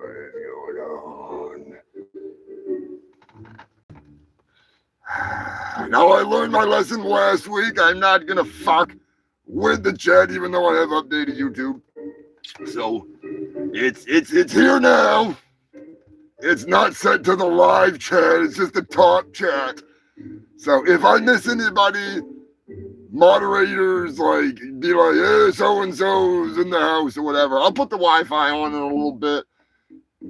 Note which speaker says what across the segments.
Speaker 1: going on? Now I learned my lesson last week. I'm not gonna fuck with the chat, even though I have updated YouTube. So it's here now. It's not set to the live chat. It's just the talk chat. So if I miss anybody, moderators like be like, hey, so and so's in the house or whatever. I'll put the Wi-Fi on in a little bit,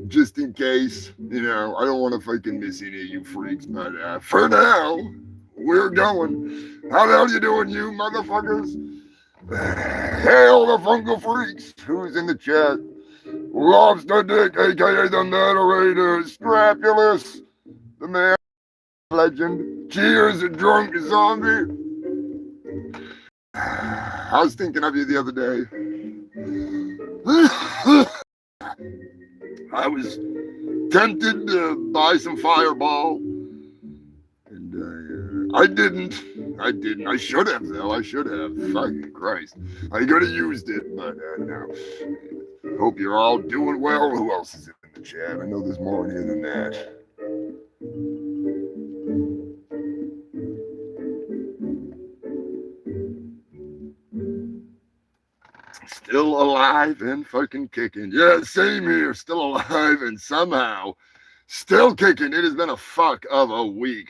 Speaker 1: just in case. You know, I don't want to fucking miss any of you freaks. But for now, we're going. How the hell you doing, you motherfuckers? Hail the fungal freaks. Who's in the chat? Lobster Dick, aka the narrator, Scrapulous, the man legend. Cheers, drunk zombie. I was thinking of you the other day. I was tempted to buy some Fireball, and I didn't. I should have, though. I should have. Fucking Christ. I could have used it, but no. Hope you're all doing well. Who else is in the chat? I know there's more in here than that. Still alive and fucking kicking. Yeah, same here. Still alive and somehow still kicking. It has been a fuck of a week.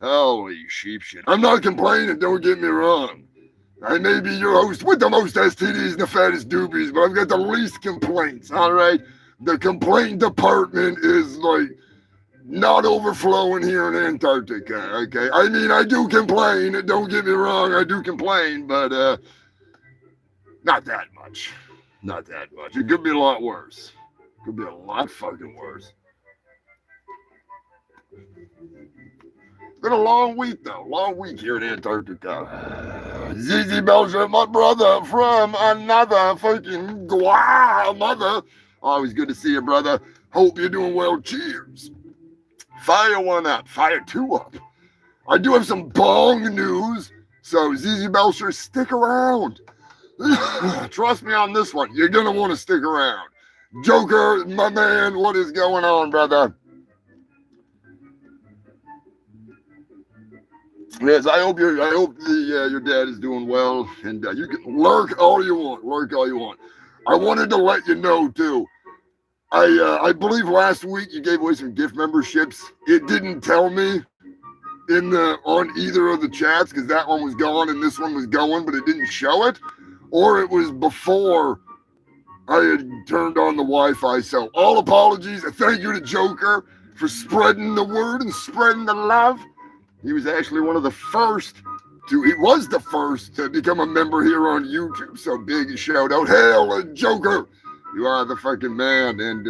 Speaker 1: Holy sheep shit. I'm not complaining, don't get me wrong. I may be your host with the most STDs and the fattest doobies, but I've got the least complaints, all right? The complaint department is like not overflowing here in Antarctica, okay? I mean, I do complain, don't get me wrong, I do complain, but not that much. Not that much. It could be a lot worse. It could be a lot fucking worse. It's been a long week, though. Long week here in Antarctica. ZZ Belgium, my brother from another fucking mother. Always good to see you, brother. Hope you're doing well. Cheers. Fire one up. Fire two up. I do have some bong news. So, ZZ Belcher, stick around. Trust me on this one. You're going to want to stick around. Joker, my man, what is going on, brother? Yes, I hope your dad is doing well, and you can lurk all you want. I wanted to let you know too. I believe last week you gave away some gift memberships. It didn't tell me on either of the chats because that one was gone and this one was going, but it didn't show it, or it was before I had turned on the Wi-Fi. So all apologies. Thank you to Joker for spreading the word and spreading the love. He was actually one of the first to become a member here on YouTube. So big shout out. Hail, Joker. You are the fucking man. And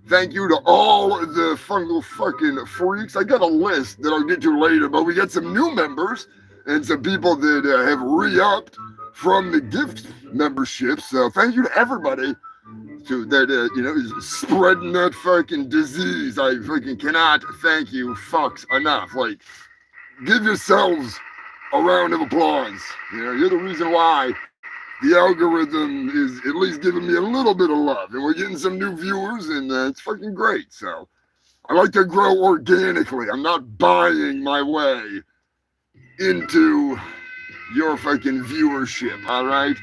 Speaker 1: thank you to all the fungal fucking freaks. I got a list that I'll get to later, but we got some new members and some people that have re-upped from the gift memberships. So thank you to everybody that is spreading that fucking disease. I fucking cannot thank you fucks enough. Like, give yourselves a round of applause. You're the reason why the algorithm is at least giving me a little bit of love. And we're getting some new viewers, and it's fucking great. So I like to grow organically. I'm not buying my way into your fucking viewership, all right?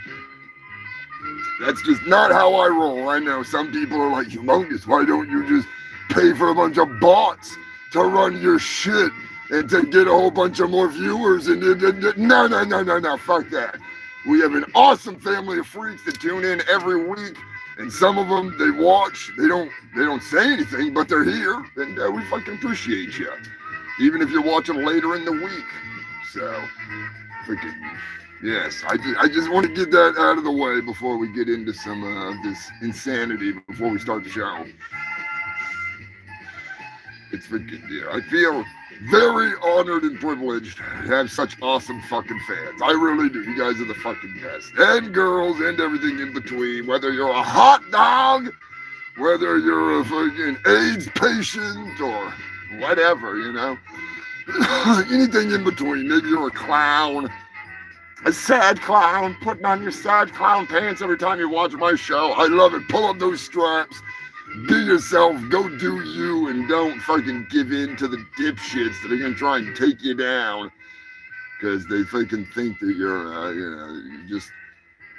Speaker 1: That's just not how I roll. I know some people are like, Humongous, why don't you just pay for a bunch of bots to run your shit and to get a whole bunch of more viewers? And no, fuck that. We have an awesome family of freaks that tune in every week, and some of them, they watch, they don't say anything, but they're here, and we fucking appreciate you, even if you're watching later in the week. So, freaking, yes, I just want to get that out of the way before we get into some of this insanity before we start the show. It's freaking, yeah, I feel very honored and privileged to have such awesome fucking fans. I really do. You guys are the fucking best. And girls and everything in between. Whether you're a hot dog, whether you're a fucking AIDS patient or whatever, anything in between. Maybe you're a clown, a sad clown, putting on your sad clown pants every time you watch my show. I love it. Pull up those straps. Be yourself, go do you, and don't fucking give in to the dipshits that are gonna try and take you down because they fucking think that you're,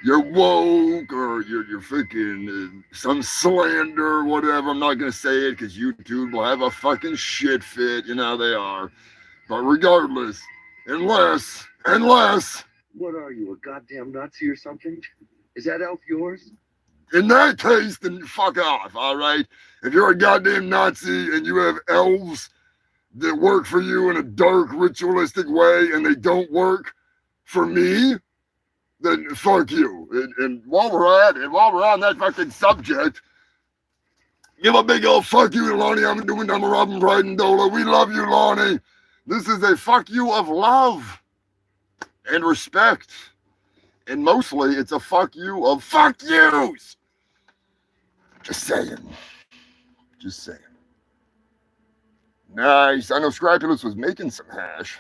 Speaker 1: you're woke or you're freaking some slander or whatever. I'm not gonna say it because YouTube will have a fucking shit fit. You know they are. But regardless, unless,
Speaker 2: What are you, a goddamn Nazi or something? Is that elf yours?
Speaker 1: in that case, then fuck off. All right. If you're a goddamn Nazi and you have elves that work for you in a dark ritualistic way and they don't work for me, then fuck you. And while we're on that fucking subject, give a big old fuck you to Lonnie. I'm doing Robin Pride and Dola. We love you, Lonnie. This is a fuck you of love and respect. And mostly it's a fuck you of fuck yous. Just saying. Just saying. Nice. I know Scrapulous was making some hash.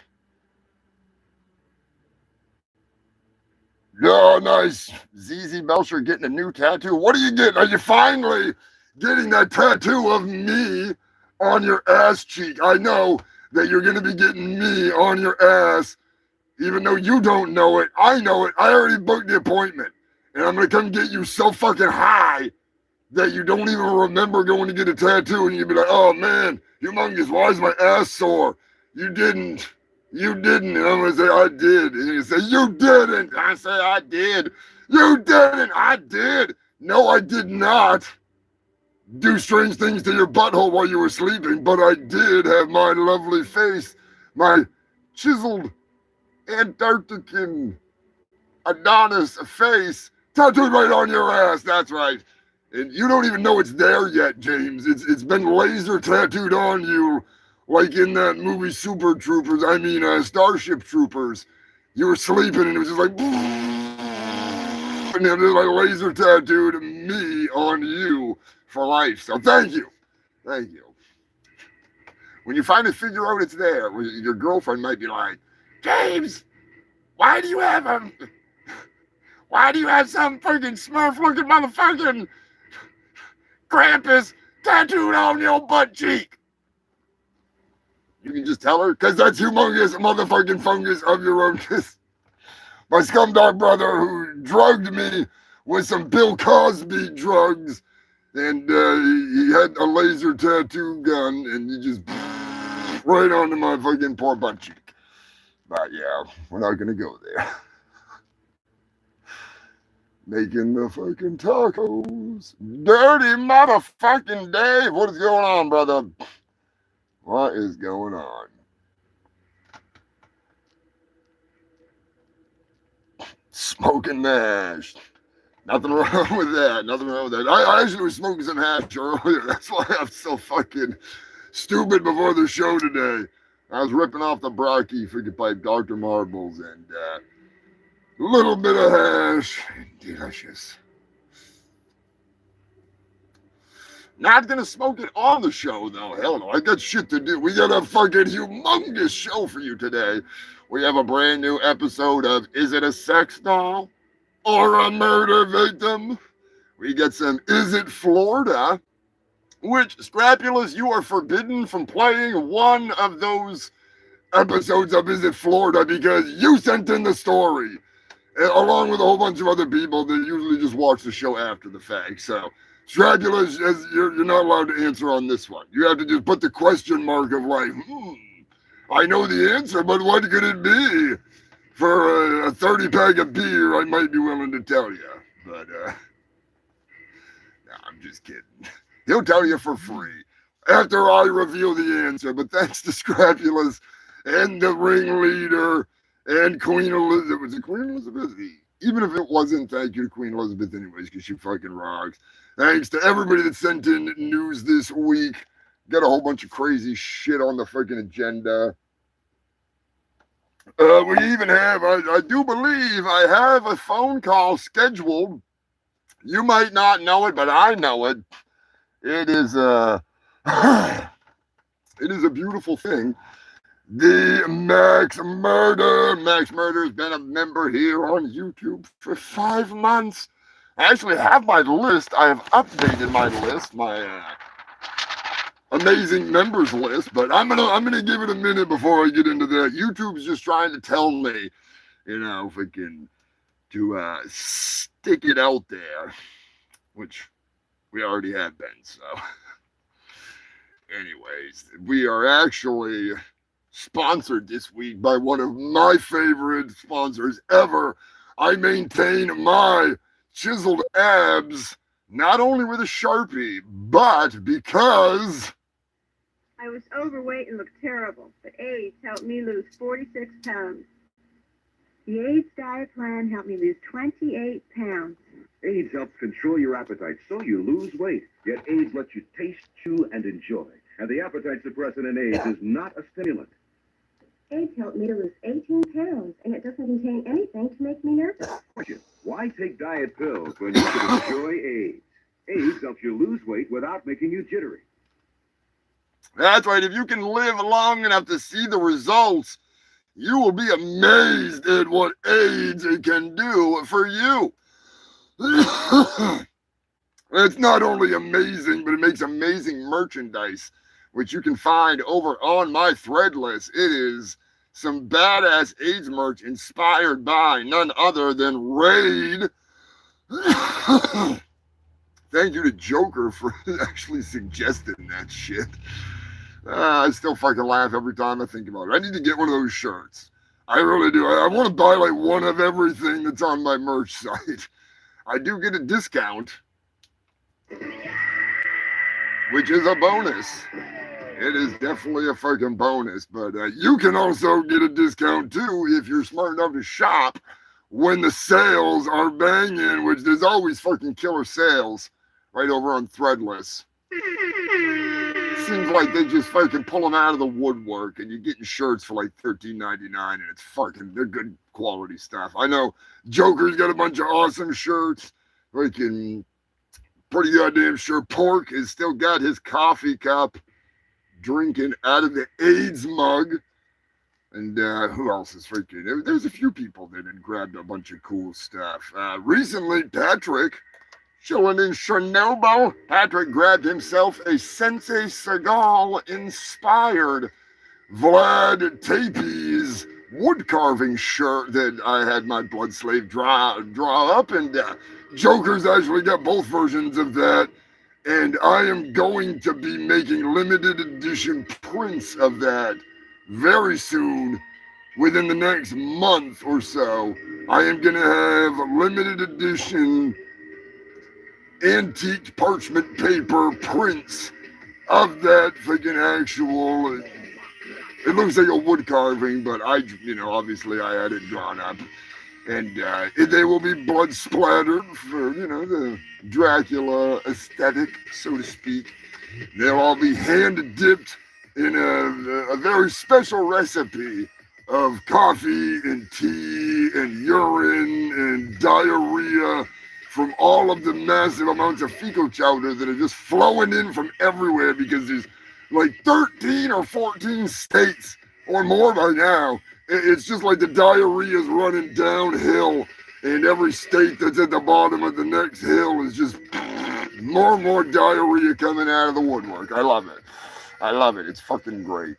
Speaker 1: Oh, nice. ZZ Belcher getting a new tattoo. What are you getting? Are you finally getting that tattoo of me on your ass cheek? I know that you're going to be getting me on your ass, even though you don't know it. I know it. I already booked the appointment. And I'm going to come get you so fucking high that you don't even remember going to get a tattoo. And you'll be like, oh, man, Humongous, why is my ass sore? You didn't. You didn't. And I'm going to say, I did. And you say, you didn't. I say, I did. You didn't. I did. No, I did not do strange things to your butthole while you were sleeping, but I did have my lovely face, my chiseled Antarctican Adonis face tattooed right on your ass. That's right. And you don't even know it's there yet, James. It's been laser tattooed on you, like in that movie Starship Troopers. You were sleeping and it was just like, and it was like laser tattooed me on you for life. So thank you. Thank you. When you finally figure out it's there, your girlfriend might be like, James, why do you have some freaking Smurf looking motherfucking Krampus tattooed on your butt cheek? You can just tell her, because that's humongous motherfucking fungus of your own. My scumdog brother who drugged me with some Bill Cosby drugs, and he had a laser tattoo gun, and you just right onto my fucking poor butt cheek. But yeah, we're not gonna go there. Making the fucking tacos. Dirty motherfucking Dave. What is going on, brother? What is going on? Smoking hash. Nothing wrong with that. Nothing wrong with that. I actually was smoking some hash earlier. That's why I'm so fucking stupid before the show today. I was ripping off the Brocky freaking pipe, Dr. Marbles, and a little bit of hash. Delicious. Not gonna smoke it on the show, though. Hell no, I got shit to do. We got a fucking humongous show for you today. We have a brand new episode of Is It a Sex Doll or a Murder Victim? We get some Is It Florida? Which, Scrapulous, you are forbidden from playing one of those episodes of Is It Florida because you sent in the story, along with a whole bunch of other people that usually just watch the show after the fact. So, Scrapulous, you're not allowed to answer on this one. You have to just put the question mark of like, I know the answer, but what could it be? For a 30-pack of beer, I might be willing to tell you. But, no, I'm just kidding. He'll tell you for free after I reveal the answer. But thanks to Scrapulous and the ringleader and Queen Elizabeth. Was it Queen Elizabeth? Even if it wasn't, thank you to Queen Elizabeth anyways, because she fucking rocks. Thanks to everybody that sent in news this week. Got a whole bunch of crazy shit on the freaking agenda. We even have, I do believe I have a phone call scheduled. You might not know it, but I know it. It is it is a beautiful thing. The Max Murder. Max Murder has been a member here on YouTube for 5 months. I actually have my list. I have updated my list, my amazing members list, but I'm gonna give it a minute before I get into that. YouTube's just trying to tell me, if I can to stick it out there, which we already have been. So, anyways, we are actually sponsored this week by one of my favorite sponsors ever. I maintain my chiseled abs not only with a Sharpie, but because
Speaker 3: I was overweight and looked terrible, but AIDS helped me lose 46 pounds. The AIDS diet plan helped me lose 28 pounds.
Speaker 2: AIDS helps control your appetite so you lose weight. Yet AIDS lets you taste, chew, and enjoy. And the appetite suppressant in AIDS is not a stimulant.
Speaker 3: AIDS helped me to lose 18 pounds, and it doesn't contain anything to make me nervous.
Speaker 2: Question: why take diet pills when you can enjoy AIDS? AIDS helps you lose weight without making you jittery.
Speaker 1: that's right. If you can live long enough to see the results, you will be amazed at what AIDS can do for you. It's not only amazing, but it makes amazing merchandise, which you can find over on my thread list. It is some badass AIDS merch inspired by none other than Raid. Thank you to Joker for actually suggesting that shit. I still fucking laugh every time I think about it. I need to get one of those shirts. I really do. I want to buy like one of everything that's on my merch site. I do get a discount, which is a bonus. It is definitely a fucking bonus, but you can also get a discount too if you're smart enough to shop when the sales are banging, which there's always fucking killer sales right over on Threadless. Seems like they just fucking pull them out of the woodwork, and you're getting shirts for like $13.99, and it's fucking, they're good quality stuff. I know Joker's got a bunch of awesome shirts, freaking pretty goddamn sure Pork has still got his coffee cup drinking out of the AIDS mug. And who else is freaking? There's a few people that had grabbed a bunch of cool stuff. Recently, Patrick, chilling in Chernobyl, Patrick grabbed himself a Sensei Seagal inspired Vlad Tepe's wood carving shirt that I had my blood slave draw up, and Joker's actually got both versions of that, and I am going to be making limited edition prints of that very soon. Within the next month or so, I am going to have limited edition antique parchment paper prints of that freaking actual, it looks like a wood carving, but obviously I had it drawn up. And they will be blood splattered for, the Dracula aesthetic, so to speak. They'll all be hand dipped in a very special recipe of coffee and tea and urine and diarrhea from all of the massive amounts of fecal chowder that are just flowing in from everywhere, because there's like 13 or 14 states or more by now. It's just like the diarrhea is running downhill, and every state that's at the bottom of the next hill is just more and more diarrhea coming out of the woodwork. I love it. I love it. It's fucking great.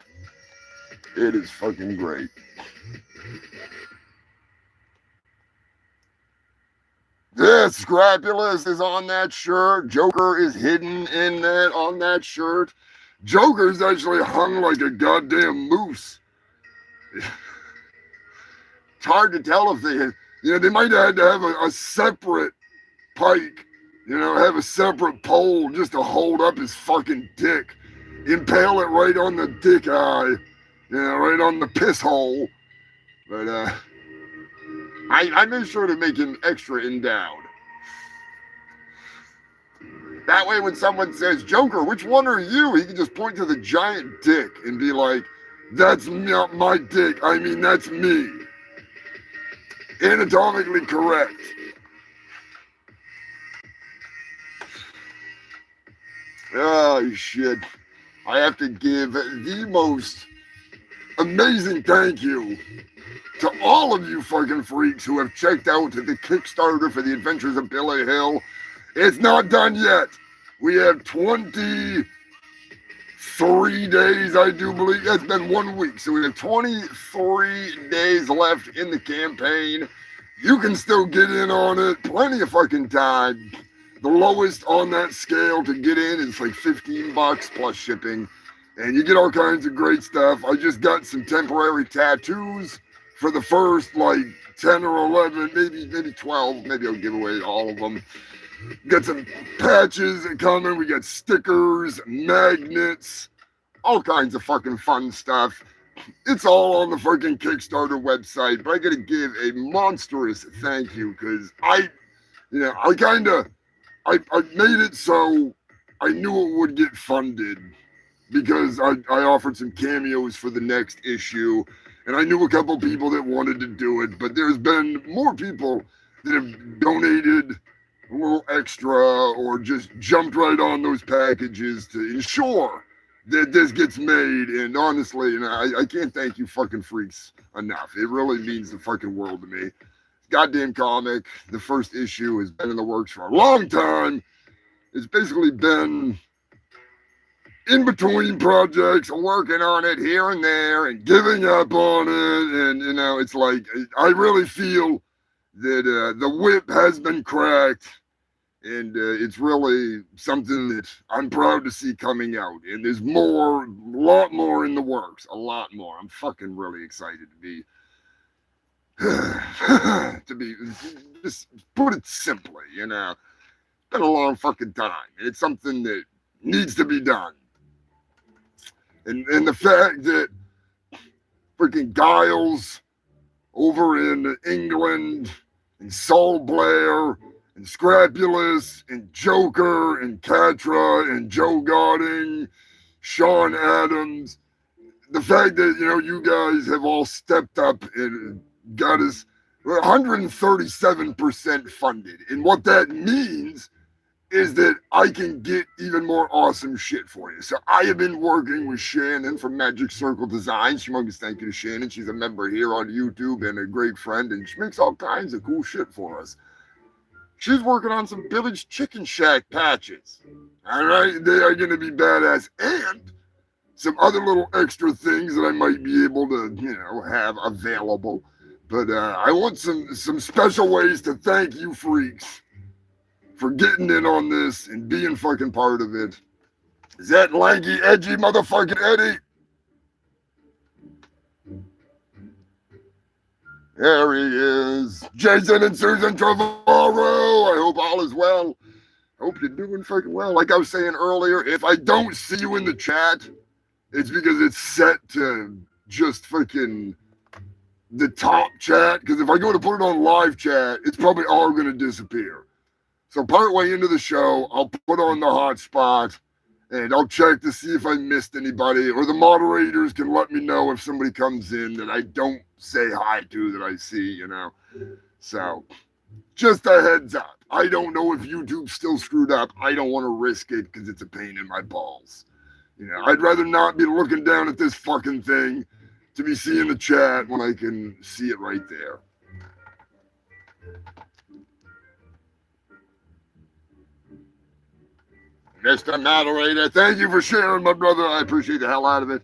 Speaker 1: It is fucking great. This Scrapulous is on that shirt. Joker is hidden in that on that shirt. Joker's actually hung like a goddamn moose. It's hard to tell if they might have had to have a separate pike, have a separate pole just to hold up his fucking dick. Impale it right on the dick eye, right on the piss hole. But I made sure to make him extra endowed. That way when someone says, Joker, which one are you? He can just point to the giant dick and be like, that's not my dick. I mean, that's me. Anatomically correct. Oh, shit. I have to give the most amazing thank you to all of you fucking freaks who have checked out the Kickstarter for the Adventures of Billy Hill. It's not done yet. We have 23 days, I do believe. It's been 1 week, so we have 23 days left in the campaign. You can still get in on it. Plenty of fucking time. The lowest on that scale to get in is like $15 plus shipping. And you get all kinds of great stuff. I just got some temporary tattoos for the first like 10 or 11, maybe 12. Maybe I'll give away all of them. Got some patches coming. We got stickers, magnets, all kinds of fucking fun stuff. It's all on the fucking Kickstarter website. But I gotta give a monstrous thank you because I made it so I knew it would get funded because I offered some cameos for the next issue. And I knew a couple people that wanted to do it, but there's been more people that have donated a little extra or just jumped right on those packages to ensure that this gets made. And honestly, I can't thank you fucking freaks enough. It really means the fucking world to me. Goddamn comic. The first issue has been in the works for a long time. It's basically been in between projects, working on it here and there and giving up on it. And, it's like, I really feel that the whip has been cracked. And it's really something that I'm proud to see coming out. And there's a lot more in the works. A lot more. I'm fucking really excited to be, just put it simply, It's been a long fucking time. And it's something that needs to be done. And the fact that freaking Giles over in England and Saul Blair and Scrapulous and Joker and Catra and Joe Godding, Sean Adams, the fact that, you guys have all stepped up and got us 137% funded. And what that means is that I can get even more awesome shit for you. So I have been working with Shannon from Magic Circle Designs. Humongous thank you to Shannon. She's a member here on YouTube and a great friend, and she makes all kinds of cool shit for us. She's working on some Village Chicken Shack patches. All right, they are going to be badass. And some other little extra things that I might be able to, have available. But I want some special ways to thank you freaks for getting in on this and being fucking part of it. Is that lanky, edgy motherfucking Eddie? There he is. Jason and Susan Trevorrow. I hope all is well. Hope you're doing fucking well. Like I was saying earlier, if I don't see you in the chat, it's because it's set to just fucking the top chat. Because if I go to put it on live chat, it's probably all going to disappear. So partway into the show, I'll put on the hotspot and I'll check to see if I missed anybody, or the moderators can let me know if somebody comes in that I don't say hi to that I see, So just a heads up. I don't know if YouTube's still screwed up. I don't want to risk it because it's a pain in my balls. I'd rather not be looking down at this fucking thing to be seeing the chat when I can see it right there. Mr. Moderator, thank you for sharing, my brother. I appreciate the hell out of it.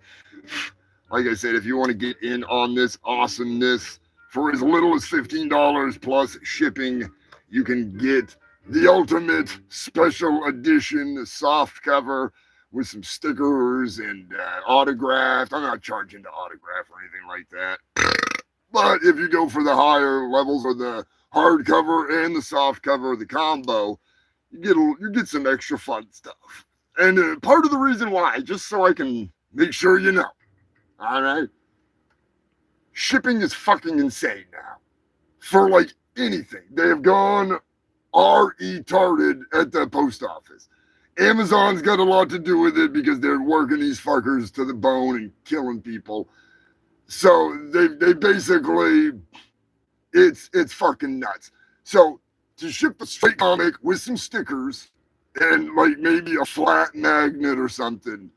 Speaker 1: Like I said, if you want to get in on this awesomeness for as little as $15 plus shipping, you can get the ultimate special edition soft cover with some stickers and autographed. I'm not charging to autograph or anything like that. But if you go for the higher levels or the hardcover and the soft cover, the combo, you get some extra fun stuff. And part of the reason why, just so I can make sure you know, all right, shipping is fucking insane now. For like anything. They have gone retarded at the post office. Amazon's got a lot to do with it because they're working these fuckers to the bone and killing people. So they basically, it's fucking nuts. So to ship a straight comic with some stickers and like maybe a flat magnet or something,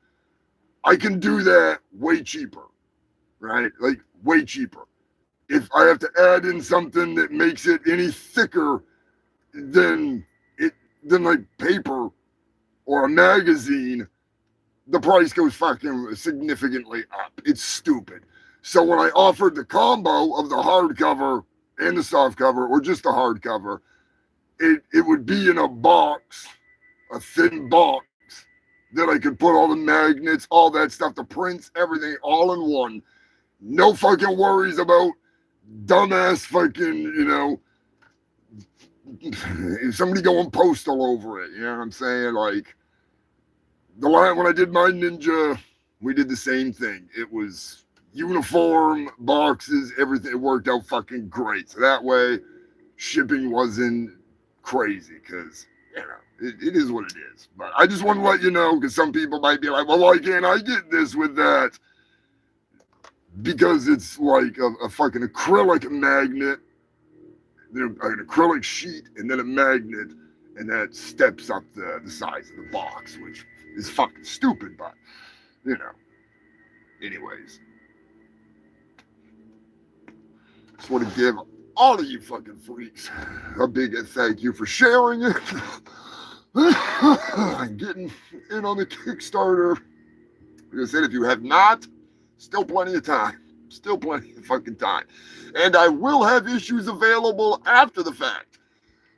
Speaker 1: I can do that way cheaper. right? Like way cheaper. If I have to add in something that makes it any thicker than than like paper or a magazine, the price goes fucking significantly up. It's stupid. So when I offered the combo of the hardcover and the softcover, or just the hardcover, it would be in a box, a thin box, that I could put all the magnets, all that stuff, the prints, everything all in one. No fucking worries about dumbass fucking, somebody going postal over it. You know what I'm saying? Like, when I did my Ninja, we did the same thing. It was uniform, boxes, everything. It worked out fucking great. So that way, shipping wasn't crazy because, it is what it is. But I just want to let you know, because some people might be like, well, why can't I get this with that? Because it's like a fucking acrylic magnet, an acrylic sheet, and then a magnet, and that steps up the size of the box, which is fucking stupid, but, anyways. Just want to give all of you fucking freaks a big thank you for sharing it. Getting in on the Kickstarter. Like I said, if you have not, still plenty of time. Still plenty of fucking time. And I will have issues available after the fact.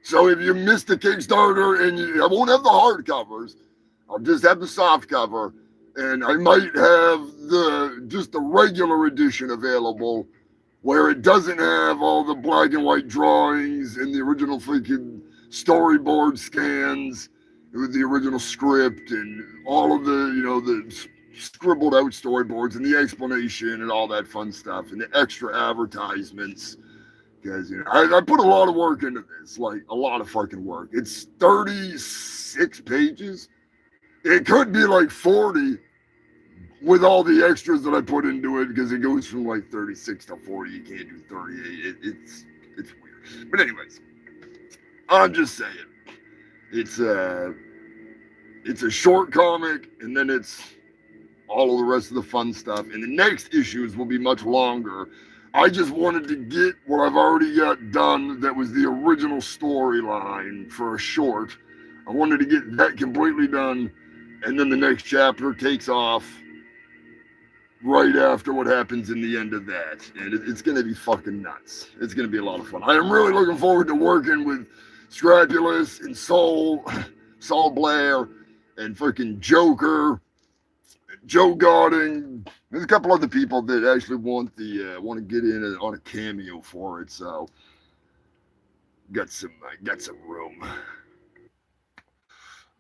Speaker 1: So if you missed the Kickstarter and I won't have the hardcovers, I'll just have the soft cover. And I might have just the regular edition available, where it doesn't have all the black and white drawings and the original freaking storyboard scans with the original script and all of the, the scribbled out storyboards and the explanation and all that fun stuff and the extra advertisements. Because, I put a lot of work into this, like a lot of fucking work. It's 36 pages. It could be like 40 with all the extras that I put into it, because it goes from like 36 to 40. You can't do 38. It's weird. But anyways, I'm just saying, it's a short comic, and then it's all of the rest of the fun stuff. And the next issues will be much longer. I just wanted to get what I've already got done that was the original storyline for a short. I wanted to get that completely done, and then the next chapter takes off right after what happens in the end of that. And it's going to be fucking nuts. It's going to be a lot of fun. I am really looking forward to working with Scrapulous and Saul Blair, and freaking Joker, Joe Godding. There's a couple other people that actually want to get in on a cameo for it. So got some room.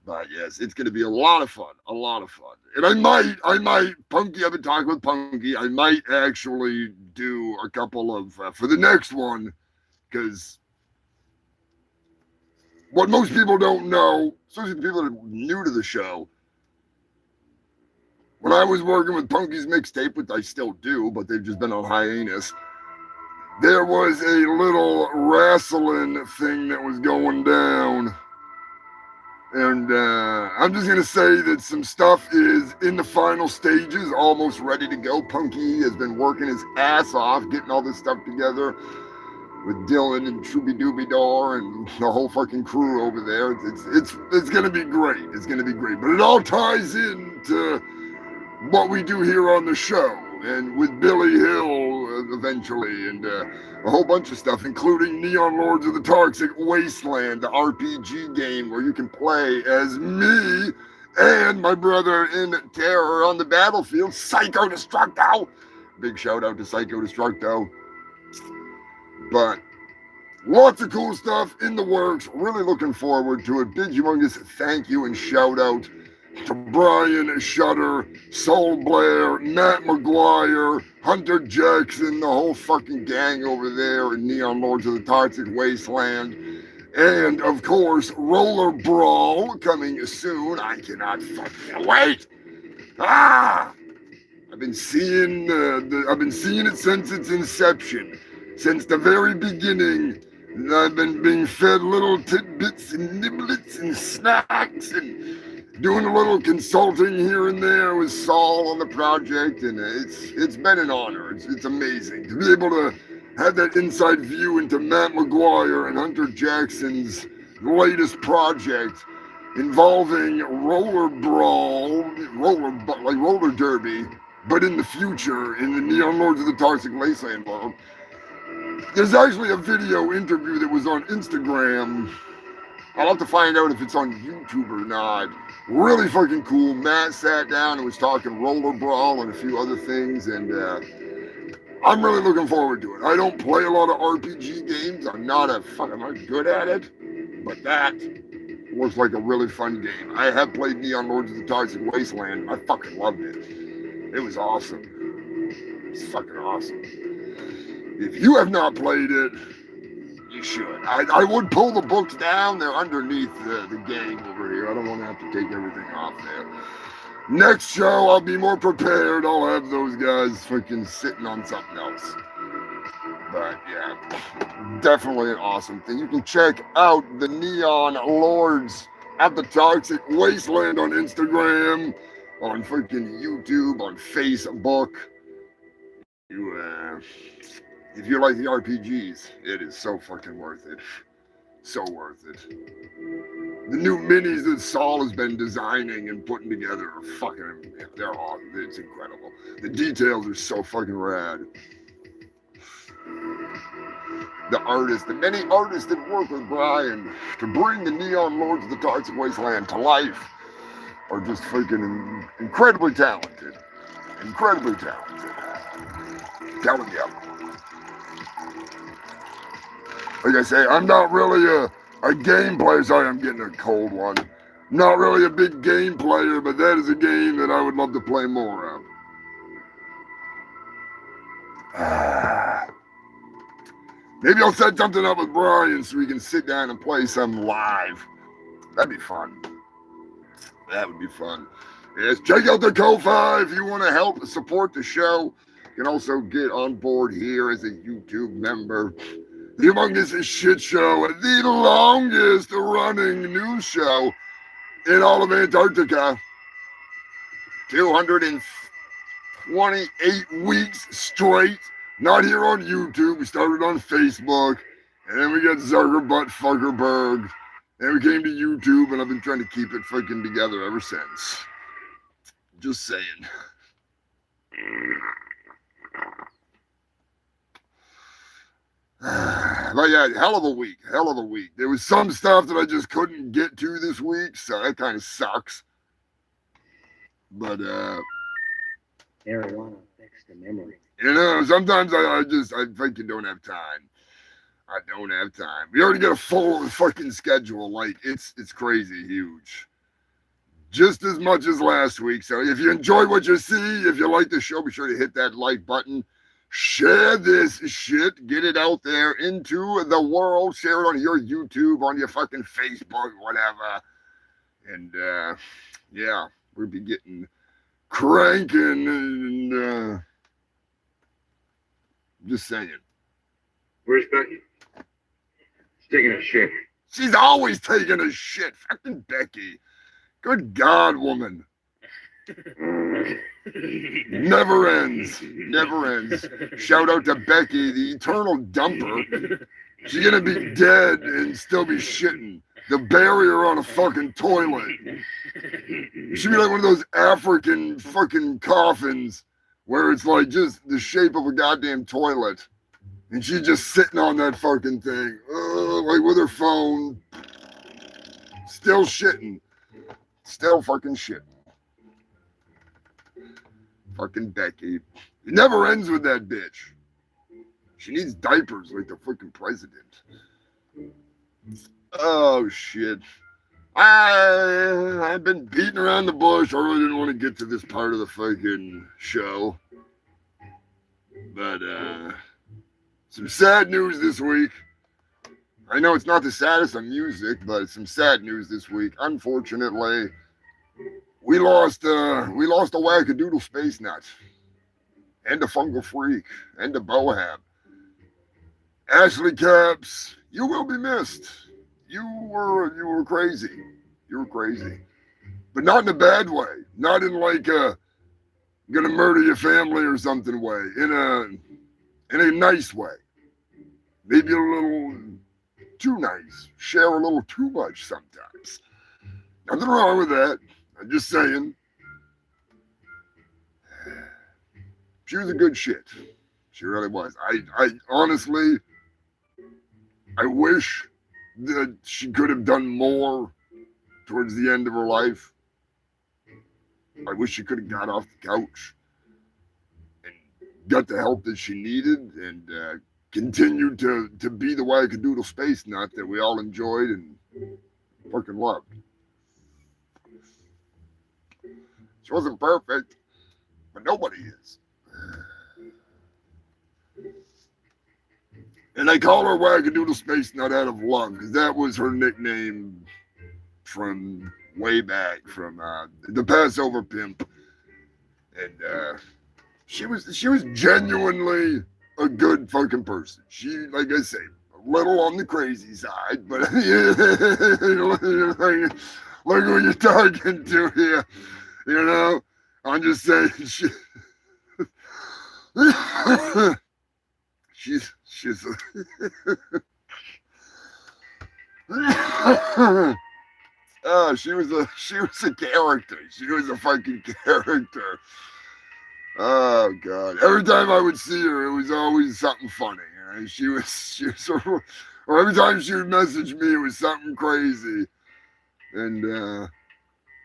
Speaker 1: But yes, it's going to be a lot of fun. And I might, Punky, I've been talking with Punky, I might actually do a couple of, for the next one, because what most people don't know, especially the people that are new to the show, when I was working with Punky's mixtape, which I still do, but they've just been on hiatus, there was a little wrestling thing that was going down. And I'm just going to say that some stuff is in the final stages, almost ready to go. Punky has been working his ass off, getting all this stuff together with Dylan and Trooby Dooby Door and the whole fucking crew over there. It's going to be great. It's going to be great. But it all ties into what we do here on the show, and with Billy Hill eventually, and a whole bunch of stuff, including Neon Lords of the Toxic Wasteland, the RPG game where you can play as me and my brother in terror on the battlefield, Psycho Destructo. Big shout out to Psycho Destructo. But lots of cool stuff in the works. Really looking forward to it. Big humongous thank you and shout out to Brian Shutter, Soul Blair, Matt McGuire, Hunter Jackson, the whole fucking gang over there in Neon Lords of the Toxic Wasteland. And, of course, Roller Brawl coming soon. I cannot fucking wait. I've been seeing it since its inception, since the very beginning. And I've been being fed little tidbits and niblets and snacks and doing a little consulting here and there with Saul on the project, and it's been an honor. It's amazing to be able to have that inside view into Matt McGuire and Hunter Jackson's latest project involving roller brawl, like roller derby, but in the future in the Neon Lords of the Toxic Wasteland world. There's actually a video interview that was on Instagram. I'll have to find out if it's on YouTube or not. Really fucking cool. Matt sat down and was talking roller brawl and a few other things, and I'm really looking forward to it. I don't play a lot of RPG games. I'm not good at it, but that looks like a really fun game. I have played Neon Lords of the Toxic Wasteland. I fucking loved it. It was awesome. It's fucking awesome. If you have not played it, you should. I would pull the books down. They're underneath the gang over here. I don't want to have to take everything off there. Next show, I'll be more prepared. I'll have those guys fucking sitting on something else. But yeah, definitely an awesome thing. You can check out the Neon Lords at the Toxic Wasteland on Instagram, on freaking YouTube, on Facebook. If you like the RPGs, it is so fucking worth it. So worth it. The new minis that Saul has been designing and putting together are fucking, they're awesome. It's incredible. The details are so fucking rad. The many artists that work with Brian to bring the Neon Lords of the Toxic Wasteland to life are just freaking incredibly talented. Incredibly talented. Telling you. Like I say, I'm not really a game player. Sorry, I'm getting a cold one. Not really a big game player, but that is a game that I would love to play more of. Maybe I'll set something up with Brian so we can sit down and play some live. That'd be fun. That would be fun. Yes, check out the Ko-Fi if you want to help support the show. You can also get on board here as a YouTube member. The Humongous Shit Show, the longest running news show in all of Antarctica. 228 weeks straight. Not here on YouTube. We started on Facebook. And then we got Zuckerbutt Fuckerberg. And we came to YouTube, and I've been trying to keep it fucking together ever since. Just saying. But yeah, hell of a week. There was some stuff that I just couldn't get to this week, so that kind of sucks. But
Speaker 4: marijuana affects the memory.
Speaker 1: You know, sometimes I fucking don't have time. I don't have time. We already got a full fucking schedule. Like, it's crazy huge. Just as much as last week. So if you enjoy what you see, if you like the show, be sure to hit that like button. Share this shit. Get it out there into the world. Share it on your YouTube, on your fucking Facebook, whatever. And, yeah, we'll be getting cranking and, just saying.
Speaker 2: Where's Becky? She's taking a shit.
Speaker 1: She's always taking a shit. Fucking Becky. Good God, woman. Never ends. Shout out to Becky, the eternal dumper. She's gonna be dead and still be shitting. The barrier on a fucking toilet. She'd be like one of those African fucking coffins where it's like just the shape of a goddamn toilet. And she's just sitting on that fucking thing. Like with her phone. Still shitting. Still fucking shitting. Fucking Becky. It never ends with that bitch. She needs diapers like the fucking president. Oh, shit. I've been beating around the bush. I really didn't want to get to this part of the fucking show. But, some sad news this week. I know it's not the saddest of music, but some sad news this week. Unfortunately, we lost a wackadoodle space nut. And a fungal freak. And a bohab. Ashley Caps, you will be missed. You were crazy. You were crazy. but not in a bad way. Not in like a gonna murder your family or something way. In a nice way. Maybe a little too nice. Share a little too much sometimes. Nothing wrong with that. I'm just saying. She was a good shit. She really was. I honestly, I wish that she could have done more towards the end of her life. I wish she could have got off the couch and got the help that she needed and continued to be the wackadoodle space nut that we all enjoyed and fucking loved. She wasn't perfect, but nobody is. And I call her Wackadoodle Space Nut out of love because that was her nickname from way back from the Passover Pimp. And she was genuinely a good fucking person. She, like I say, a little on the crazy side, but like who you're talking to here, you know? I'm just saying she's she was a character. She was a fucking character. Oh god! Every time I would see her, it was always something funny. You know? She was, or every time she would message me, it was something crazy. And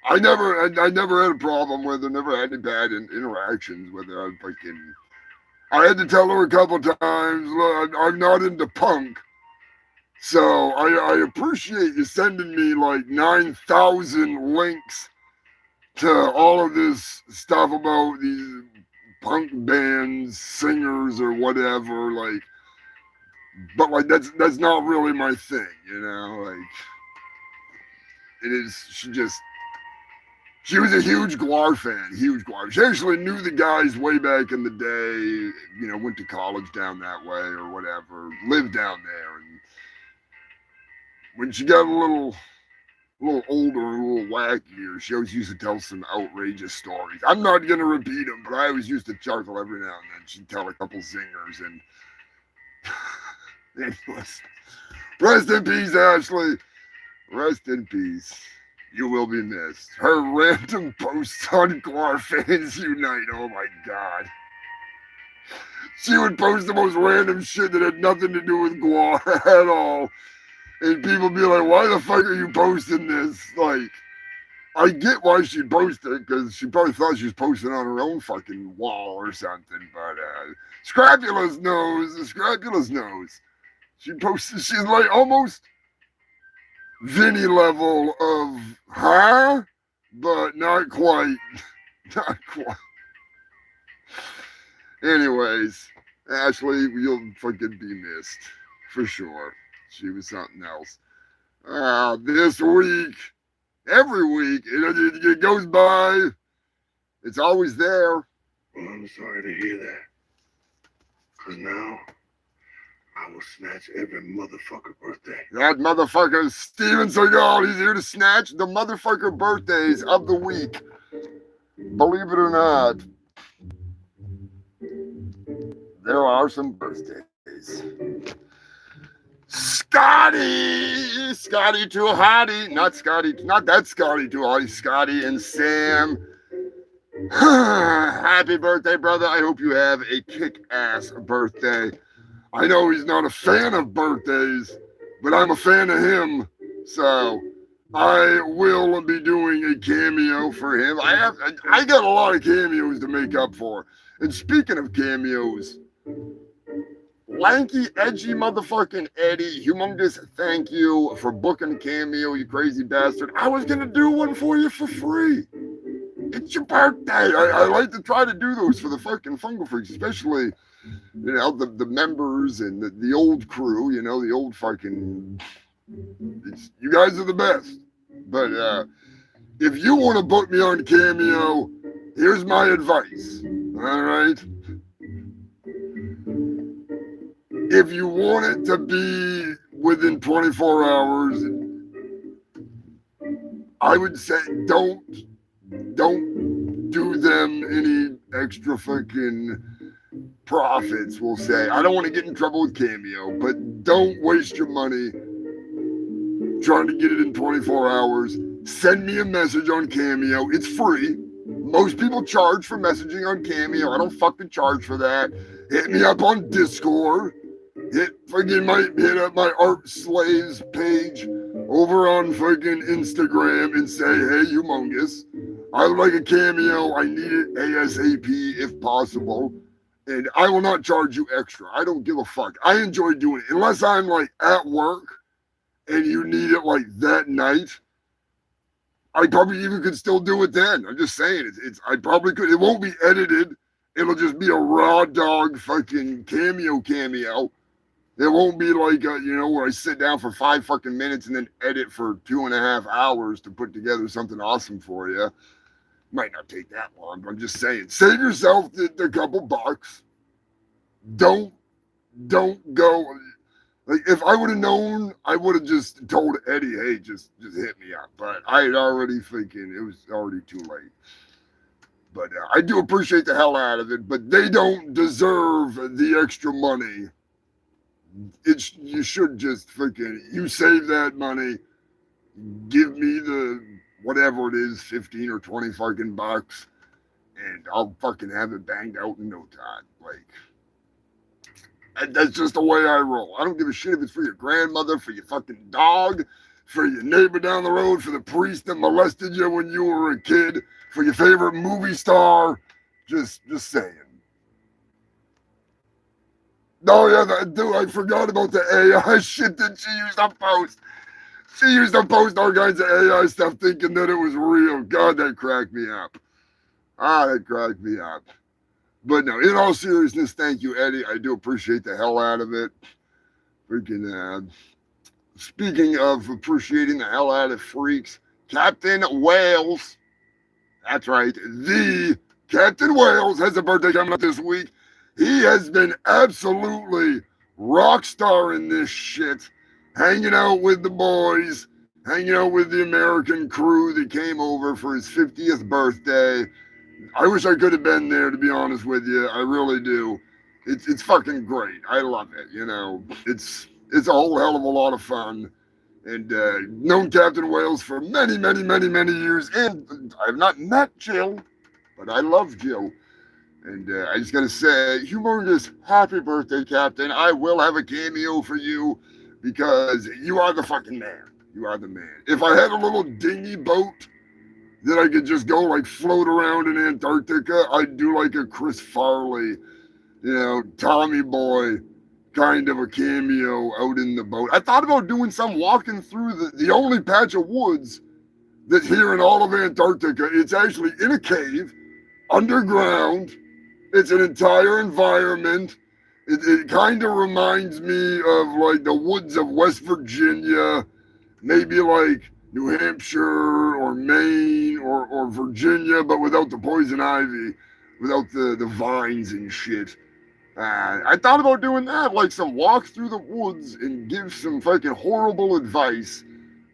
Speaker 1: I never had a problem with her. Never had any bad interactions with her. I had to tell her a couple times, look, I'm not into punk. So I appreciate you sending me like 9,000 links to all of this stuff about these punk bands, singers, or whatever. Like, but like that's not really my thing, you know. Like, it is. She was a huge Guar fan, huge Guar. She actually knew the guys way back in the day. You know, went to college down that way or whatever. Lived down there, and when she got a little older, a little wackier, she always used to tell some outrageous stories. I'm not going to repeat them, but I always used to chuckle every now and then. She'd tell a couple zingers, and anyways, rest in peace, Ashley. Rest in peace. You will be missed. Her random posts on Guar Fans Unite. Oh my god. She would post the most random shit that had nothing to do with Guar at all. And people be like, why the fuck are you posting this? Like, I get why she posted it, because she probably thought she was posting on her own fucking wall or something. But Scrapula's knows. She posted, she's like almost Vinny level of huh? But not quite. Not quite. Anyways, Ashley, you'll fucking be missed. For sure. She was something else. This week, every week, it goes by. It's always there.
Speaker 2: Well, I'm sorry to hear that. Because now, I will snatch every motherfucker birthday.
Speaker 1: That motherfucker, Steven Seagal, he's here to snatch the motherfucker birthdays of the week. Believe it or not, there are some birthdays. Scotty too hottie, not that Scotty too hottie, Scotty and Sam. Happy birthday, brother. I hope you have a kick-ass birthday. I know he's not a fan of birthdays, but I'm a fan of him, so I will be doing a cameo for him. I got a lot of cameos to make up for. And speaking of cameos, lanky, edgy motherfucking Eddie, Humongous, thank you for booking a cameo, you crazy bastard. I was going to do one for you for free. It's your birthday. I like to try to do those for the fucking Fungal Freaks, especially, you know, the members and the old crew, you know, the old fucking... you guys are the best. But if you want to book me on Cameo, here's my advice. All right? If you want it to be within 24 hours, I would say don't do them any extra fucking profits, we'll say. I don't want to get in trouble with Cameo, but don't waste your money trying to get it in 24 hours. Send me a message on Cameo. It's free. Most people charge for messaging on Cameo. I don't fucking charge for that. Hit me up on Discord. Hit up my Art Slaves page over on fucking Instagram and say, hey, Humongous, I would like a Cameo. I need it ASAP if possible. And I will not charge you extra. I don't give a fuck. I enjoy doing it. Unless I'm like at work and you need it like that night, I probably even could still do it then. I'm just saying, I probably could. It won't be edited. It'll just be a raw dog fucking cameo. It won't be like, where I sit down for 5 fucking minutes and then edit for 2.5 hours to put together something awesome for you. Might not take that long, but I'm just saying, save yourself the couple bucks. Don't go. Like, if I would have known, I would have just told Eddie, hey, just hit me up. But I had already it was already too late. But I do appreciate the hell out of it, but they don't deserve the extra money. You should just you save that money, give me the whatever it is, 15 or 20 fucking bucks, and I'll fucking have it banged out in no time. Like, that's just the way I roll. I don't give a shit if it's for your grandmother, for your fucking dog, for your neighbor down the road, for the priest that molested you when you were a kid, for your favorite movie star. Just saying. Oh yeah, dude, I forgot about the AI shit that she used to post. She used to post all kinds of AI stuff thinking that it was real. God, that cracked me up. That cracked me up. But no, in all seriousness, thank you, Eddie. I do appreciate the hell out of it. Freaking, speaking of appreciating the hell out of freaks, Captain Wales. That's right. The Captain Wales has a birthday coming up this week. He has been absolutely rock star in this shit. Hanging out with the boys, hanging out with the American crew that came over for his 50th birthday. I wish I could have been there, to be honest with you. I really do. It's fucking great. I love it. It's a whole hell of a lot of fun. And known Captain Wales for many years. And I've not met Jill, but I love Jill. And I just got to say, humongous happy birthday, Captain. I will have a cameo for you because you are the fucking man. You are the man. If I had a little dinghy boat that I could just go like float around in Antarctica, I'd do like a Chris Farley, Tommy Boy kind of a cameo out in the boat. I thought about doing some walking through the only patch of woods that's here in all of Antarctica. It's actually in a cave, underground. It's an entire environment. It kind of reminds me of like the woods of West Virginia, maybe like New Hampshire or Maine or Virginia, but without the poison ivy, without the vines and shit. I thought about doing that, like some walk through the woods and give some fucking horrible advice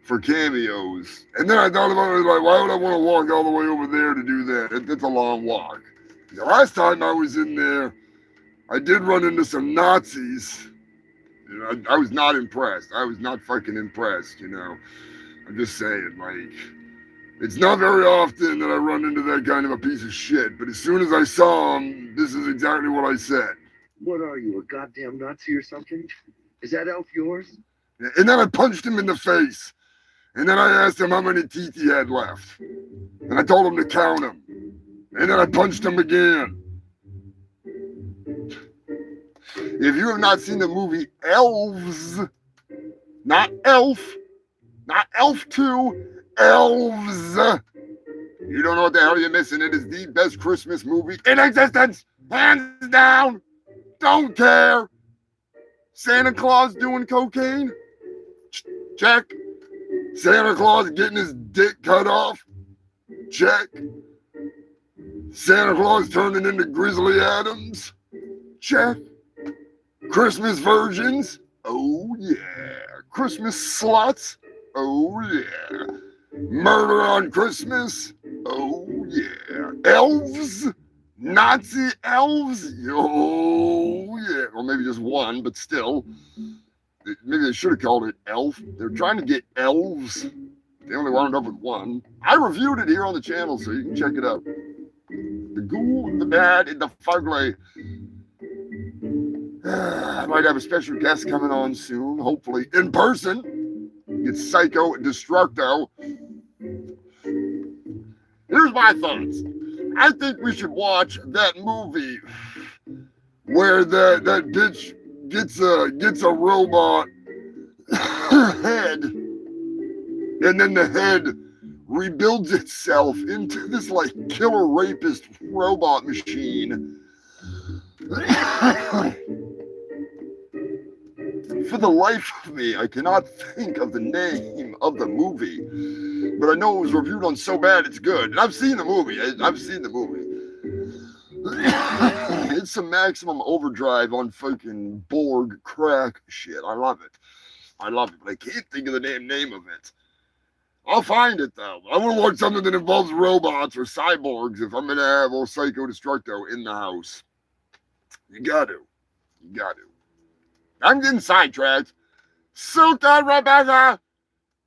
Speaker 1: for cameos. And then I thought about it, like, why would I want to walk all the way over there to do that? It's a long walk. The last time I was in there, I did run into some Nazis. I was not impressed. I was not fucking impressed, I'm just saying, like, it's not very often that I run into that kind of a piece of shit, but as soon as I saw him, this is exactly what I said.
Speaker 2: What are you, a goddamn Nazi or something? Is that elf yours?
Speaker 1: And then I punched him in the face. And then I asked him how many teeth he had left. And I told him to count them. And then I punched him again. If you have not seen the movie Elves, not Elf 2, Elves, you don't know what the hell you're missing. It is the best Christmas movie in existence. Hands down. Don't care. Santa Claus doing cocaine? Check. Santa Claus getting his dick cut off? Check. Santa Claus turning into Grizzly Adams? Check. Christmas virgins? Oh yeah. Christmas sluts? Oh yeah. Murder on Christmas. Oh, yeah. Elves. Nazi elves. Oh, yeah. Or maybe just one, but still. Maybe they should have called it Elf. They're trying to get elves. They only wound up with one. I reviewed it here on the channel, so you can check it out. The Ghoul, the Bad, and the Fugly. I might have a special guest coming on soon, hopefully in person. It's Psycho Destructo. Here's my thoughts. I think we should watch that movie where that bitch gets a robot head, and then the head rebuilds itself into this like killer rapist robot machine. For the life of me, I cannot think of the name of the movie, but I know it was reviewed on So Bad It's Good, and I've seen the movie. It's some Maximum Overdrive on fucking Borg crack shit. I love it, but I can't think of the damn name of it. I'll find it though. I want to watch something that involves robots or cyborgs if I'm gonna have old Psycho Destructo in the house. You got to. I'm getting sidetracked. Silka, Rebecca.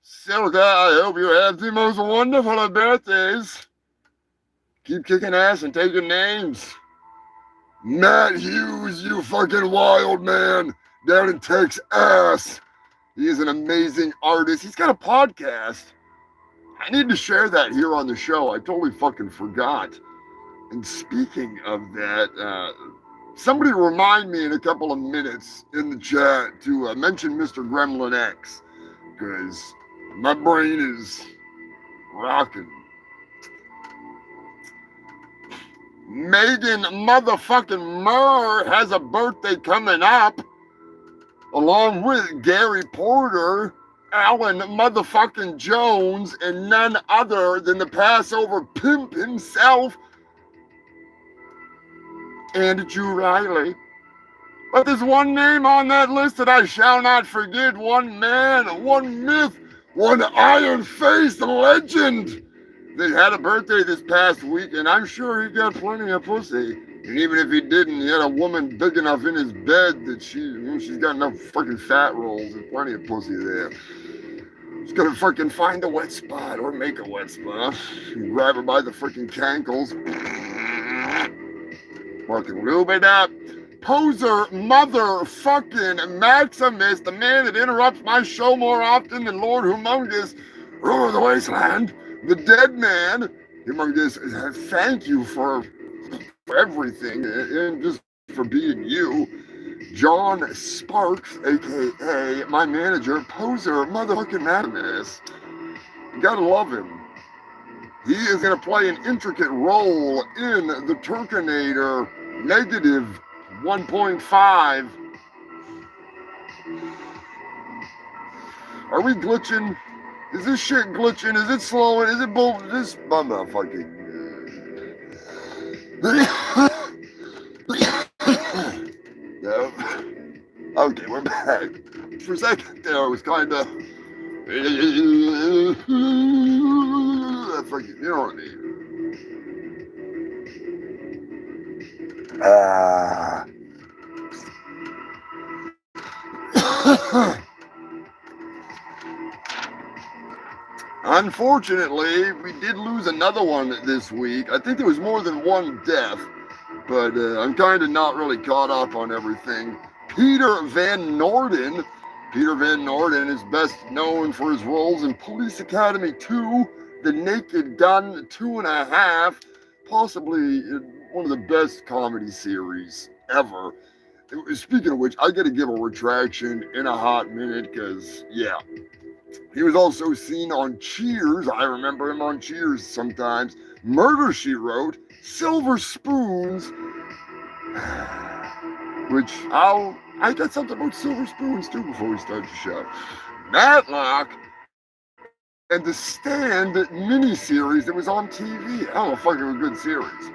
Speaker 1: Silka, I hope you have the most wonderful of birthdays. Keep kicking ass and taking names. Matt Hughes, you fucking wild man down in Texas. He is an amazing artist. He's got a podcast. I need to share that here on the show. I totally fucking forgot. And speaking of that, somebody remind me in a couple of minutes in the chat to mention Mr. Gremlin X, because my brain is rocking. Megan motherfucking Murr has a birthday coming up, along with Gary Porter, Alan motherfucking Jones, and none other than the Passover pimp himself, Andrew Riley. But there's one name on that list that I shall not forget. One man, one myth, one iron-faced legend that had a birthday this past week, and I'm sure he got plenty of pussy. And even if he didn't, he had a woman big enough in his bed that she's got enough fucking fat rolls and plenty of pussy there. He's gonna fucking find a wet spot or make a wet spot and grab her by the freaking cankles. Fucking lube it up. Poser motherfucking Maximus, the man that interrupts my show more often than Lord Humongous, ruler of the wasteland, the dead man. Humongous, thank you for everything and just for being you. John Sparks, aka my manager, Poser motherfucking Maximus. You gotta love him. He is going to play an intricate role in the Turkinator negative 1.5. Are we glitching? Is this shit glitching? Is it slowing? Is it this motherfucking... No. Okay, we're back. For a second there, I was kind of... Fucking, you know what I mean. Unfortunately, we did lose another one this week. I think there was more than one death, but I'm kind of not really caught up on everything. Peter Van Norden. Peter Van Norden is best known for his roles in Police Academy 2, The Naked Gun 2.5, possibly one of the best comedy series ever. Speaking of which, I got to give a retraction in a hot minute because, yeah. He was also seen on Cheers. I remember him on Cheers sometimes. Murder, She Wrote, Silver Spoons, which I got something about Silver Spoons too before we start the show. Matlock, and The Stand miniseries that was on TV. I don't know, fucking a good series.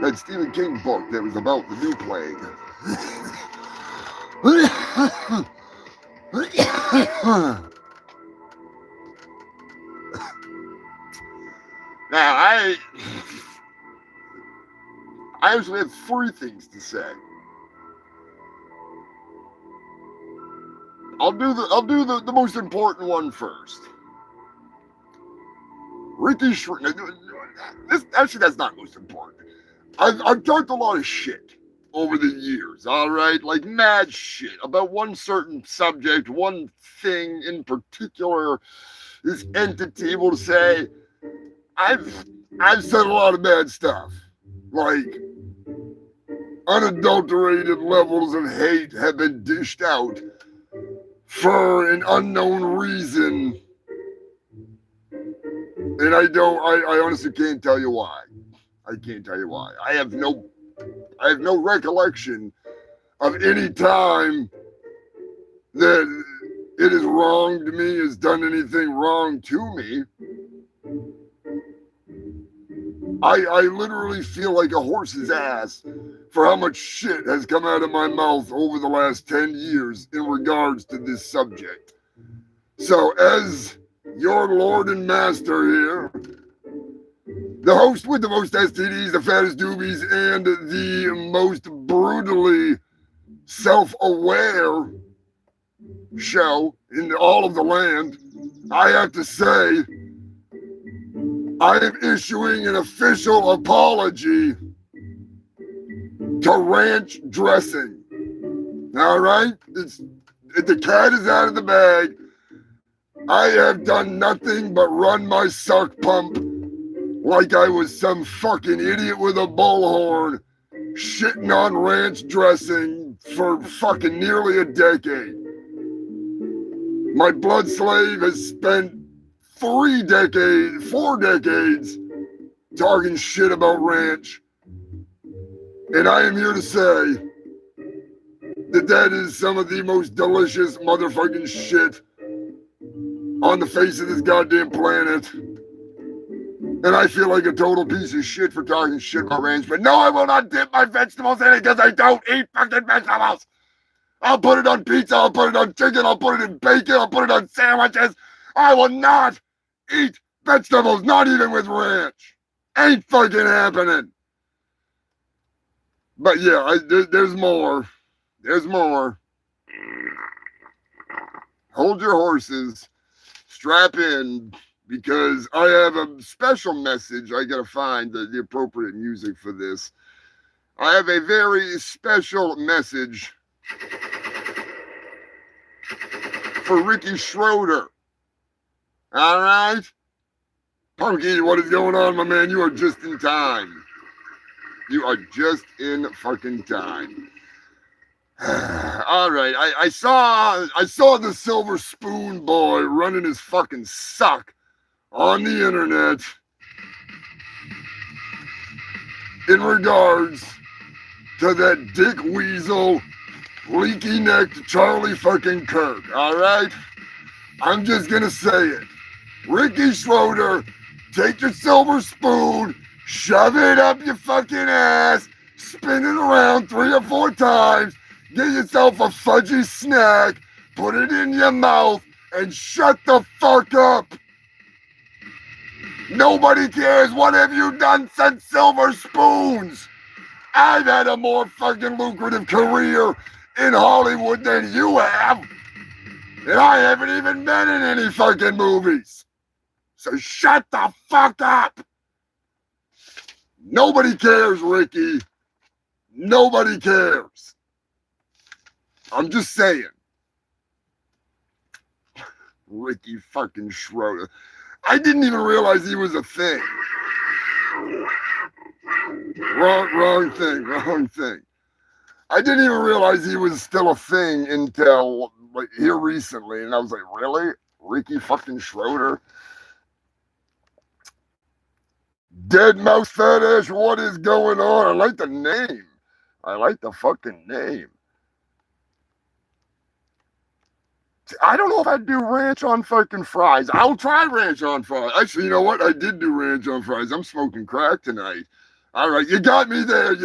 Speaker 1: That Stephen King book that was about the new plague. Now, I actually have three things to say. I'll do the most important one first. Ricky Schroeder. Actually, that's not most important. I've talked a lot of shit over the years, all right? Like mad shit about one certain subject, one thing in particular. This entity will say, I've said a lot of bad stuff. Like unadulterated levels of hate have been dished out for an unknown reason. And I honestly can't tell you why. I can't tell you why. I have no recollection of any time that it has wronged me, has done anything wrong to me. I literally feel like a horse's ass for how much shit has come out of my mouth over the last 10 years in regards to this subject. So as your Lord and Master here, the host with the most STDs, the fattest doobies, and the most brutally self-aware show in all of the land, I have to say, I am issuing an official apology to ranch dressing. All right? The cat is out of the bag. I have done nothing but run my suck pump like I was some fucking idiot with a bullhorn shitting on ranch dressing for fucking nearly a decade. My blood slave has spent 4 decades talking shit about ranch. And I am here to say that is some of the most delicious motherfucking shit on the face of this goddamn planet. And I feel like a total piece of shit for talking shit about ranch. But no, I will not dip my vegetables in it because I don't eat fucking vegetables. I'll put it on pizza, I'll put it on chicken, I'll put it in bacon, I'll put it on sandwiches. I will not eat vegetables, not even with ranch. Ain't fucking happening. But yeah, there's more. There's more. Hold your horses. Strap in, because I have a special message. I gotta find the appropriate music for this. I have a very special message for Ricky Schroeder. All right? Punky, what is going on, my man? You are just in time. You are just in fucking time. All right, I saw the Silver Spoon boy running his fucking suck on the internet in regards to that dick weasel, leaky-necked Charlie fucking Kirk, all right? I'm just gonna say it. Ricky Schroeder, take your silver spoon, shove it up your fucking ass, spin it around 3 or 4 times, get yourself a fudgy snack, put it in your mouth, and shut the fuck up. Nobody cares. What have you done since Silver Spoons? I've had a more fucking lucrative career in Hollywood than you have. And I haven't even been in any fucking movies. So shut the fuck up. Nobody cares, Ricky. Nobody cares. I'm just saying. Ricky fucking Schroeder. I didn't even realize he was a thing. Wrong thing. I didn't even realize he was still a thing until like here recently, and I was like, really? Ricky fucking Schroeder? Dead Mouse Fetish, what is going on? I like the name. I like the fucking name. I don't know if I'd do ranch on fucking fries. I'll try ranch on fries. Actually, you know what? I did do ranch on fries. I'm smoking crack tonight. All right, you got me there.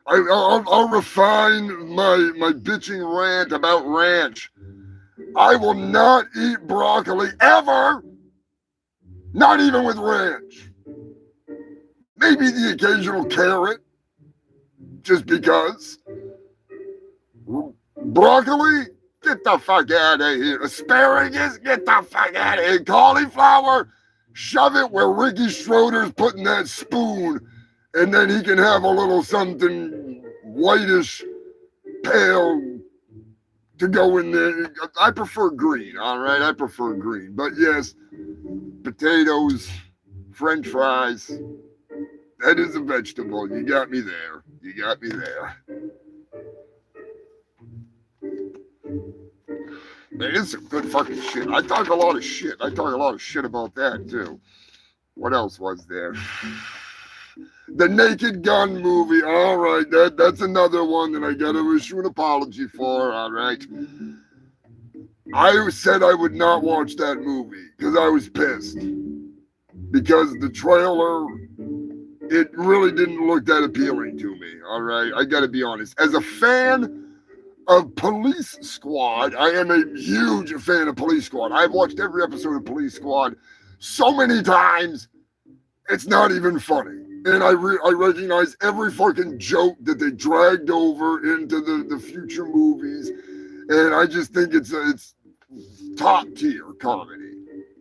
Speaker 1: I'll refine my bitching rant about ranch. I will not eat broccoli ever Not even with ranch. Maybe the occasional carrot, just because. Broccoli, get the fuck out of here. Asparagus, get the fuck out of here. Cauliflower, shove it where Ricky Schroeder's putting that spoon, and then he can have a little something whitish, pale to go in there. I prefer green, all right? I prefer green. But yes, potatoes, French fries, that is a vegetable. You got me there. You got me there. Man, it's some good fucking shit. I talk a lot of shit. I talk a lot of shit about that, too. What else was there? The Naked Gun movie. All right, that's another one that I got to issue an apology for. All right. I said I would not watch that movie because I was pissed. Because the trailer, it really didn't look that appealing to me. All right, I got to be honest. As a fan of Police Squad, I am a huge fan of Police Squad. I've watched every episode of Police Squad so many times, it's not even funny. And I recognize every fucking joke that they dragged over into the future movies. And I just think it's top tier comedy.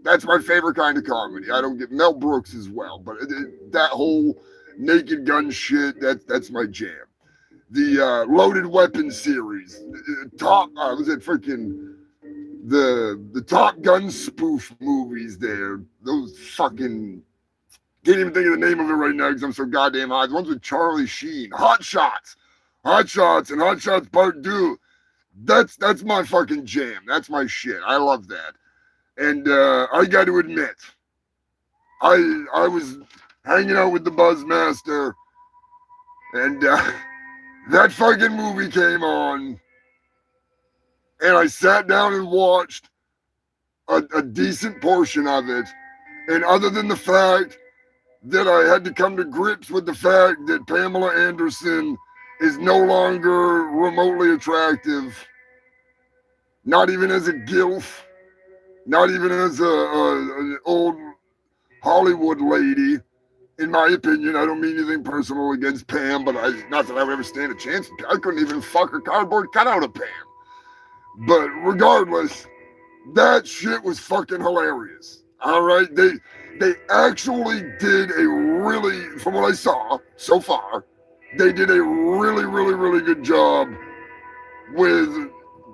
Speaker 1: That's my favorite kind of comedy. I don't get Mel Brooks as well, but that whole Naked Gun shit, that's my jam. The Loaded Weapon series, was it freaking the Top Gun spoof movies there? Those fucking, can't even think of the name of it right now because I'm so goddamn high. The ones with Charlie Sheen, Hot Shots, and Hot Shots Part 2. That's my fucking jam. That's my shit. I love that. And I got to admit, I was hanging out with the Buzzmaster, and that fucking movie came on, and I sat down and watched a decent portion of it. And other than the fact that I had to come to grips with the fact that Pamela Anderson is no longer remotely attractive, not even as a gilf, not even as an old Hollywood lady. In my opinion, I don't mean anything personal against Pam, but not that I would ever stand a chance. I couldn't even fuck a cardboard cutout of Pam. But regardless, that shit was fucking hilarious. All right, they actually did a really, from what I saw so far, they did a really, really, really good job with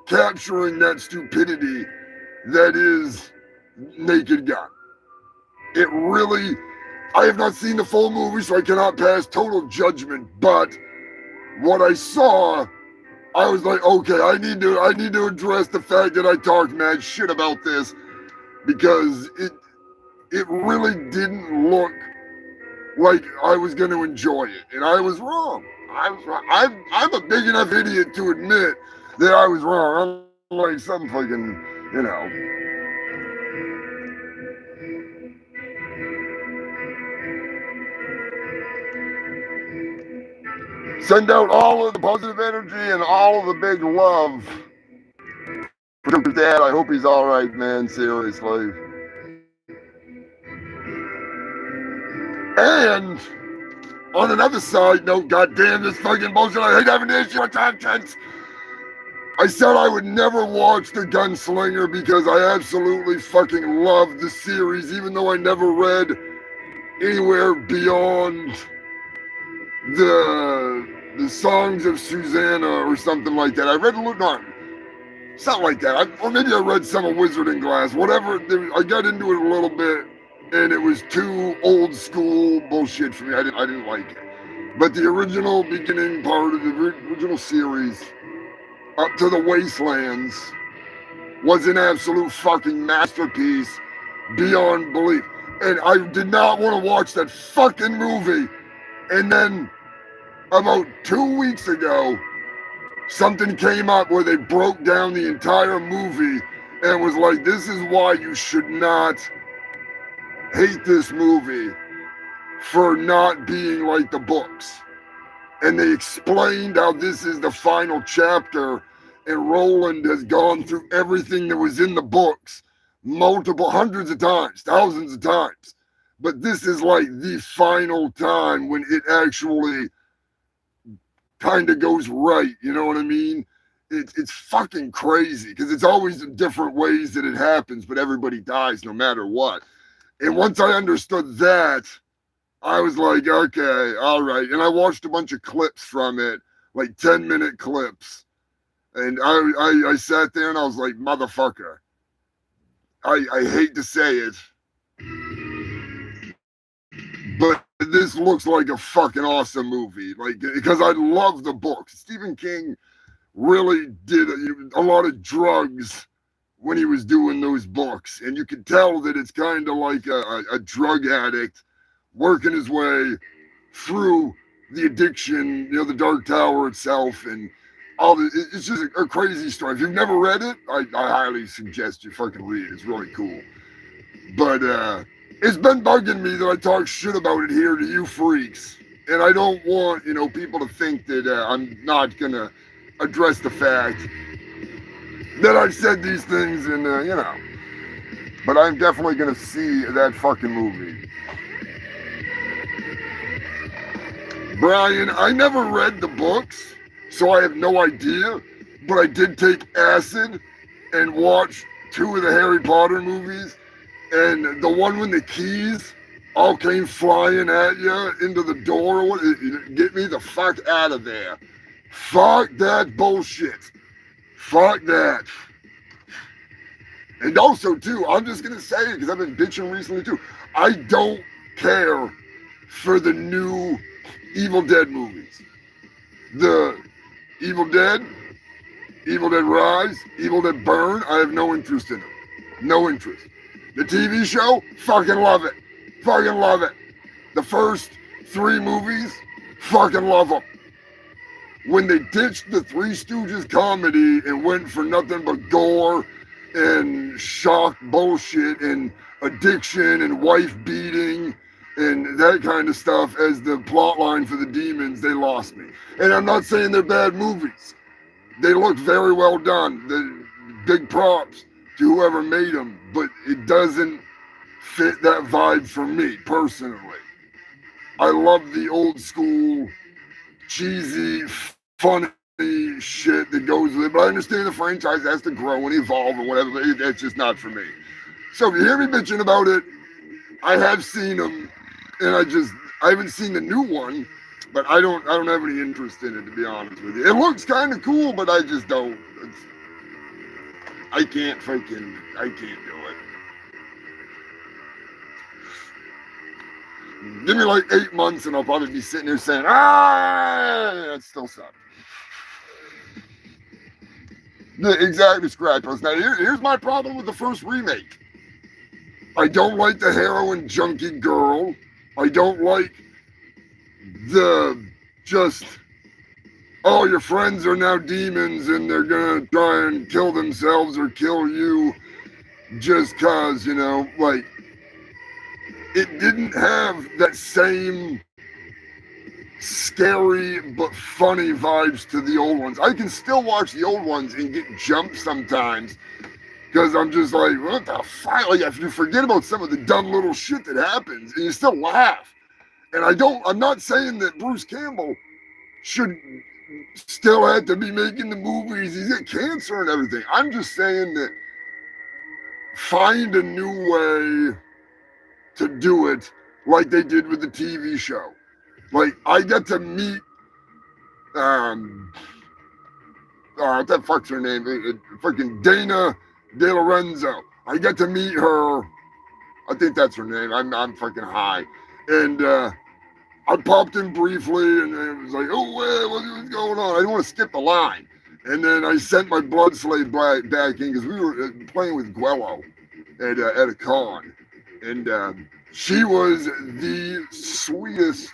Speaker 1: capturing that stupidity that is Naked Gun. It really, I have not seen the full movie, so I cannot pass total judgment, but what I saw, I was like, okay, I need to address the fact that I talked mad shit about this, because it really didn't look like I was going to enjoy it, and I was wrong. I'm a big enough idiot to admit that I was wrong. I'm like some fucking, you know. Send out all of the positive energy and all of the big love for Joker's dad. I hope he's all right, man. Seriously. And on another side note, goddamn this fucking bullshit. I hate having to issue with tangents. I said I would never watch The Gunslinger because I absolutely fucking love the series, even though I never read anywhere beyond the Songs of Susanna or something like that. I read something like that. Or maybe I read some of Wizard and Glass. Whatever. I got into it a little bit, and it was too old school bullshit for me. I didn't like it. But the original beginning part of the original series, Up to the Wastelands, was an absolute fucking masterpiece beyond belief. And I did not want to watch that fucking movie. And then about 2 weeks ago, something came up where they broke down the entire movie and was like, this is why you should not hate this movie for not being like the books. And they explained how this is the final chapter and Roland has gone through everything that was in the books multiple hundreds of times, thousands of times. But this is like the final time when it actually kind of goes right. You know what I mean? It's fucking crazy because it's always in different ways that it happens, but everybody dies no matter what. And once I understood that, I was like, okay, all right. And I watched a bunch of clips from it, like 10-minute clips. And I sat there and I was like, motherfucker, I hate to say it, but this looks like a fucking awesome movie. Like, because I love the book. Stephen King really did a lot of drugs when he was doing those books. And you can tell that it's kind of like a drug addict working his way through the addiction, you know, the Dark Tower itself, and all the, it's just a crazy story. If you've never read it, I highly suggest you fucking read it. It's really cool. But it's been bugging me that I talk shit about it here to you freaks. And I don't want, you know, people to think that I'm not going to address the fact that I've said these things and, you know. But I'm definitely going to see that fucking movie. Brian, I never read the books, so I have no idea. But I did take acid and watch 2 of the Harry Potter movies. And the one when the keys all came flying at you into the door. Get me the fuck out of there. Fuck that bullshit. Fuck that. And also, too, I'm just going to say it because I've been bitching recently, too. I don't care for the new Evil Dead movies. The Evil Dead Rise, Evil Dead Burn, I have no interest in them. No interest. The TV show, fucking love it. Fucking love it. The first 3 movies, fucking love them. When they ditched the Three Stooges comedy and went for nothing but gore and shock bullshit and addiction and wife beating and that kind of stuff as the plot line for the demons, they lost me. And I'm not saying they're bad movies. They look very well done. The big props to whoever made them, but it doesn't fit that vibe for me personally. I love the old school, cheesy, funny shit that goes with it, but I understand the franchise has to grow and evolve or whatever, but it's just not for me. So if you hear me bitching about it, I have seen them, and I haven't seen the new one, but I don't have any interest in it, to be honest with you. It looks kind of cool, but I just don't. I can't do it. Give me like 8 months and I'll probably be sitting here saying, that still sucks. Exactly, Scratchos. Now, here's my problem with the first remake. I don't like the heroin junkie girl. I don't like the just, oh, your friends are now demons and they're gonna try and kill themselves or kill you just cause, you know, like, it didn't have that same scary but funny vibes to the old ones. I can still watch the old ones and get jumped sometimes because I'm just like, what the fuck? Like, if you forget about some of the dumb little shit that happens and you still laugh. And I'm not saying that Bruce Campbell should still have to be making the movies. He's got cancer and everything. I'm just saying that find a new way to do it like they did with the TV show. Like, I got to meet, what the fuck's her name? Freaking Dana De Lorenzo. I got to meet her. I think that's her name. I'm fucking high. And I popped in briefly and it was like, oh, what's going on? I didn't want to skip the line. And then I sent my blood slave back in because we were playing with Guello at a con. And she was the sweetest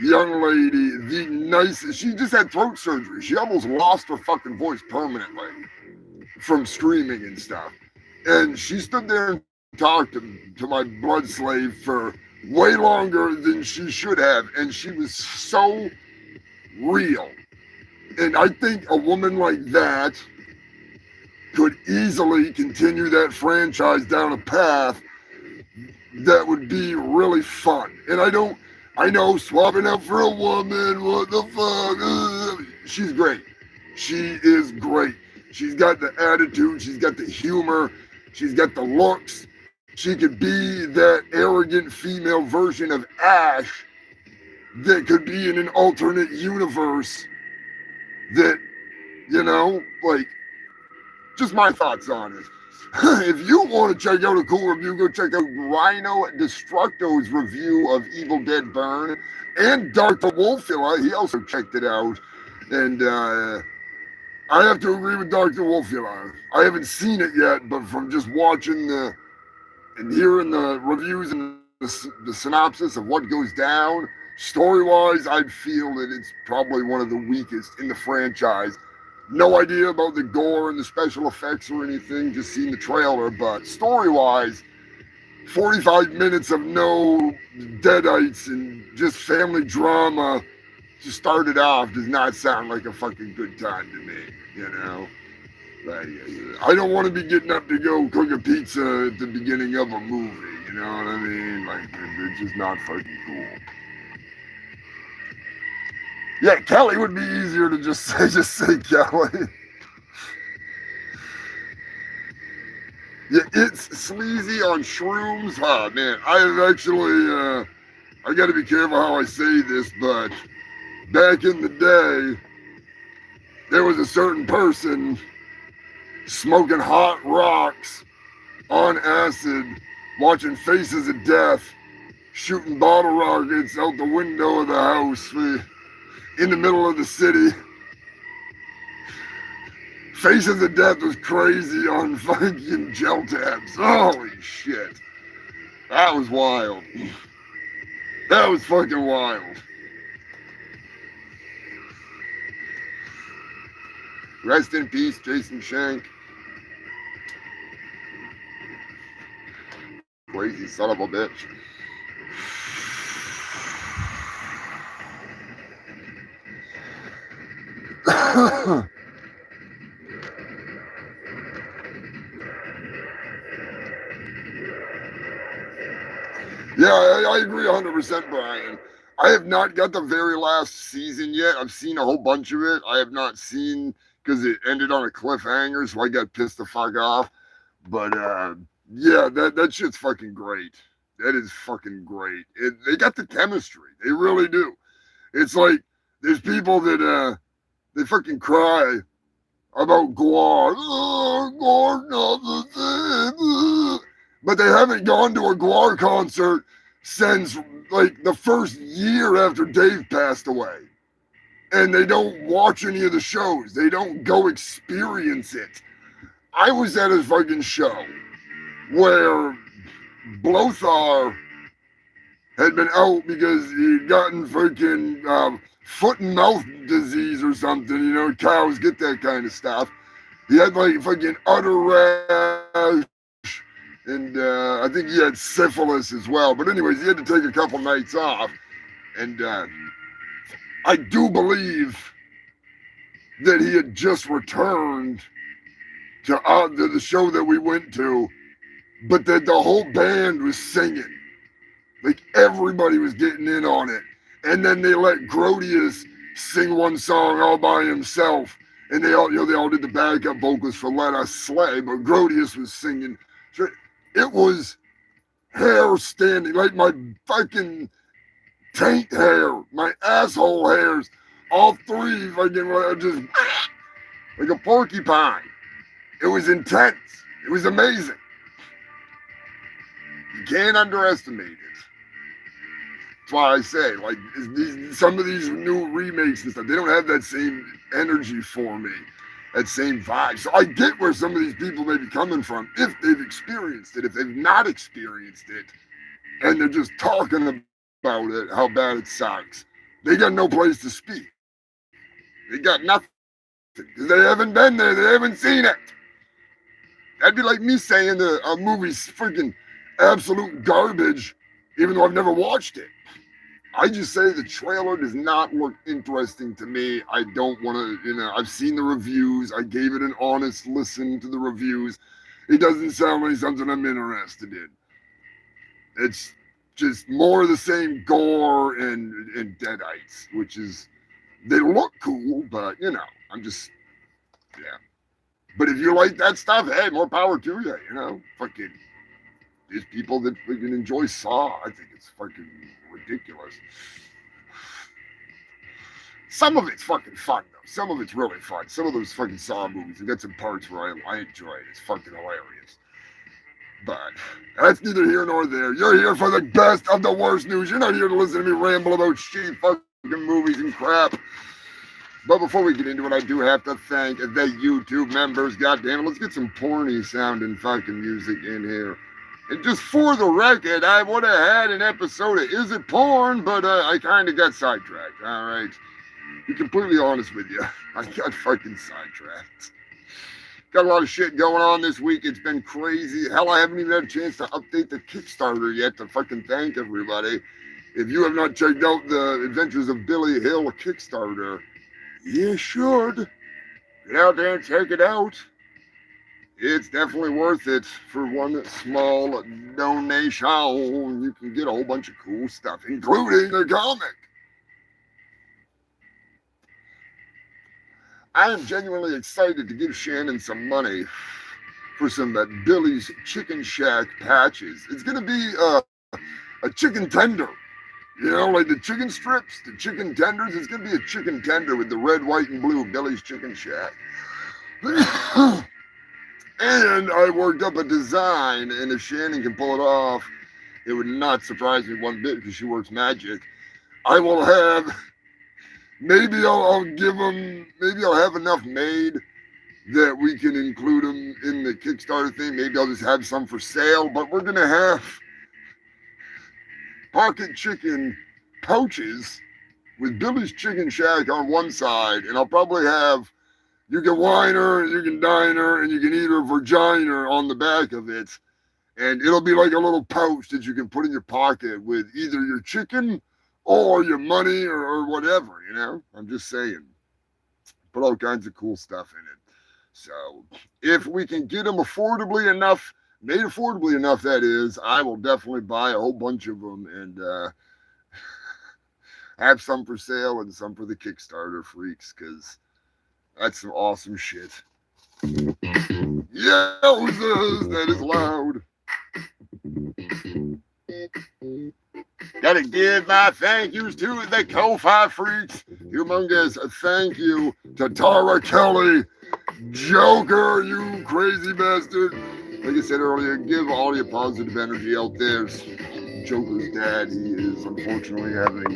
Speaker 1: young lady, the nicest. She just had throat surgery. She almost lost her fucking voice permanently from screaming and stuff. And she stood there and talked to my blood slave for way longer than she should have. And she was so real. And I think a woman like that could easily continue that franchise down a path that would be really fun. And I know swapping out for a woman, what the fuck? She's great. She is great. She's got the attitude, she's got the humor, she's got the looks. She could be that arrogant female version of Ash that could be in an alternate universe that, you know, like, just my thoughts on it. If you want to check out a cool review, go check out Rhino Destructo's review of Evil Dead Burn and Dr. Wolfula. He also checked it out. And I have to agree with Dr. Wolfula. I haven't seen it yet, but from just watching and hearing the reviews and the synopsis of what goes down, story-wise, I'd feel that it's probably one of the weakest in the franchise. No idea about the gore and the special effects or anything, just seen the trailer, but story-wise, 45 minutes of no deadites and just family drama to start it off does not sound like a fucking good time to me, you know? Like, I don't want to be getting up to go cook a pizza at the beginning of a movie, you know what I mean? Like, it's just not fucking cool. Yeah, Kelly would be easier to just say Kelly. Yeah, it's sleazy on shrooms. Oh, man, I have actually, I got to be careful how I say this, but back in the day, there was a certain person smoking hot rocks on acid, watching Faces of Death, shooting bottle rockets out the window of the house in the middle of the city. Faces of Death was crazy on fucking gel tabs. Holy shit. That was wild. That was fucking wild. Rest in peace, Jason Shank. Crazy son of a bitch. Yeah, I agree 100%, Brian. I have not got the very last season yet. I've seen a whole bunch of it. I have not seen, because it ended on a cliffhanger, so I got pissed the fuck off. But yeah, that shit's fucking great. That is fucking great. They got the chemistry. They really do. It's like there's people that they fucking cry about Guar. Oh, Guar's not the same. But they haven't gone to a Guar concert since like the first year after Dave passed away. And they don't watch any of the shows. They don't go experience it. I was at a fucking show where Blothar had been out because he'd gotten freaking foot and mouth disease or something. You know, cows get that kind of stuff. He had like fucking udder rash, and I think he had syphilis as well. But anyways, he had to take a couple nights off. And I do believe that he had just returned to the show that we went to, but that the whole band was singing. Like everybody was getting in on it. And then they let Grodius sing one song all by himself. And they all did the backup vocals for Let Us Slay, but Grodius was singing. It was hair standing, like my fucking taint hair, my asshole hairs, all three fucking just like a porcupine. It was intense. It was amazing. You can't underestimate it. That's why I say, like, some of these new remakes and stuff, they don't have that same energy for me, that same vibe. So I get where some of these people may be coming from if they've experienced it. If they've not experienced it and they're just talking about it, how bad it sucks, they got no place to speak. They got nothing because they haven't been there. They haven't seen it. That'd be like me saying a movie's freaking absolute garbage, even though I've never watched it. I just say the trailer does not look interesting to me. I don't want to, I've seen the reviews. I gave it an honest listen to the reviews. It doesn't sound like something I'm interested in. It's just more of the same gore and deadites, which is, they look cool, but, I'm just, yeah. But if you like that stuff, hey, more power to you, Fucking, there's people that fucking enjoy Saw. I think it's fucking ridiculous. Some of it's fucking fun, though. Some of it's really fun. Some of those fucking Saw movies, have got some parts where I enjoy it. It's fucking hilarious. But that's neither here nor there. You're here for the best of the worst news. You're not here to listen to me ramble about shitty fucking movies and crap. But before we get into it, I do have to thank the YouTube members. Goddamn it, let's get some porny sounding fucking music in here. And just for the record, I would have had an episode of Is It Porn, but I kind of got sidetracked, all right? To be completely honest with you, I got fucking sidetracked. Got a lot of shit going on this week. It's been crazy. Hell, I haven't even had a chance to update the Kickstarter yet to fucking thank everybody. If you have not checked out the Adventures of Billy Hill Kickstarter, you should. Get out there and check it out. It's definitely worth it. For one small donation, you can get a whole bunch of cool stuff, including the comic. I am genuinely excited to give Shannon some money for some Billy's Chicken Shack patches. It's going to be a chicken tender. Like the chicken strips, the chicken tenders. It's going to be a chicken tender with the red, white, and blue Billy's Chicken Shack. And I worked up a design, and if Shannon can pull it off, it would not surprise me one bit because she works magic. I will have, maybe I'll have enough made that we can include them in the Kickstarter thing. Maybe I'll just have some for sale, but we're going to have pocket chicken pouches with Billy's Chicken Shack on one side, and I'll probably have, you can wine her, you can dine her, and you can eat her vagina on the back of it. And it'll be like a little pouch that you can put in your pocket with either your chicken or your money or whatever, I'm just saying. Put all kinds of cool stuff in it. So if we can get them affordably enough, made affordably enough, that is, I will definitely buy a whole bunch of them and have some for sale and some for the Kickstarter freaks, because that's some awesome shit. Yowzers, that is loud. Gotta give my thank yous to the Ko-Fi freaks. Humongous thank you to Tara Kelly. Joker, you crazy bastard. Like I said earlier, give all your positive energy out there. Joker's dad, he is unfortunately having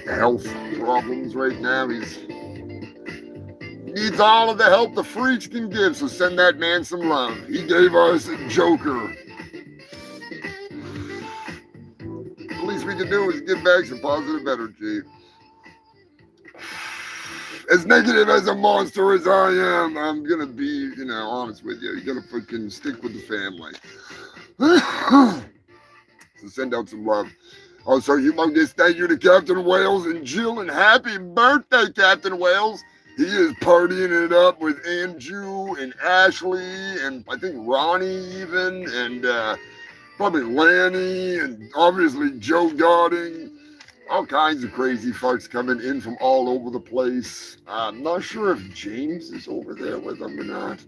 Speaker 1: health problems right now. He needs all of the help the freaks can give, so send that man some love. He gave us Joker. The least we can do is give back some positive energy. As negative as a monster as I am, I'm gonna be, honest with you. You gotta fucking stick with the family. So send out some love. Also, humongous thank you to Captain Wales and Jill, and happy birthday, Captain Wales. He is partying it up with Andrew and Ashley and I think Ronnie even, and probably Lanny and obviously Joe Godding. All kinds of crazy fucks coming in from all over the place. I'm not sure if James is over there with them or not.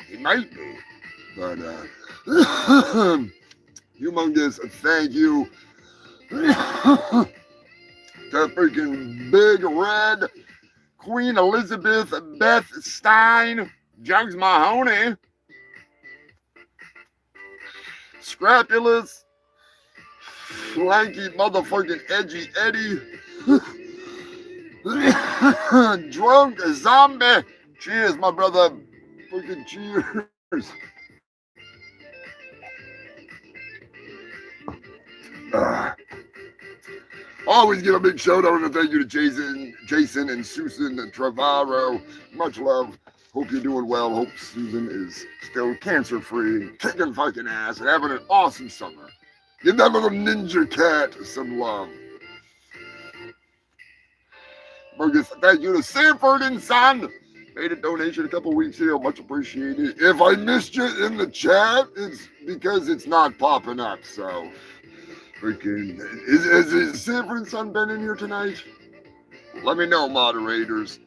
Speaker 1: He might be. But humongous thank you to freaking Big Red, Queen Elizabeth Beth Stein, Jugs Mahoney, Scrapulous, Lanky motherfucking Edgy Eddie, Drunk Zombie. Cheers, my brother. Fucking cheers. Always give a big shout out and thank you to Jason and Susan and Trevorrow. Much love. Hope you're doing well. Hope Susan is still cancer free, kicking fucking ass, and having an awesome summer. Give that little ninja cat some love. Humongous, thank you to Sanford and Son. Made a donation a couple weeks ago. Much appreciated. If I missed you in the chat, it's because it's not popping up. So, freaking, is Sanford and Son been in here tonight? Let me know, moderators.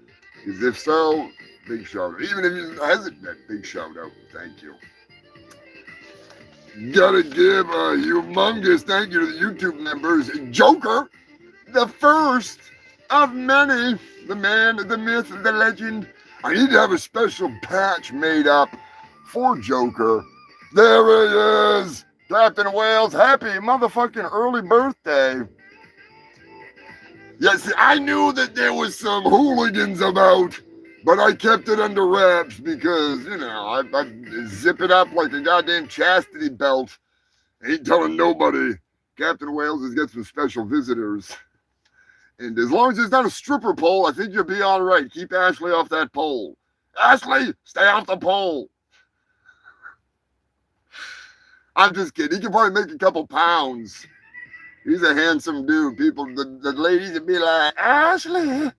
Speaker 1: Because if so, big shout out. Even if it hasn't been, big shout out. Thank you. Gotta give a humongous thank you to the YouTube members. Joker, the first of many. The man, the myth, the legend. I need to have a special patch made up for Joker. There he is. Captain Wales, happy motherfucking early birthday. Yes, I knew that there was some hooligans about, but I kept it under wraps because, you know, I zip it up like a goddamn chastity belt. Ain't telling nobody. Captain Wales has got some special visitors. And as long as it's not a stripper pole, I think you'll be all right. Keep Ashley off that pole. Ashley, stay off the pole. I'm just kidding. He can probably make a couple pounds. He's a handsome dude. People, the ladies would be like, Ashley.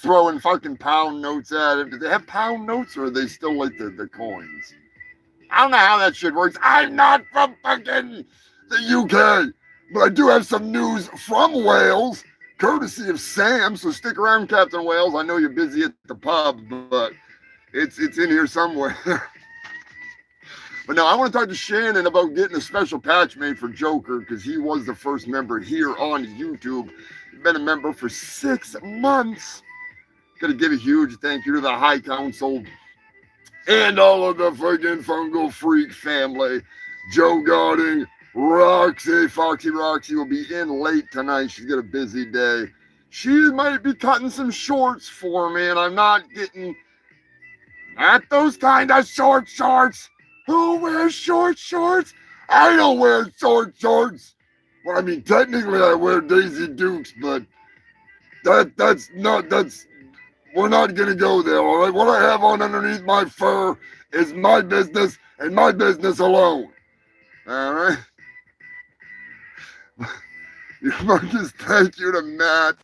Speaker 1: Throwing fucking pound notes at him. Do they have pound notes or are they still like the coins? I don't know how that shit works. I'm not from fucking the UK. But I do have some news from Wales, courtesy of Sam. So stick around, Captain Wales. I know you're busy at the pub, but it's in here somewhere. But no, I want to talk to Shannon about getting a special patch made for Joker because he was the first member here on YouTube. He's been a member for 6 months. Gotta give a huge thank you to the High Council and all of the friggin' Fungal Freak family. Joe Garding, Roxy, Foxy Roxy will be in late tonight. She's got a busy day. She might be cutting some shorts for me, and I'm not getting not those kind of short shorts. Who wears short shorts? I don't wear short shorts. Well, I mean, technically I wear Daisy Dukes, but that's we're not gonna go there, all right? What I have on underneath my fur is my business and my business alone. All right? Humongous thank you to Matt.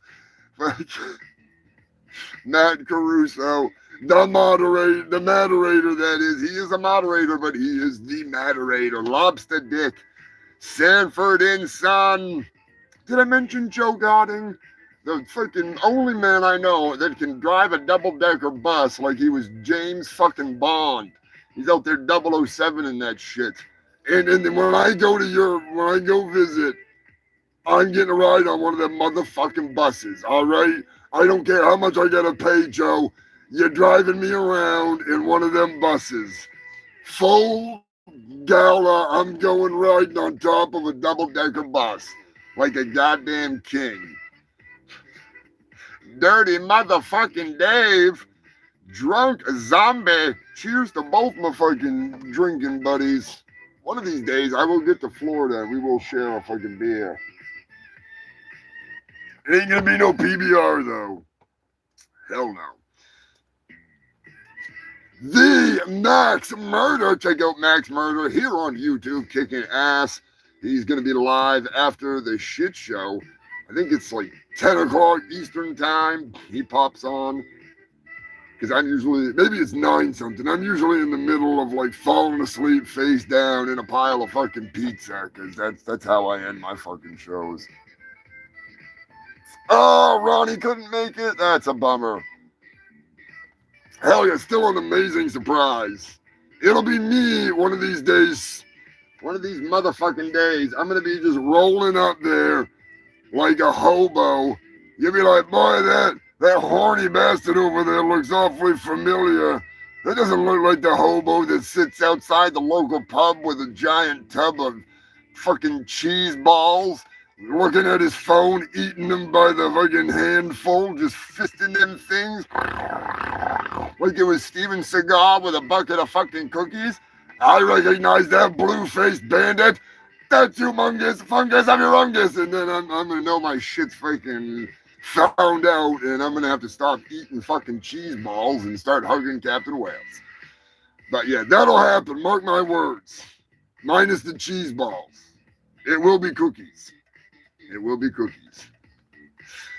Speaker 1: Matt Caruso, the moderator that is. He is a moderator, but he is the moderator. Lobster Dick, Sanford and Son. Did I mention Joe Godding? The freaking only man I know that can drive a double-decker bus like he was James fucking Bond. He's out there 007 in that shit. And when I go visit, I'm getting a ride on one of them motherfucking buses, all right? I don't care how much I gotta pay, Joe. You're driving me around in one of them buses. Full gala, I'm going riding on top of a double-decker bus like a goddamn king. Dirty motherfucking Dave. Drunk zombie. Cheers to both my fucking drinking buddies. One of these days, I will get to Florida and we will share a fucking beer. It ain't gonna be no PBR, though. Hell no. The Max Murder. Check out Max Murder here on YouTube, kicking ass. He's gonna be live after the shit show. I think it's like 10 o'clock Eastern time. He pops on. Because I'm usually, maybe it's 9 something. I'm usually in the middle of like falling asleep face down in a pile of fucking pizza. Because that's how I end my fucking shows. Oh, Ronnie couldn't make it. That's a bummer. Hell yeah, still an amazing surprise. It'll be me one of these days. One of these motherfucking days. I'm going to be just rolling up there like a hobo. You'll be like, boy, that horny bastard over there looks awfully familiar. That doesn't look like the hobo that sits outside the local pub with a giant tub of fucking cheese balls, looking at his phone, eating them by the fucking handful, just fisting them things. Like it was Steven Seagal with a bucket of fucking cookies. I recognize that blue-faced bandit. That's humongous fungus of humongous. And then I'm going to know my shit's freaking found out, and I'm going to have to stop eating fucking cheese balls and start hugging Captain Wales. But yeah, that'll happen. Mark my words. Minus the cheese balls. It will be cookies. It will be cookies.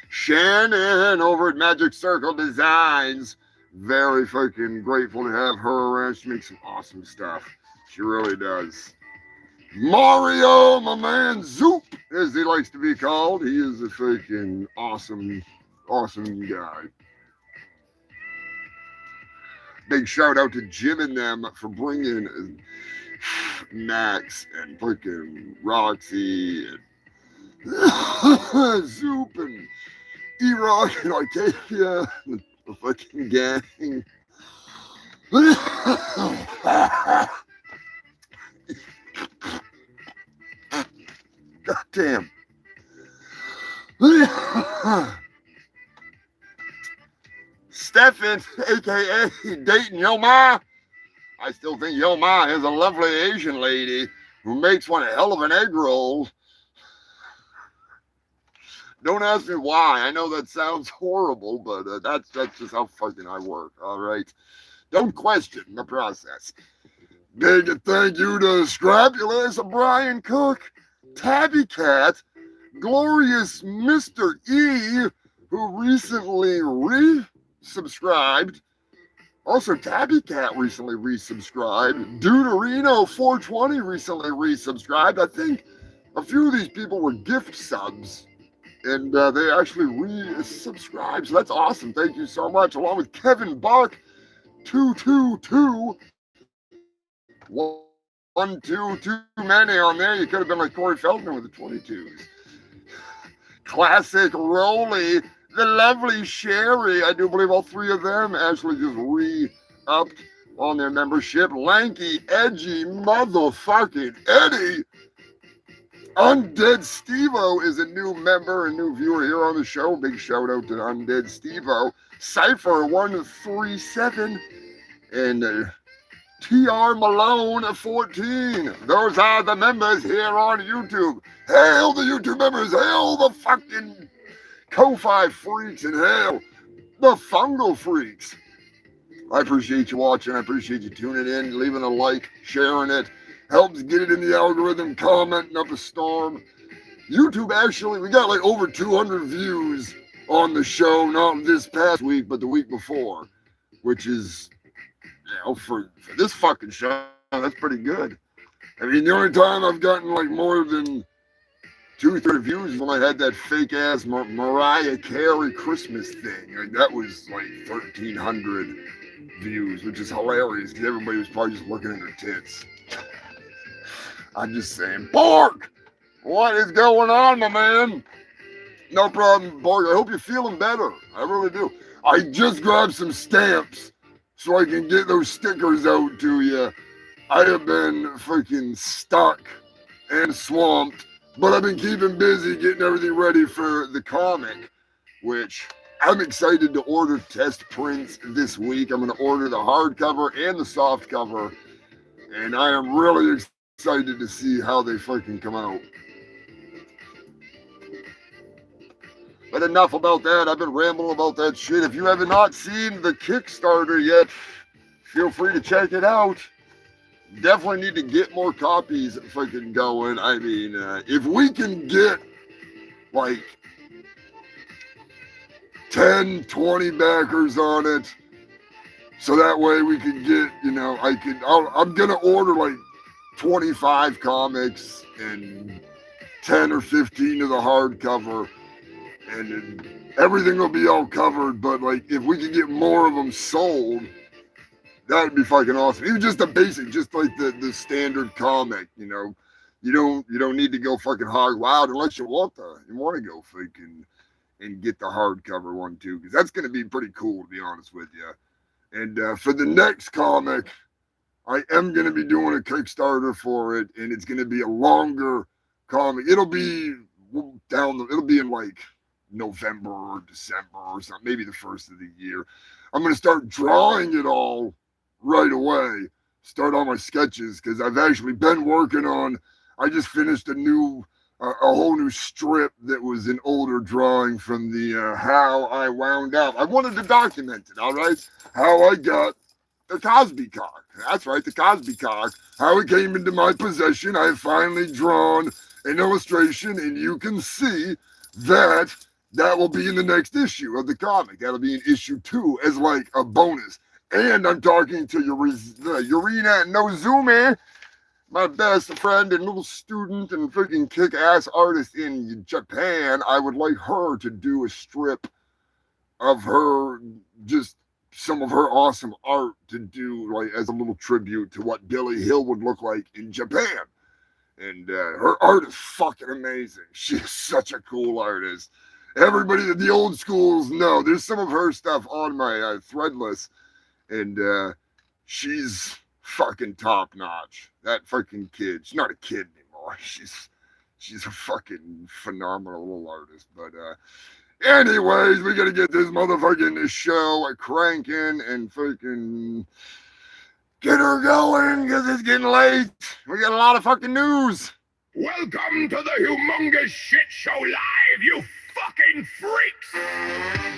Speaker 1: Shannon over at Magic Circle Designs. Very fucking grateful to have her around. She makes some awesome stuff. She really does. Mario, my man Zoop, as he likes to be called. He is a freaking awesome guy. Big shout out to Jim and them for bringing Max and freaking Roxy and Zoop and E-Rock and Arcadia, the fucking gang. God damn. Stefan, aka Dayton Yo Ma. I still think Yo Ma is a lovely Asian lady who makes one hell of an egg roll. Don't ask me why. I know that sounds horrible, but that's just how fucking I work, all right? Don't question the process. Big thank you to Scrapulous, Brian Cook, Tabby Cat, Glorious Mr. E, who recently resubscribed. Also, Tabby Cat recently resubscribed. Deuterino 420 recently resubscribed. I think a few of these people were gift subs. And they actually resubscribed. So that's awesome. Thank you so much. Along with Kevin Buck, 222. 1, 2, too many on there. You could have been like Corey Feldman with the 22s. Classic Rolly, the lovely Sherry. I do believe all three of them actually just re-upped on their membership. Lanky, edgy, motherfucking Eddie. Undead Stevo is a new member, a new viewer here on the show. Big shout out to Undead Stevo. Cypher 137 and TR Malone 14. Those are the members here on YouTube. Hail the YouTube members. Hail the fucking Ko-Fi freaks and hail the fungal freaks. I appreciate you watching. I appreciate you tuning in, leaving a like, sharing it. Helps get it in the algorithm, commenting up a storm. YouTube actually, we got like over 200 views on the show, not this past week, but the week before, which is, you know, for this fucking show, that's pretty good. I mean, the only time I've gotten like more than 2-3 views is when I had that fake ass Mariah Carey Christmas thing. Like, that was like 1,300 views, which is hilarious because everybody was probably just looking at her tits. I'm just saying, Borg, what is going on, my man? No problem, Borg. I hope you're feeling better. I really do. I just grabbed some stamps so I can get those stickers out to you. I have been freaking stuck and swamped, but I've been keeping busy getting everything ready for the comic, which I'm excited to order test prints this week. I'm going to order the hardcover and the soft cover, and I am really excited to see how they fucking come out. But enough about that. I've been rambling about that shit. If you have not seen the Kickstarter yet, feel free to check it out. Definitely need to get more copies fucking going. I mean, if we can get like 10, 20 backers on it, so that way we can get, you know, I'm going to order like 25 comics and 10 or 15 of the hardcover, and everything will be all covered. But like, if we could get more of them sold, that would be fucking awesome. Even just the basic, just like the standard comic, you know. You don't need to go fucking hog wild unless you want to go fucking and get the hardcover one too, because that's gonna be pretty cool, to be honest with you. And for the next comic, I am going to be doing a Kickstarter for it, and it's going to be a longer comic. It'll be in like November or December or something, maybe the first of the year. I'm going to start drawing it all right away, start all my sketches, because I've actually been working on, I just finished a whole new strip that was an older drawing from the How I Wound Up. I wanted to document it, all right? How I got the Cosby cock. That's right, the Cosby cock. How it came into my possession. I have finally drawn an illustration, and you can see that that will be in the next issue of the comic. That'll be in issue 2 as like a bonus. And I'm talking to Yurina Nozume, my best friend and little student and freaking kick-ass artist in Japan. I would like her to do a strip of her, just some of her awesome art to do like as a little tribute to what Billy Hill would look like in Japan. And her art is fucking amazing. She's such a cool artist. Everybody at the old schools know. There's some of her stuff on my Threadless, and she's fucking top notch. That fucking kid. She's not a kid anymore. She's a fucking phenomenal little artist. But anyways, we gotta get this motherfucking show cranking and freaking get her going because it's getting late. We got a lot of fucking news.
Speaker 4: Welcome to the Humongous Shit Show Live, you fucking freaks!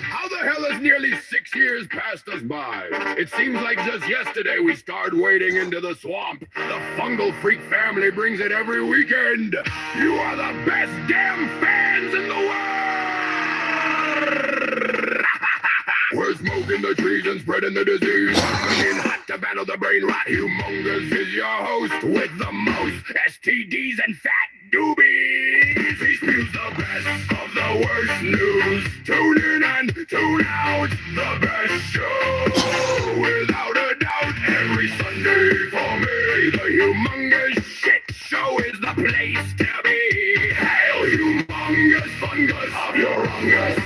Speaker 4: How the hell has nearly 6 years passed us by? It seems like just yesterday we started wading into the swamp. The Fungal Freak family brings it every weekend. You are the best damn fans in the world! We're smoking the trees and spreading the disease. Coming in hot to battle the brain rot. Humongous is your host with the most STDs and fat doobies. He spews the best of the worst news. Tune in and tune out. The best show, without a doubt. Every Sunday for me, the Humongous Shit Show is the place to be. Hail Humongous Fungus of your fungus.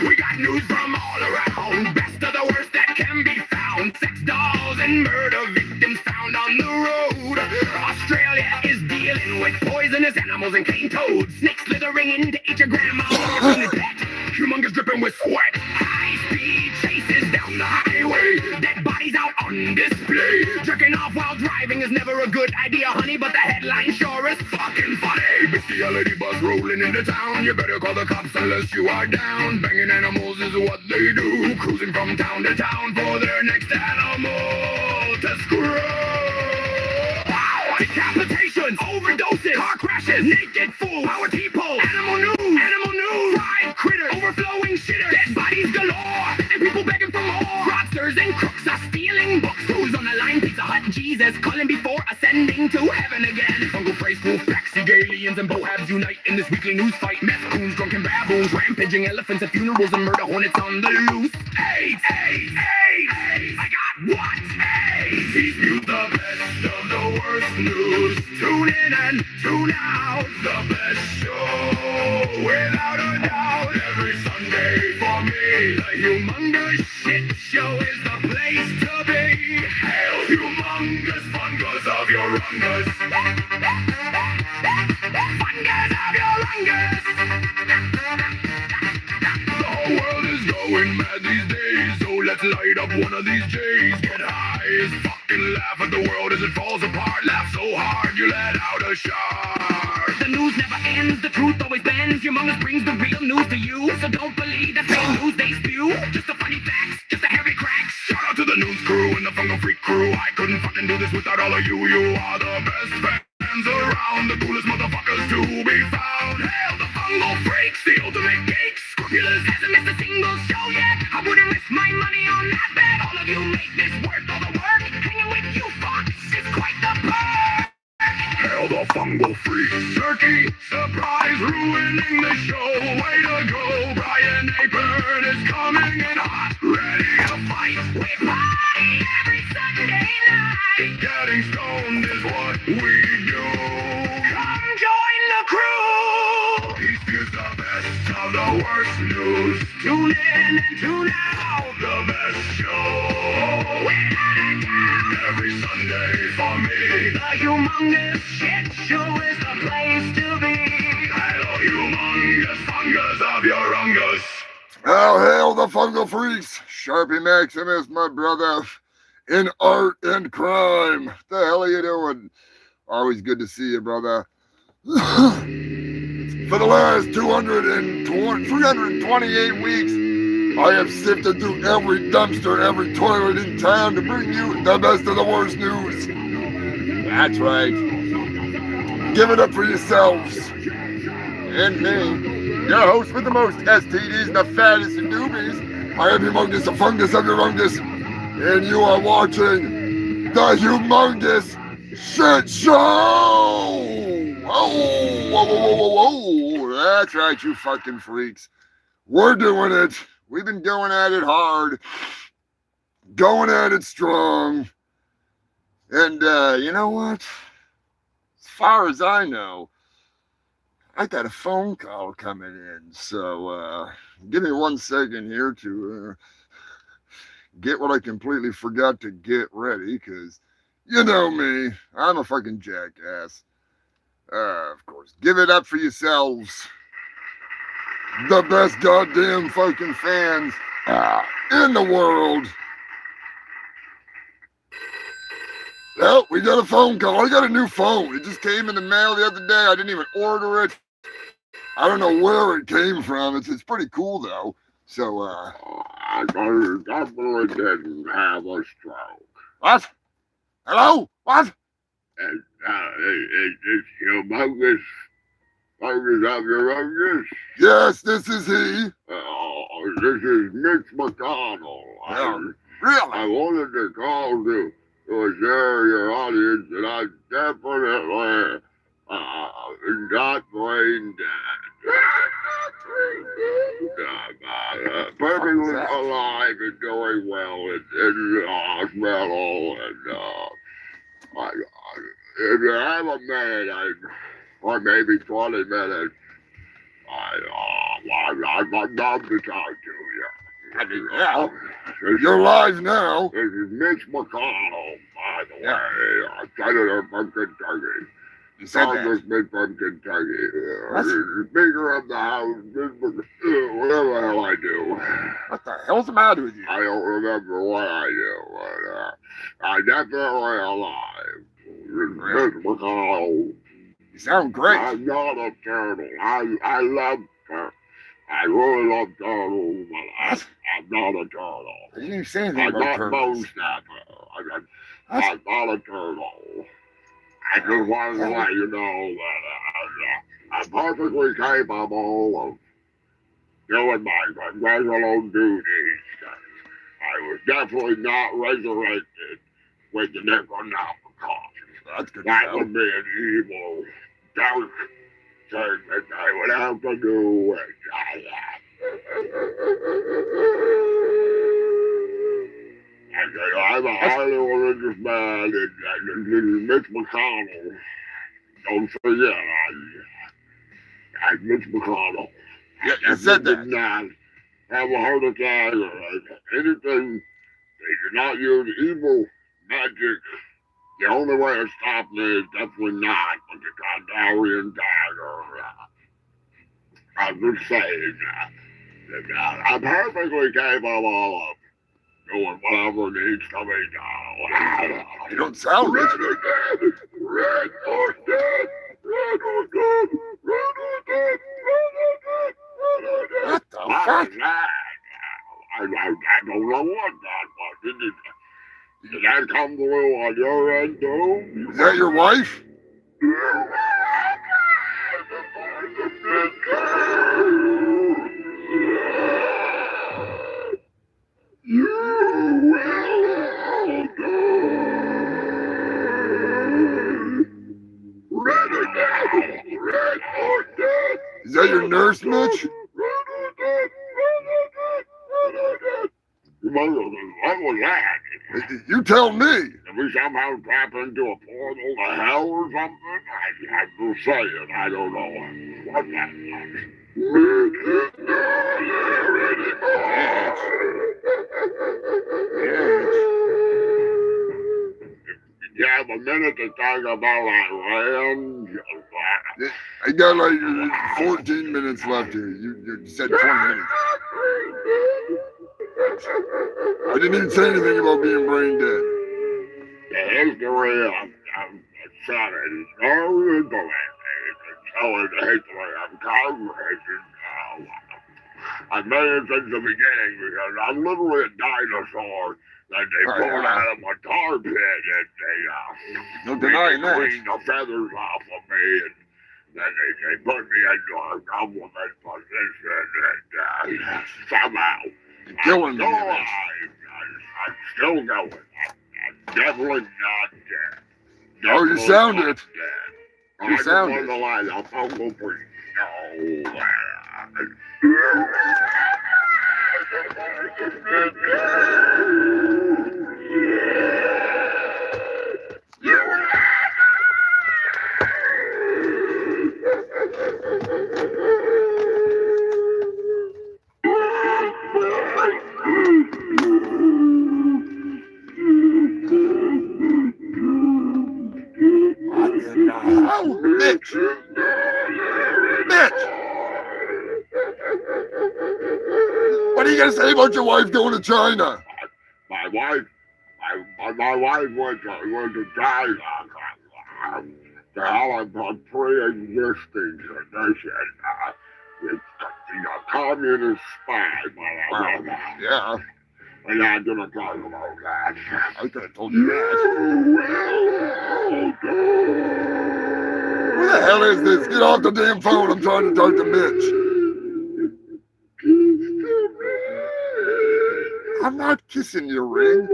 Speaker 4: We got news from all around. Best of the worst that can be found. Sex dolls and murder victims found on the road. Australia is dealing with poisonous animals and cane toads. Snakes slithering in to eat your grandma. Humongous dripping with sweat. High-speed chases down the highway. Dead bodies out on display. Jerking off while driving is never a good idea, honey, but the headline sure is fucking funny. Bestiality bus rolling into town. You better call the cops unless you are down. Banging animals is what they do. Cruising from town to town for their next animal to screw. Decapitations, overdoses, car crashes, naked fools, power people, animal news, fried critters, overflowing shitters, dead bodies galore, and people begging for more. Fraudsters and crooks are stealing books. Who's on the line? Pizza Hut, Jesus, calling before ascending to heaven again. Fungal phrase, wolf packs, aliens and bohabs unite in this weekly news fight. Meth coons, drunken baboons, rampaging elephants at funerals and murder hornets on the loose. AIDS, I got what? AIDS. He spews the best of the worst news. Tune in and tune out. The best show, without a doubt. Every Sunday for me, the Humongous Shit Show is the place to be. Hail Humongous Fungus of your rungus. Fungus of your rungus. The whole world is going mad these days, so let's light up one of these J's. Get high, fucking laugh at the world as it falls apart. Laugh so hard you let out a shark. The news never ends, the truth always bends. Humongous brings the real news to you, so don't believe the fake news they spew. Just the funny facts, just the heavy cracks. Shout out to the news crew and the Fungal Freak crew. I couldn't fucking do this without all of you. You are the best fans around, the coolest motherfuckers to be found. Hail the Fungal Freaks, the ultimate geeks. Scrupulous hasn't missed a single show yet. I wouldn't risk my money on that bet. All of you make this worth all the work. Hanging with you fucks is quite the perk. Hail the Fungal Freaks. Turkey surprise ruining the show. Way to go, Brian Apern is coming in hot, ready to fight. We party every Sunday night. Getting stoned is what we do. Come join the crew. He spews the best of the worst news. Tune in and tune out. The best show, without a doubt. Every Sunday for me, the Humongous Shit Show is the place to be. Hello, Humongous Fungus of your rungus.
Speaker 1: Oh, hail the Fungal Freaks. Sharpie Maximus, my brother, in art and crime. The hell are you doing? Always good to see you, brother. For the last 328 weeks, I have sifted through every dumpster, every toilet in town to bring you the best of the worst news. That's right. Give it up for yourselves. And me, your host with the most STDs and the fattest of newbies. I am Humongous, the fungus of your fungus. And you are watching the Humongous Shit Show! Oh, whoa, whoa, whoa, whoa, whoa. That's right, you fucking freaks. We're doing it. We've been going at it hard. Going at it strong. And you know what? As far as I know, I got a phone call coming in. So give me 1 second here to get what I completely forgot to get ready, because you know me, I'm a fucking jackass. Of course, give it up for yourselves. The best goddamn fucking fans in the world. Well, we got a phone call. I got a new phone. It just came in the mail the other day. I didn't even order it. I don't know where it came from. It's pretty cool though. So
Speaker 4: I definitely didn't have a stroke.
Speaker 1: what? Hello? What?
Speaker 4: And it's Humongous. Fungus of your fungus.
Speaker 1: Yes, this is he.
Speaker 4: This is Mitch McConnell.
Speaker 1: Yeah,
Speaker 4: I
Speaker 1: really?
Speaker 4: wanted to call to assure your audience that I definitely not brain dead. Perfectly alive and doing well in the hospital, and if you have a minute, or maybe 20 minutes, I'd love to talk to you.
Speaker 1: I mean, yeah. You're live now.
Speaker 4: This is Mitch McConnell, by the way, Senator from Kentucky.
Speaker 1: You said that.
Speaker 4: Congressman from Kentucky. Speaker of the House, whatever the hell I do.
Speaker 1: What the hell's the matter with you?
Speaker 4: I don't remember what I do, but I'm definitely alive. Mitch McConnell.
Speaker 1: You sound great.
Speaker 4: I'm not a turtle. I love turtles. I really love turtles, but I'm not a turtle.
Speaker 1: You didn't even say anything
Speaker 4: I'm
Speaker 1: about
Speaker 4: not
Speaker 1: turtles.
Speaker 4: bone snapper. I'm not a turtle. I just wanted to let you know that I'm perfectly capable of doing my congressional duties. I was definitely not resurrected with the Necronomicon.
Speaker 1: That's good.
Speaker 4: That would be an evil, dark thing that I would have to do with. I'm a highly religious man, and Mitch McConnell. Don't forget, I'm Mitch McConnell.
Speaker 1: Yeah, you said
Speaker 4: did
Speaker 1: that.
Speaker 4: not have a heart attack or anything. They do not use evil magic. The only way to stop me is definitely not with the Kandarian dagger. I'm just saying that I'm perfectly capable of doing whatever needs to be done.
Speaker 1: You don't sound rich.
Speaker 4: Red or dead! Red or dead! Red or dead! Red or dead!
Speaker 1: What the fuck?
Speaker 4: I don't know what that was. Did that come through on your end too?
Speaker 1: Is that your wife? Is that your nurse, Mitch?
Speaker 4: What was that?
Speaker 1: You tell me.
Speaker 4: Did we somehow tap into a portal to hell or something? I'm just saying, I don't know what that was. You have a minute to talk about Iran?
Speaker 1: I got like 14 minutes left here. You said 20 minutes. I didn't even say anything about being brain dead.
Speaker 4: The history of Senate is very interesting. So is the history of Congress. I've made it since the beginning because I'm literally a dinosaur Then they
Speaker 1: Right,
Speaker 4: pulled
Speaker 1: right.
Speaker 4: out of my tar pit and
Speaker 1: No
Speaker 4: they
Speaker 1: denying that.
Speaker 4: cleaned the feathers off of me, and then they put me into a compliment position, and somehow
Speaker 1: You're killing me.
Speaker 4: I'm
Speaker 1: Mitch.
Speaker 4: alive. I'm still going. I'm definitely not dead.
Speaker 1: Oh, you
Speaker 4: Definitely
Speaker 1: sound
Speaker 4: not
Speaker 1: it.
Speaker 4: dead.
Speaker 1: You
Speaker 4: I just
Speaker 1: sound
Speaker 4: want
Speaker 1: it.
Speaker 4: to lie. I'll go for you.
Speaker 1: Oh, Mitch! Mitch! What are you gonna say about your wife going to China?
Speaker 4: My wife went to China. The hell I'm pre-existing tradition. It's a communist spy,
Speaker 1: Wow. Yeah,
Speaker 4: We're not gonna talk about that.
Speaker 1: I could have told you that. Who the hell is this? Get off the damn phone. I'm trying to talk to Mitch. I'm not kissing your ring.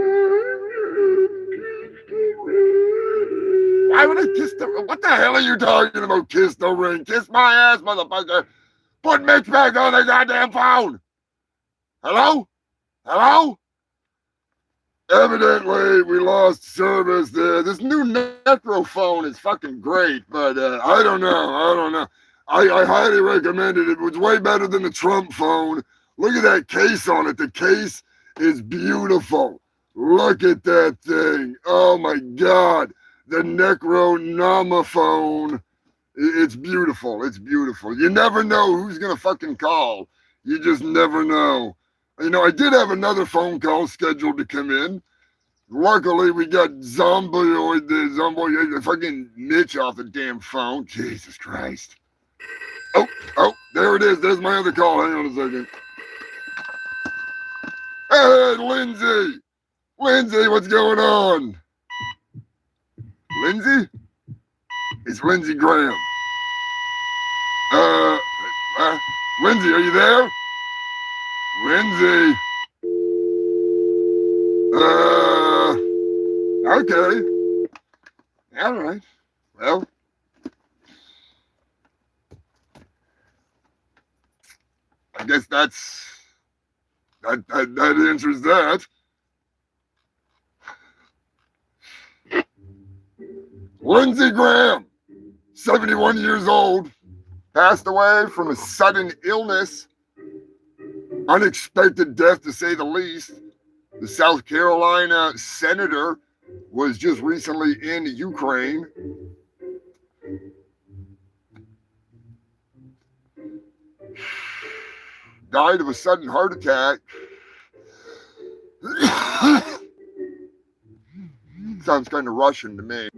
Speaker 1: Why would I kiss the... What the hell are you talking about? Kiss the ring. Kiss my ass, motherfucker. Put Mitch back on the goddamn phone. Hello? Hello? Evidently, we lost service there. This new Necro phone is fucking great, but I don't know. I highly recommend it. It was way better than the Trump phone. Look at that case on it. The case is beautiful. Look at that thing. Oh my God. The Necro Nama phone. It's beautiful. It's beautiful. You never know who's going to fucking call. You just never know. You know, I did have another phone call scheduled to come in. Luckily, we got fucking Mitch off the damn phone. Jesus Christ. Oh, there it is. There's my other call. Hang on a second. Hey, Lindsay. Lindsay, what's going on? Lindsay? It's Lindsey Graham. Lindsay, are you there? Lindsay. Okay. All right. Well, I guess that answers that. Lindsey Graham, 71 years old, passed away from a sudden illness, unexpected death to say the least. The South Carolina senator was just recently in Ukraine. Died of a sudden heart attack. Sounds kind of Russian to me.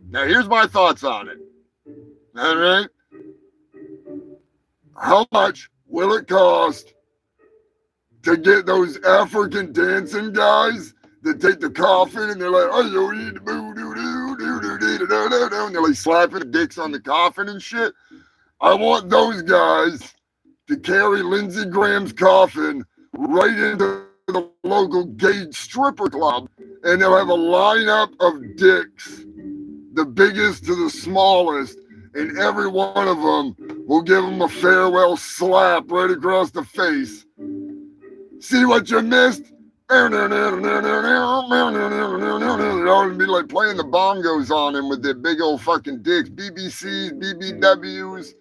Speaker 1: Now, here's my thoughts on it. All right. How much will it cost to get those African dancing guys that take the coffin and they're like, oh, you need to boo doo doo doo doo doo doo doo doo, and they're like slapping dicks on the coffin and shit? I want those guys to carry Lindsey Graham's coffin right into the local gay stripper club, and they'll have a lineup of dicks, the biggest to the smallest, and every one of them will give them a farewell slap right across the face. See what you missed? They'll be like playing the bongos on him with their big old fucking dicks, BBCs, BBWs,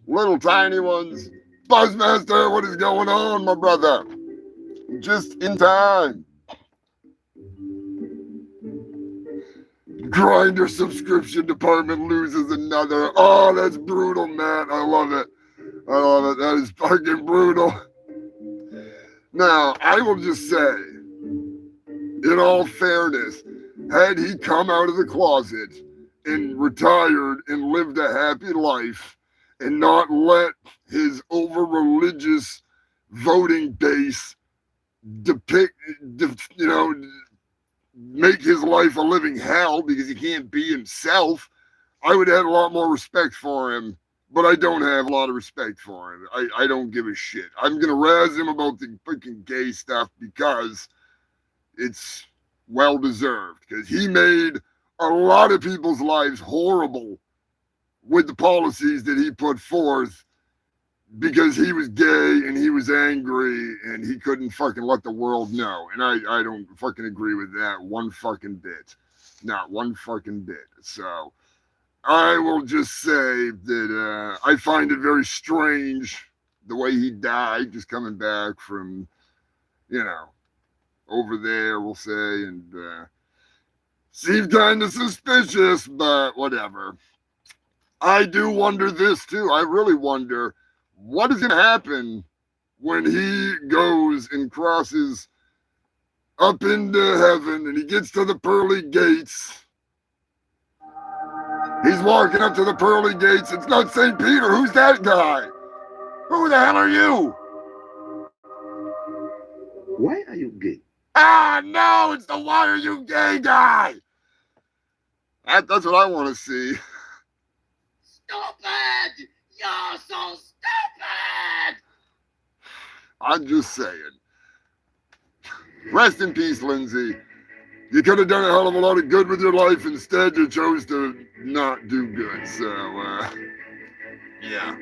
Speaker 1: little tiny ones. Buzzmaster, what is going on, my brother? Just in time. Grindr subscription department loses another. Oh, that's brutal, Matt. I love it. That is fucking brutal. Now, I will just say, in all fairness, had he come out of the closet and retired and lived a happy life and not let his over-religious voting base make his life a living hell because he can't be himself, I would have a lot more respect for him. But I don't have a lot of respect for him. I don't give a shit. I'm going to razz him about the freaking gay stuff because it's well-deserved. Because he made a lot of people's lives horrible with the policies that he put forth because he was gay and he was angry and he couldn't fucking let the world know. And I don't fucking agree with that one fucking bit. Not one fucking bit. So I will just say that I find it very strange the way he died, just coming back from, over there, we'll say, and seemed kind of suspicious, but whatever. I do wonder this too. I really wonder what is going to happen when he goes and crosses up into heaven and he gets to the pearly gates. He's walking up to the pearly gates. It's not St. Peter. Who's that guy? Who the hell are you?
Speaker 2: Why are you gay?
Speaker 1: Ah, no, it's the why are you gay guy. That's what I want to see.
Speaker 5: Stupid! You're so stupid!
Speaker 1: I'm just saying. Rest in peace, Lindsay. You could have done a hell of a lot of good with your life. Instead, you chose to not do good. So, yeah.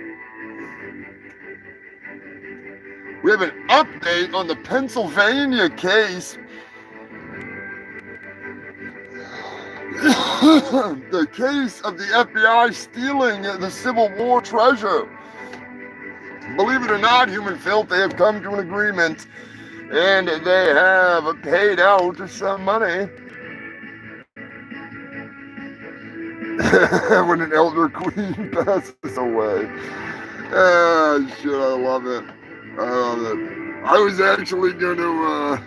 Speaker 1: We have an update on the Pennsylvania case. The case of the FBI stealing the Civil War treasure. Believe it or not, Human Filth, they have come to an agreement. And they have paid out some money. When an elder queen passes away. Ah, shit, I love it. I love it. I was actually going to,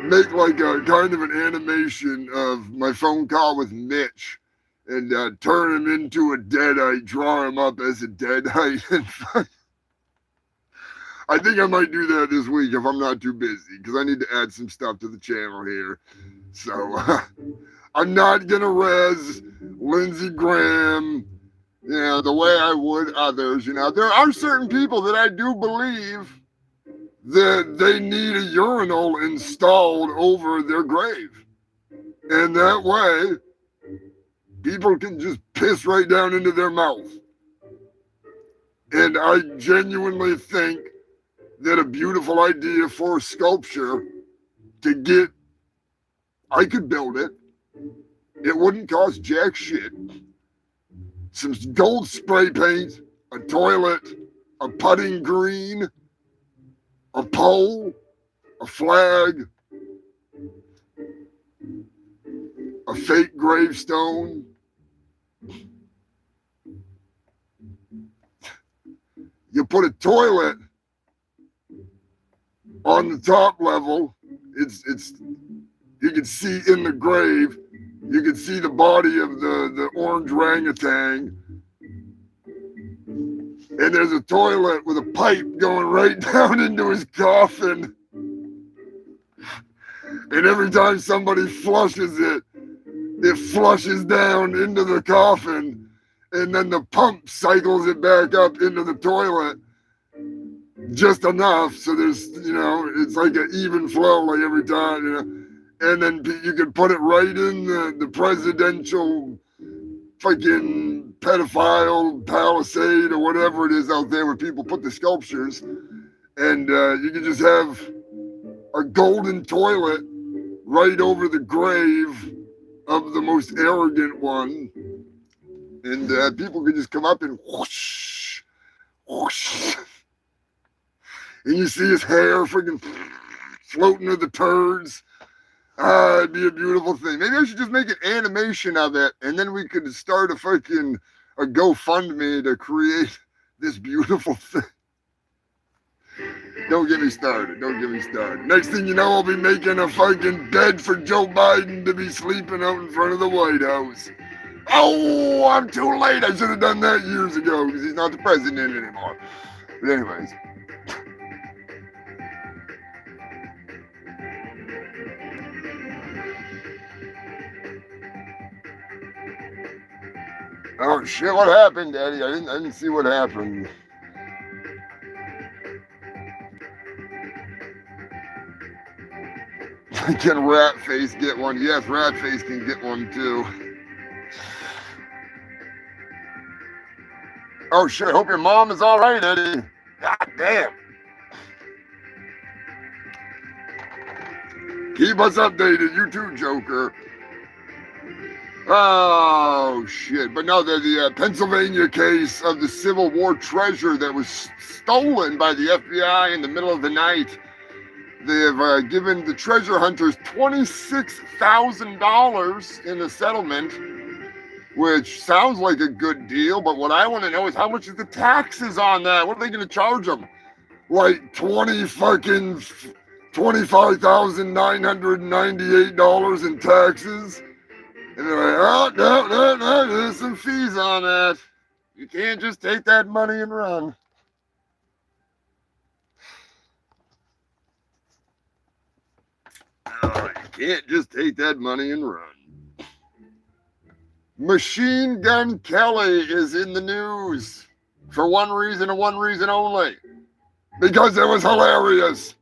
Speaker 1: make like a kind of an animation of my phone call with Mitch. And turn him into a deadite, draw him up as a deadite. I think I might do that this week if I'm not too busy, because I need to add some stuff to the channel here. So I'm not going to res Lindsey Graham, the way I would others. There are certain people that I do believe that they need a urinal installed over their grave. And that way, people can just piss right down into their mouth. And I genuinely think that a beautiful idea for a sculpture I could build it. It wouldn't cost jack shit. Some gold spray paint, a toilet, a putting green, a pole, a flag, a fake gravestone. You put a toilet on the top level. It's you can see in the grave. You can see the body of the orange orangutan. And there's a toilet with a pipe going right down into his coffin. And every time somebody flushes it, it flushes down into the coffin, and then the pump cycles it back up into the toilet just enough so there's, it's like an even flow, like every time, and then you could put it right in the presidential fucking pedophile palisade or whatever it is out there where people put the sculptures, and you could just have a golden toilet right over the grave of the most arrogant one, and people could just come up and whoosh, whoosh, and you see his hair freaking floating to the turds. It'd be a beautiful thing. Maybe I should just make an animation of it, and then we could start a GoFundMe to create this beautiful thing. Don't get me started. Don't get me started. Next thing you know, I'll be making a fucking bed for Joe Biden to be sleeping out in front of the White House. Oh, I'm too late. I should have done that years ago because he's not the president anymore. But anyways. Oh shit, what happened, Daddy? I didn't see what happened. Can Ratface get one? Yes, Ratface can get one too. Oh shit, hope your mom is alright, Eddie. God damn. Keep us updated, you too, Joker. Oh shit! But no, the Pennsylvania case of the Civil War treasure that was stolen by the FBI in the middle of the night. They have given the treasure hunters $26,000 in a settlement, which sounds like a good deal. But what I want to know is how much is the taxes on that? What are they going to charge them? Like $25,998 in taxes? And they're like, oh, no, there's some fees on that. You can't just take that money and run. Oh, you can't just take that money and run. Machine Gun Kelly is in the news for one reason and one reason only. Because it was hilarious.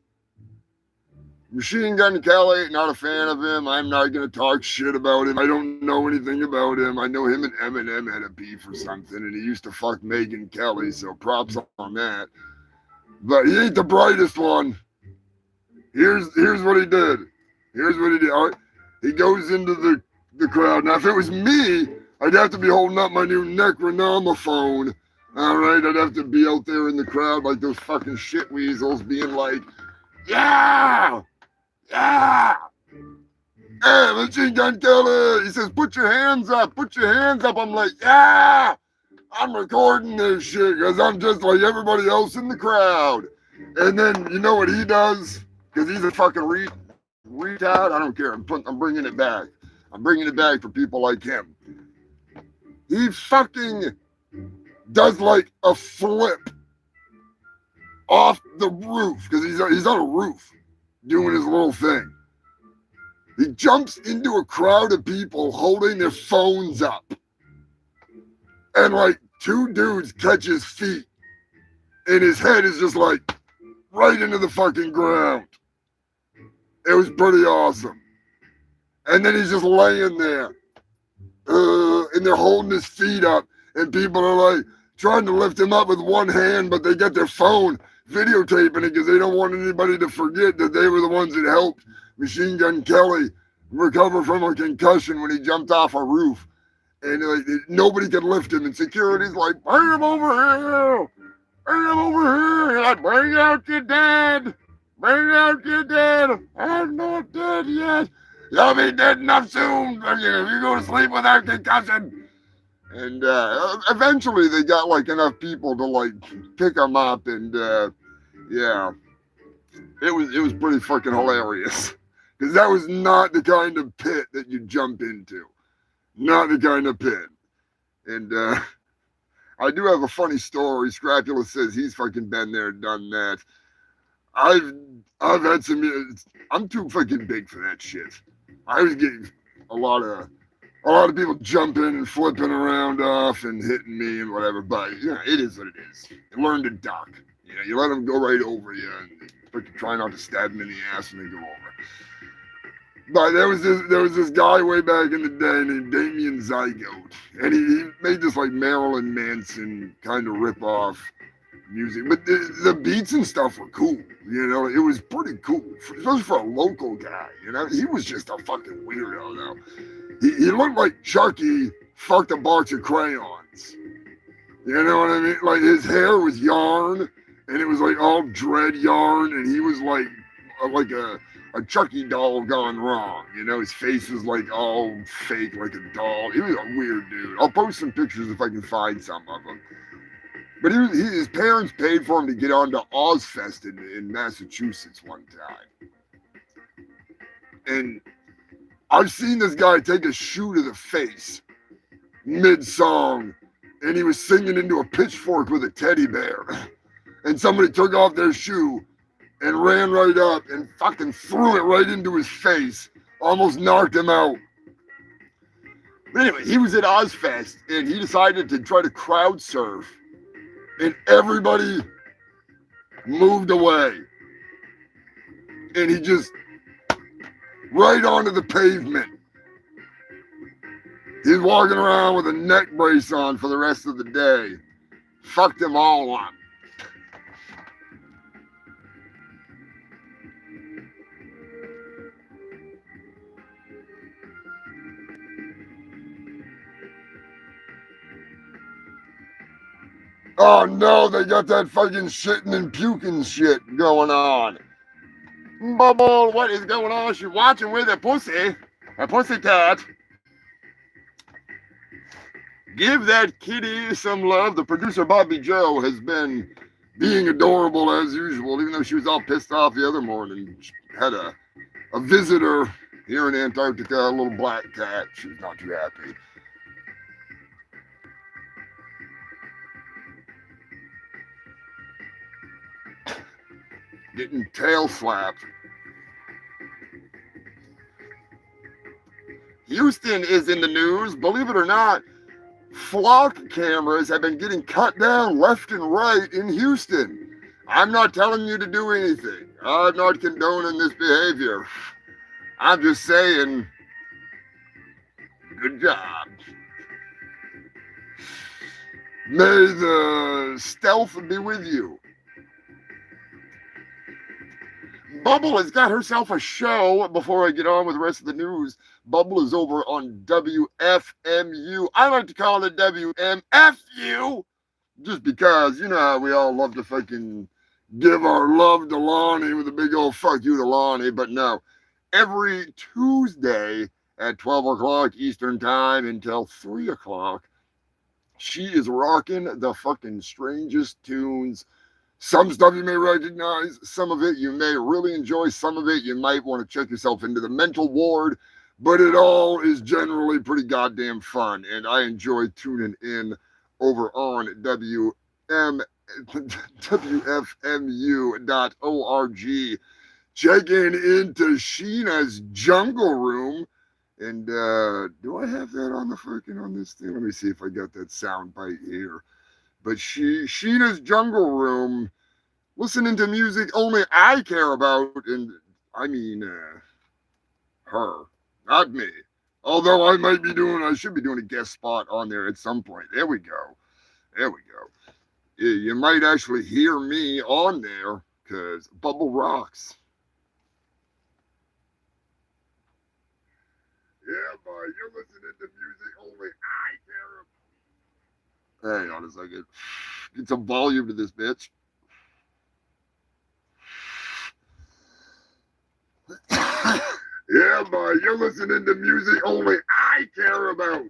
Speaker 1: Machine Gun Kelly, not a fan of him. I'm not going to talk shit about him. I don't know anything about him. I know him and Eminem had a beef or something, and he used to fuck Megan Kelly, so props on that. But he ain't the brightest one. Here's what he did. Here's what he did. All right. He goes into the crowd. Now, if it was me, I'd have to be holding up my new Necronoma phone. All right, I'd have to be out there in the crowd like those fucking shit weasels being like, yeah! Yeah! Hey, Machine Gun Kelly! He says, put your hands up, put your hands up. I'm like, yeah! I'm recording this shit because I'm just like everybody else in the crowd. And then, you know what he does? Because he's a fucking retard. I don't care. I'm bringing it back. I'm bringing it back for people like him. He fucking does like a flip off the roof because he's on a roof doing his little thing. He jumps into a crowd of people holding their phones up. And like two dudes catch his feet. And his head is just like right into the fucking ground. It was pretty awesome. And then he's just laying there. And they're holding his feet up. And people are like trying to lift him up with one hand, but they get their phone videotaping it because they don't want anybody to forget that they were the ones that helped Machine Gun Kelly recover from a concussion when he jumped off a roof. And like, nobody could lift him. And security's like, bring him over here. Bring him over here. And like, bring out your dad. Bring out your dad. I'm not dead yet. You'll be dead enough soon if you go to sleep without concussion. And eventually they got like enough people to like pick him up. And yeah, it was pretty fucking hilarious. Because that was not the kind of pit that you jump into. Not the kind of pit. And I do have a funny story. Scrapula says he's fucking been there and done that. I've had some. I'm too fucking big for that shit. I was getting a lot of people jumping and flipping around off and hitting me and whatever. But yeah, it is what it is. You learn to duck. You know, you let them go right over you and fucking try not to stab them in the ass when they go over. But there was this guy way back in the day named Damien Zygote, and he made this like Marilyn Manson kind of rip-off music. But the beats and stuff were cool, you know. It was pretty cool, especially for a local guy, you know. He was just a fucking weirdo, though. He looked like Chucky fucked a box of crayons. You know what I mean? Like his hair was yarn, and it was like all dread yarn, and he was like a Chucky doll gone wrong. You know, his face was like all fake, like a doll. He was a weird dude. I'll post some pictures if I can find some of them. But his parents paid for him to get on to Ozfest in Massachusetts one time. And I've seen this guy take a shoe to the face mid-song, and he was singing into a pitchfork with a teddy bear. And somebody took off their shoe and ran right up and fucking threw it right into his face. Almost knocked him out. But anyway, he was at Ozfest, and he decided to try to crowd surf. And everybody moved away. And he just, right onto the pavement. He's walking around with a neck brace on for the rest of the day. Fucked them all up. Oh no, they got that fucking shitting and puking shit going on. Bubble, what is going on? She's watching with a pussy cat. Give that kitty some love. The producer, Bobby Joe, has been being adorable as usual, even though she was all pissed off the other morning. She had a visitor here in Antarctica, a little black cat. She was not too happy. Getting tail slapped. Houston is in the news. Believe it or not, flock cameras have been getting cut down left and right in Houston. I'm not telling you to do anything. I'm not condoning this behavior. I'm just saying, good job. May the stealth be with you. Bubble has got herself a show. Before I get on with the rest of the news, Bubble is over on WFMU. I like to call it WMFU, just because, you know how we all love to fucking give our love to Lonnie with a big old fuck you to Lonnie, but no. Every Tuesday at 12 o'clock Eastern Time until 3 o'clock, she is rocking the fucking strangest tunes. Some stuff you may recognize, some of it you may really enjoy, some of it you might want to check yourself into the mental ward, but it all is generally pretty goddamn fun, and I enjoy tuning in over on WFMU.org, checking into Sheena's Jungle Room, and do I have that on the freaking on this thing? Let me see if I got that sound bite here. But Sheena's Jungle Room, listening to music only I care about, and I mean her, not me. Although I should be doing a guest spot on there at some point. There we go. You might actually hear me on there, because Bubble rocks. Yeah, boy, you're listening to music only I care about. Hang on a second. Get some volume to this bitch. Yeah, boy, you're listening to music only I care about.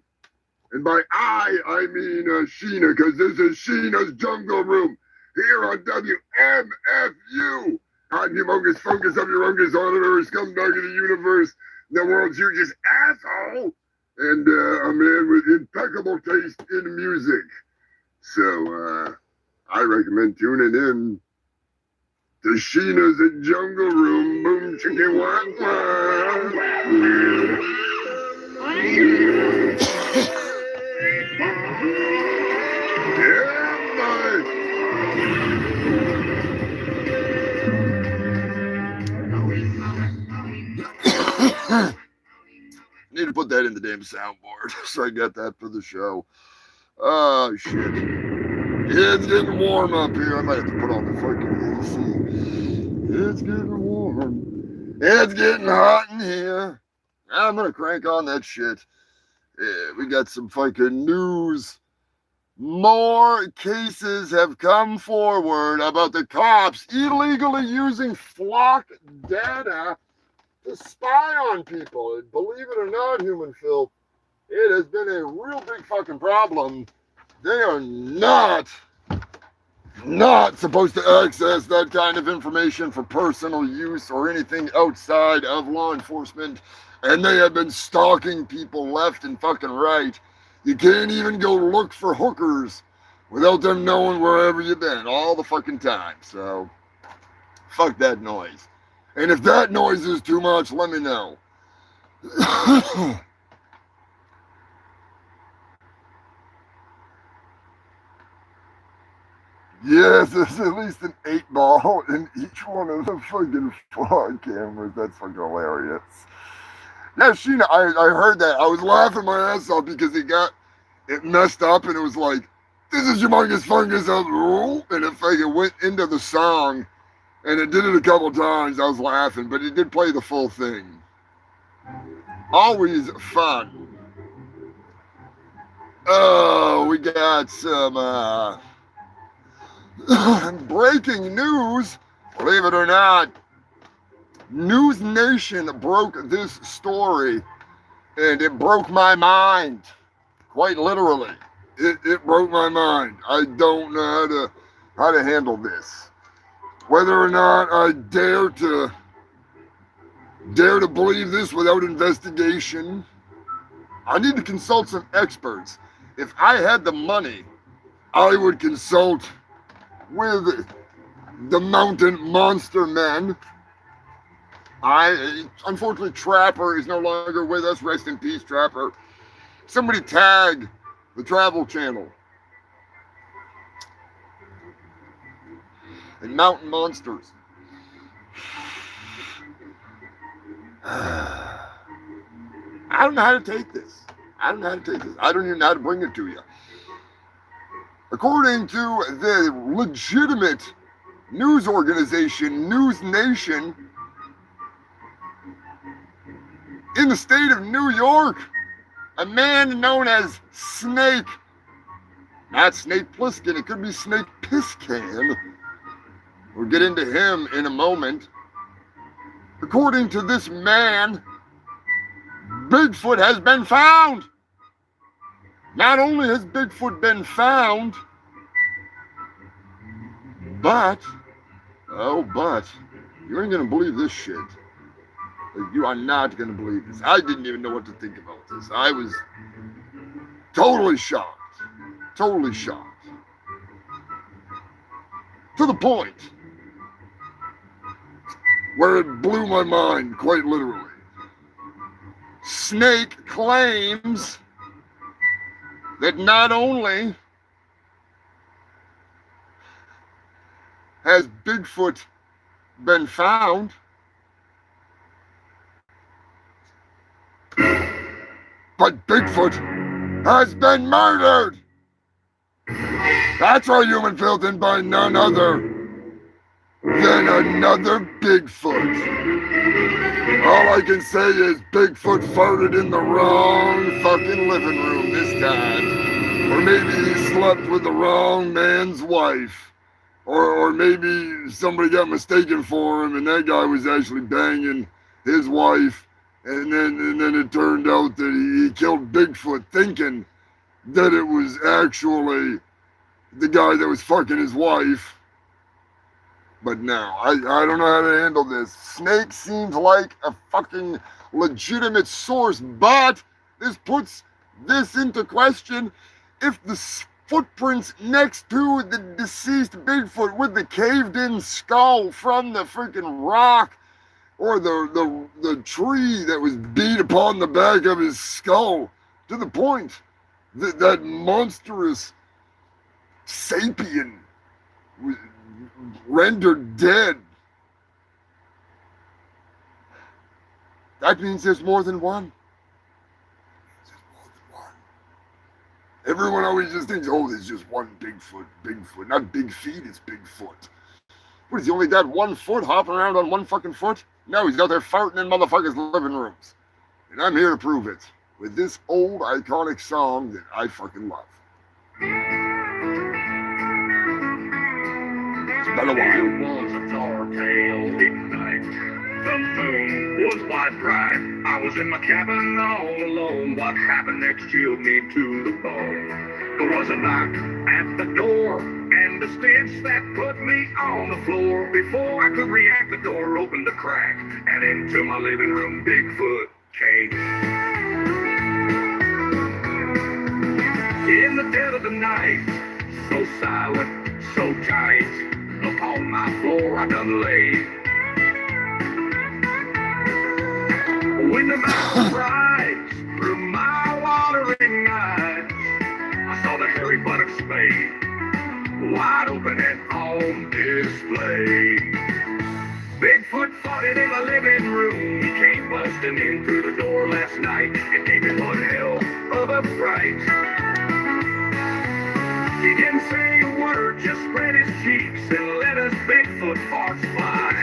Speaker 1: And by I mean Sheena, because this is Sheena's Jungle Room here on WMFU. I'm Humongous, focus of your Humongous auditor, scumdog of the universe, the world's hugest asshole, and a man with impeccable taste in music. So, I recommend tuning in to Sheena's Jungle Room. Boom, chicken, wah, wah. Need to put that in the damn soundboard, so I got that for the show. Oh, shit. It's getting warm up here. I might have to put on the fucking AC. It's getting warm. It's getting hot in here. I'm going to crank on that shit. Yeah, we got some fucking news. More cases have come forward about the cops illegally using flock data to spy on people. And believe it or not, human filth, it has been a real big fucking problem. They are not supposed to access that kind of information for personal use or anything outside of law enforcement. And they have been stalking people left and fucking right. You can't even go look for hookers without them knowing wherever you've been all the fucking time. So, fuck that noise. And if that noise is too much, let me know. Yes, there's at least an 8-ball in each one of the fucking frog cameras. That's fucking hilarious. Now, Sheena, I heard that. I was laughing my ass off because it messed up and it was like, this is Humongous Fungus, and it fucking went into the song and it did it a couple times. I was laughing, but it did play the full thing. Always fun. Oh, we got some, breaking news, believe it or not. News Nation broke this story, and it broke my mind, quite literally. It broke my mind. I don't know how to handle this. Whether or not I dare to believe this without investigation, I need to consult some experts. If I had the money, I would consult with the mountain monster men. Unfortunately, Trapper is no longer with us. Rest in peace, Trapper. Somebody tag the Travel Channel. And mountain monsters. I don't know how to take this. I don't even know how to bring it to you. According to the legitimate news organization, News Nation, in the state of New York, a man known as Snake, not Snake Plissken, it could be Snake Pisscan. We'll get into him in a moment. According to this man, Bigfoot has been found. Not only has Bigfoot been found, but, you ain't gonna believe this shit. You are not gonna believe this. I didn't even know what to think about this. I was totally shocked. Totally shocked. To the point where it blew my mind, quite literally. Snake claims that not only has Bigfoot been found, but Bigfoot has been murdered. That's our human filth, and by none other than another Bigfoot. All I can say is Bigfoot farted in the wrong fucking living room this time. Or maybe he slept with the wrong man's wife. Or maybe somebody got mistaken for him and that guy was actually banging his wife. And then it turned out that he killed Bigfoot thinking that it was actually the guy that was fucking his wife. But no, I don't know how to handle this. Snake seems like a fucking legitimate source, but this puts this into question. If the footprints next to the deceased Bigfoot with the caved-in skull from the freaking rock or the tree that was beat upon the back of his skull to the point that that monstrous sapien was rendered dead. That means there's more than one. Everyone always just thinks, oh, there's just one Bigfoot. Not big feet, it's Bigfoot. What, has he only got 1 foot hopping around on 1 fucking foot? No, he's out there farting in motherfuckers' living rooms. And I'm here to prove it with this old iconic song that I fucking love. It's been a while.
Speaker 4: It was a dark, pale midnight. The moon was quite bright. I was in my cabin all alone. What happened next chilled me to the bone. There was a knock at the door and a stench that put me on the floor. Before I could react, the door opened a crack and into my living room Bigfoot came. In the dead of the night, so silent, so tight, upon my floor I done lay. When the mountains rise through my wandering eyes, I saw the hairy buttock spade wide open and on display. Bigfoot fought it in my living room. He came busting in through the door last night and gave me one hell of a fright. He didn't say a word, just spread his cheeks and let us Bigfoot farts fly.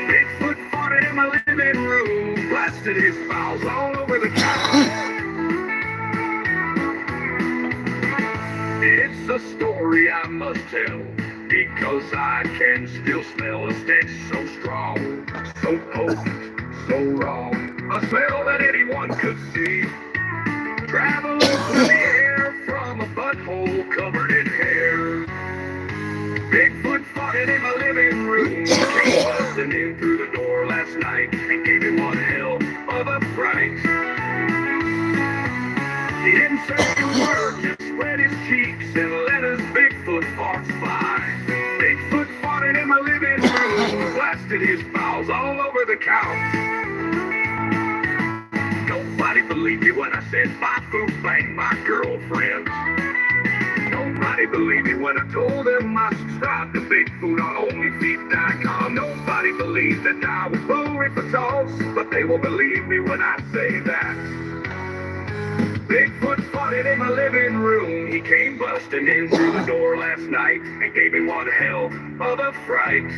Speaker 4: Bigfoot fought it in my living room, blasted his fouls all over the couch. It's a story I must tell, because I can still smell a stench so strong, so potent, so raw. A smell that anyone could see, traveling through the air from a butthole covered in hair. Bigfoot fought it in my living room, came busting in through the door last night and gave me one hell of a fright. He didn't say a word, just spread his cheeks and let us Bigfoot farts fly. Bigfoot fought it in my living room, blasted his fouls all over the couch. Nobody believed me when I said my food banged my girlfriend. Nobody believed me when I told them I subscribed to Bigfoot on OnlyFeet.com. Nobody believed that I was bullied for toss, but they will believe me when I say that. Bigfoot fought it in my living room. He came busting in through the door last night and gave me one hell of a fright.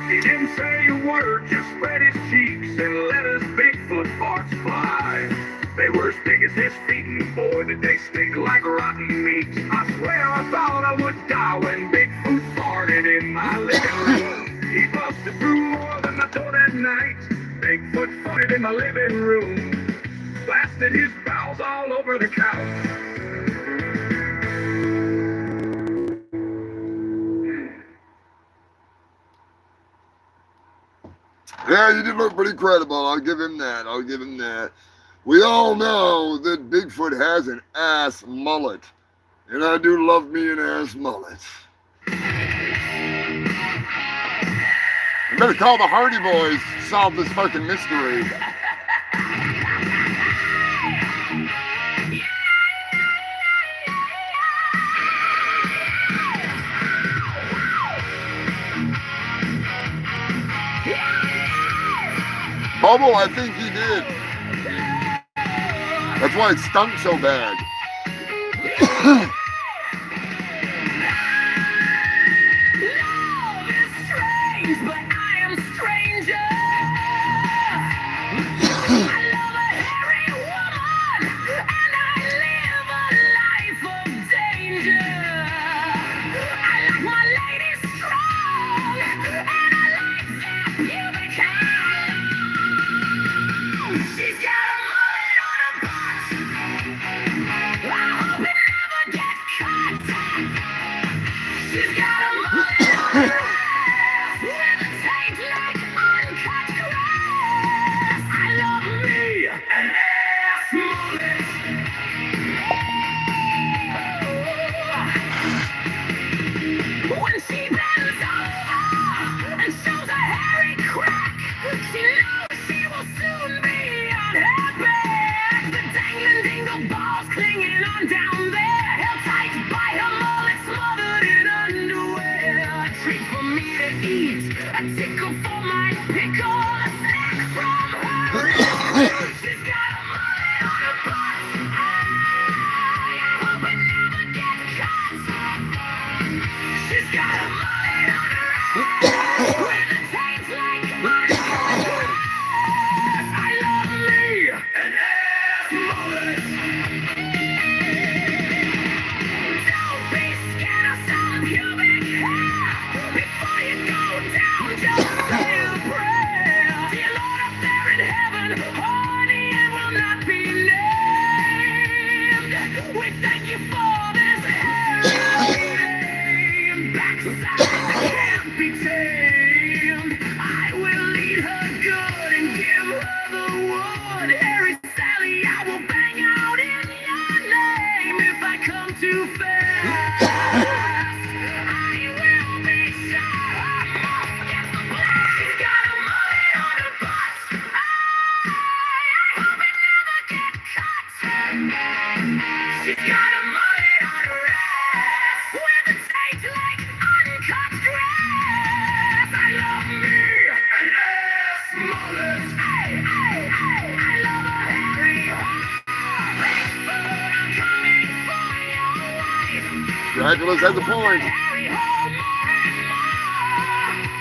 Speaker 4: He didn't say a word, just spread his cheeks and let us Bigfoot farts fly. They were as big as his feet, and boy, did they stink like rotten meat. I swear I thought I would die when Bigfoot farted in my living room. He busted through more than I thought at night. Bigfoot farted in my living room, blasted his bowels all over the couch.
Speaker 1: Yeah, you did look pretty credible. I'll give him that. I'll give him that. We all know that Bigfoot has an ass mullet. And I do love me an ass mullet. I'm gonna call the Hardy Boys to solve this fucking mystery. Bubble, I think he did. That's why it stunk so bad.
Speaker 6: Love is strange, but I am stranger. I love a hairy woman, and I live a life of danger. I like my lady strong, and I like that pubic hair. She's got a mullet on her butt. I hope it never gets cut. She's got a mullet on her ass with a taint like uncut grass. I love me an ass mullet. When she bends over and shows a hairy crack, she knows she will soon be unhappy. The dangling dingle balls clinging on down there, held tight by her mullet, smothered in underwear. A treat for me to eat, a tickle for my pickle, a snack from her. She's got a mullet on her butt. I hope it never gets cut. She's got a mullet on her ass with a taint like uncut grass. I love me an ass mullet. Don't be scared of some pubic hair. Before you go down, just say a prayer. Dear Lord up there in heaven, holy and will not be named. We thank you for this hairy backside can't be tamed. I will lead her good and give her the wood. Harry Sally, I will bang out in your
Speaker 1: Specula's has a point.
Speaker 6: Hairy hole more and more.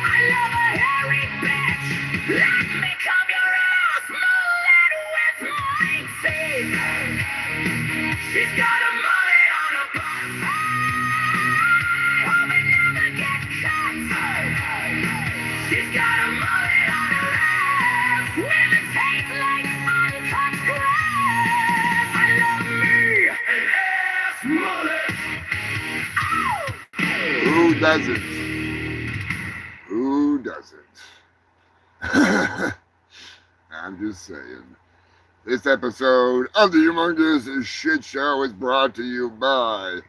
Speaker 6: I love a hairy bitch. Let me come your ass mullet with my teeth. She's got a mullet on her butt. Hope it never gets cut. She's got a mullet on her ass. With a taste like uncut grass. I love me an ass mullet.
Speaker 1: Who doesn't? Who doesn't? I'm just saying. This episode of the Humongous Shit Show is brought to you by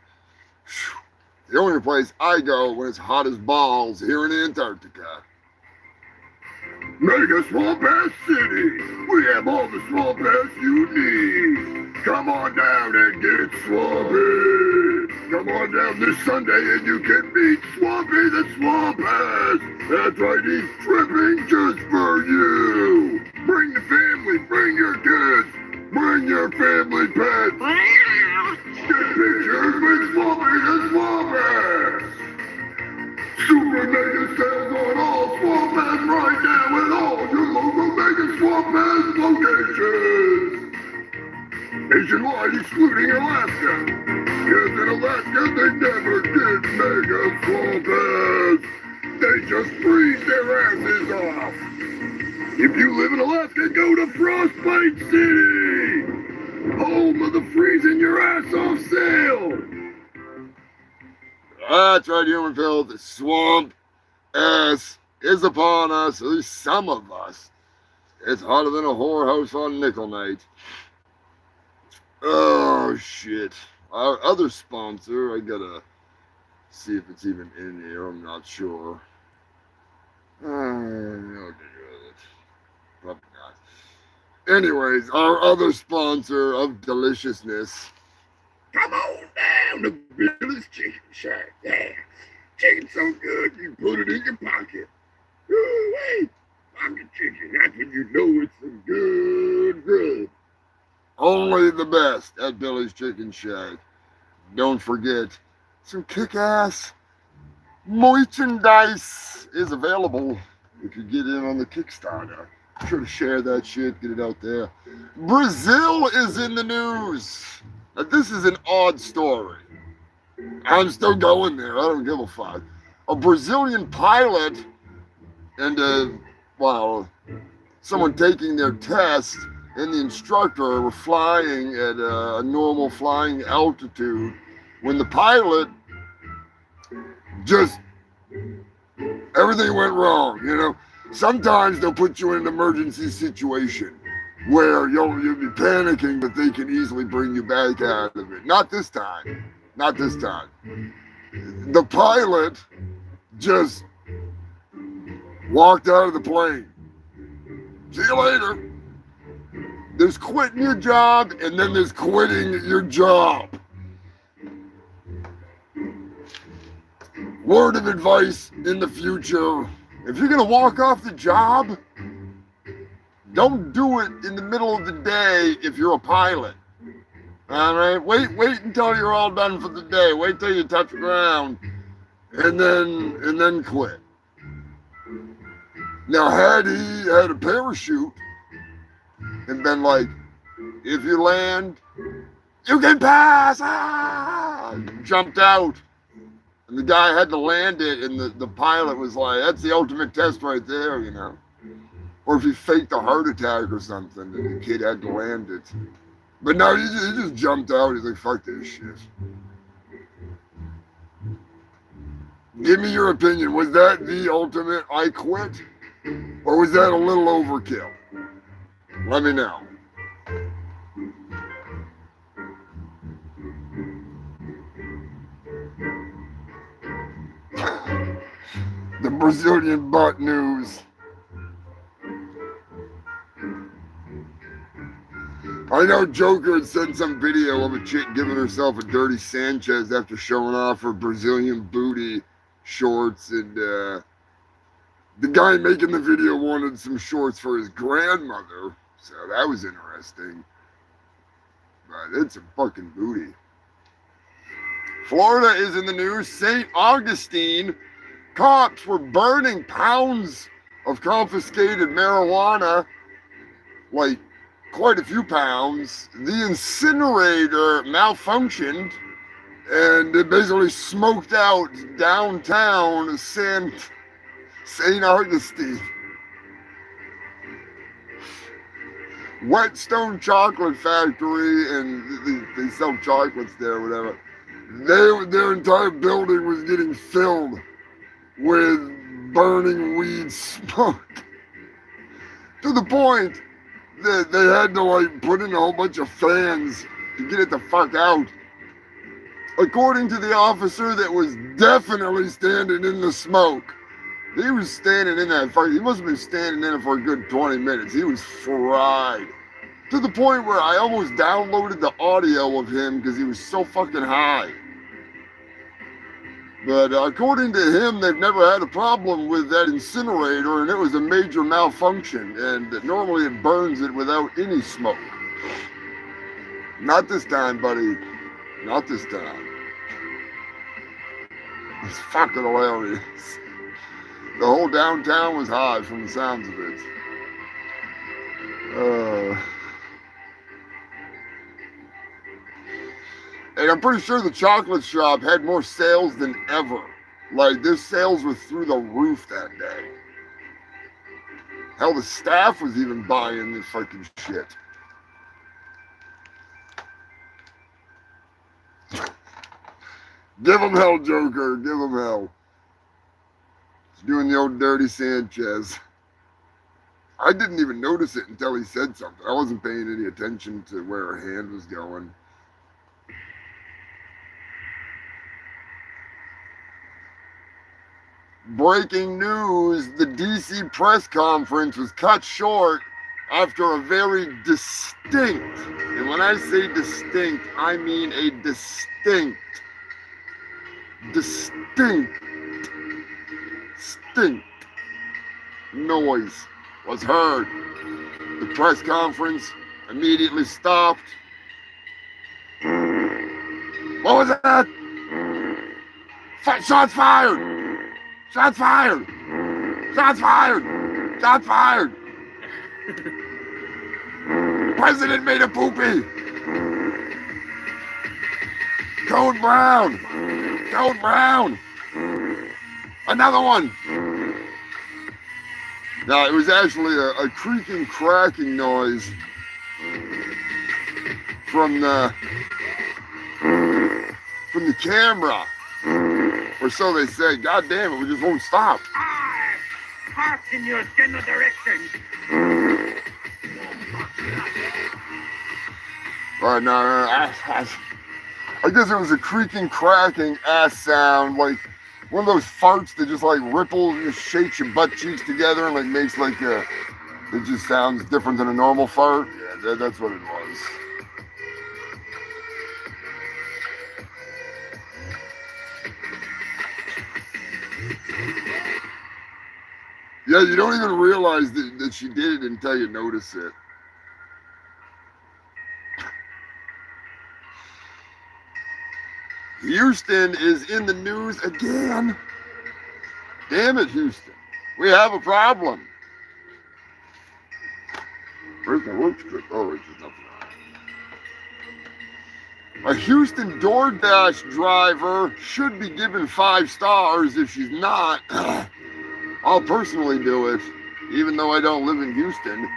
Speaker 1: the only place I go when it's hot as balls here in Antarctica. Mega Swamp Ass City. We have all the swamp ass you need. Come on down and get swampy. Come on down this Sunday and you can meet Swampy the Swamp Ass. That's right, he's tripping just for you. Bring the family, bring your kids, bring your family pets. Get pictures with Swampy the Swamp Ass. Super mega sales on all Swamp Ass right now at all your local mega Swamp Ass locations. Nationwide, excluding Alaska. Because in Alaska, they never did mega Swamp Ass. They just freeze their asses off. If you live in Alaska, go to Frostbite City, home of the freezing your ass off sale. That's right, Humanville. The swamp ass is upon us, at least some of us. It's hotter than a whorehouse on nickel night. Oh, shit. Our other sponsor, I gotta see if it's even in here. I'm not sure. Probably not. Anyways, our other sponsor of deliciousness. Come on down to Billy's Chicken Shack. Yeah. Chicken so good you put it in your pocket. Ooh, wait. Pocket chicken. That's when you know it's some good grub. Only the best at Billy's Chicken Shack. Don't forget, some kick-ass merchandise is available if you get in on the Kickstarter. Be sure to share that shit, get it out there. Brazil is in the news. Now, this is an odd story. I'm still going there. I don't give a fuck. A Brazilian pilot and, someone taking their test and the instructor were flying at a normal flying altitude when the pilot just, everything went wrong, you know. Sometimes they'll put you in an emergency situation where you'll be panicking, but they can easily bring you back out of it. Not this time. Not this time. The pilot just walked out of the plane. See you later. There's quitting your job, and then there's quitting your job. Word of advice in the future: if you're gonna walk off the job, don't do it in the middle of the day if you're a pilot. All right, wait until you're all done for the day. Wait till you touch ground, and then quit. Now, had he had a parachute and been like, if you land, you can pass, jumped out. And the guy had to land it, and the pilot was like, that's the ultimate test right there, you know. Or if he faked a heart attack or something, and the kid had to land it. But no, he just jumped out. He's like, fuck this shit. Give me your opinion. Was that the ultimate I quit? Or was that a little overkill? Let me know. The Brazilian butt news. I know Joker had sent some video of a chick giving herself a dirty Sanchez after showing off her Brazilian booty shorts, and the guy making the video wanted some shorts for his grandmother, so that was interesting. But it's a fucking booty. Florida is in the news. St. Augustine, cops were burning pounds of confiscated marijuana, like quite a few pounds. The incinerator malfunctioned and it basically smoked out downtown St. Augustine. Whetstone Chocolate Factory, and they sell chocolates there or whatever. Their entire building was getting filled with burning weed smoke. To the point that they had to like put in a whole bunch of fans to get it the fuck out. According to the officer that was definitely standing in the smoke, he was standing in that fire. He must have been standing in it for a good 20 minutes. He was fried. To the point where I almost downloaded the audio of him because he was so fucking high. But according to him, they've never had a problem with that incinerator, and it was a major malfunction. And normally it burns it without any smoke. Not this time, buddy. Not this time. It's fucking hilarious. The whole downtown was high from the sounds of it. And I'm pretty sure the chocolate shop had more sales than ever. Like, their sales were through the roof that day. Hell, the staff was even buying this fucking shit. Give him hell, Joker. Give him hell. He's doing the old dirty Sanchez. I didn't even notice it until he said something. I wasn't paying any attention to where her hand was going. Breaking news, the DC press conference was cut short after a very distinct, and when I say distinct, I mean a distinct noise was heard. The press conference immediately stopped. What was that? Shots fired! Shots fired! Shots fired! Shots fired! President made a poopy! Code Brown! Code Brown! Another one! No, it was actually a creaking, cracking noise from the camera. Or so they say. God damn it, we just won't stop.
Speaker 5: Parked in your general direction.
Speaker 1: All right, no, I guess it was a creaking, cracking ass sound, like one of those farts that just like ripples and just shakes your butt cheeks together and like makes like it just sounds different than a normal fart. Yeah, that's what it was. Yeah, you don't even realize that she did it until you notice it. Houston is in the news again. Damn it, Houston. We have a problem. Where's my road strip? Oh, it's just nothing. A Houston DoorDash driver should be given 5 stars. If she's not, I'll personally do it, even though I don't live in Houston.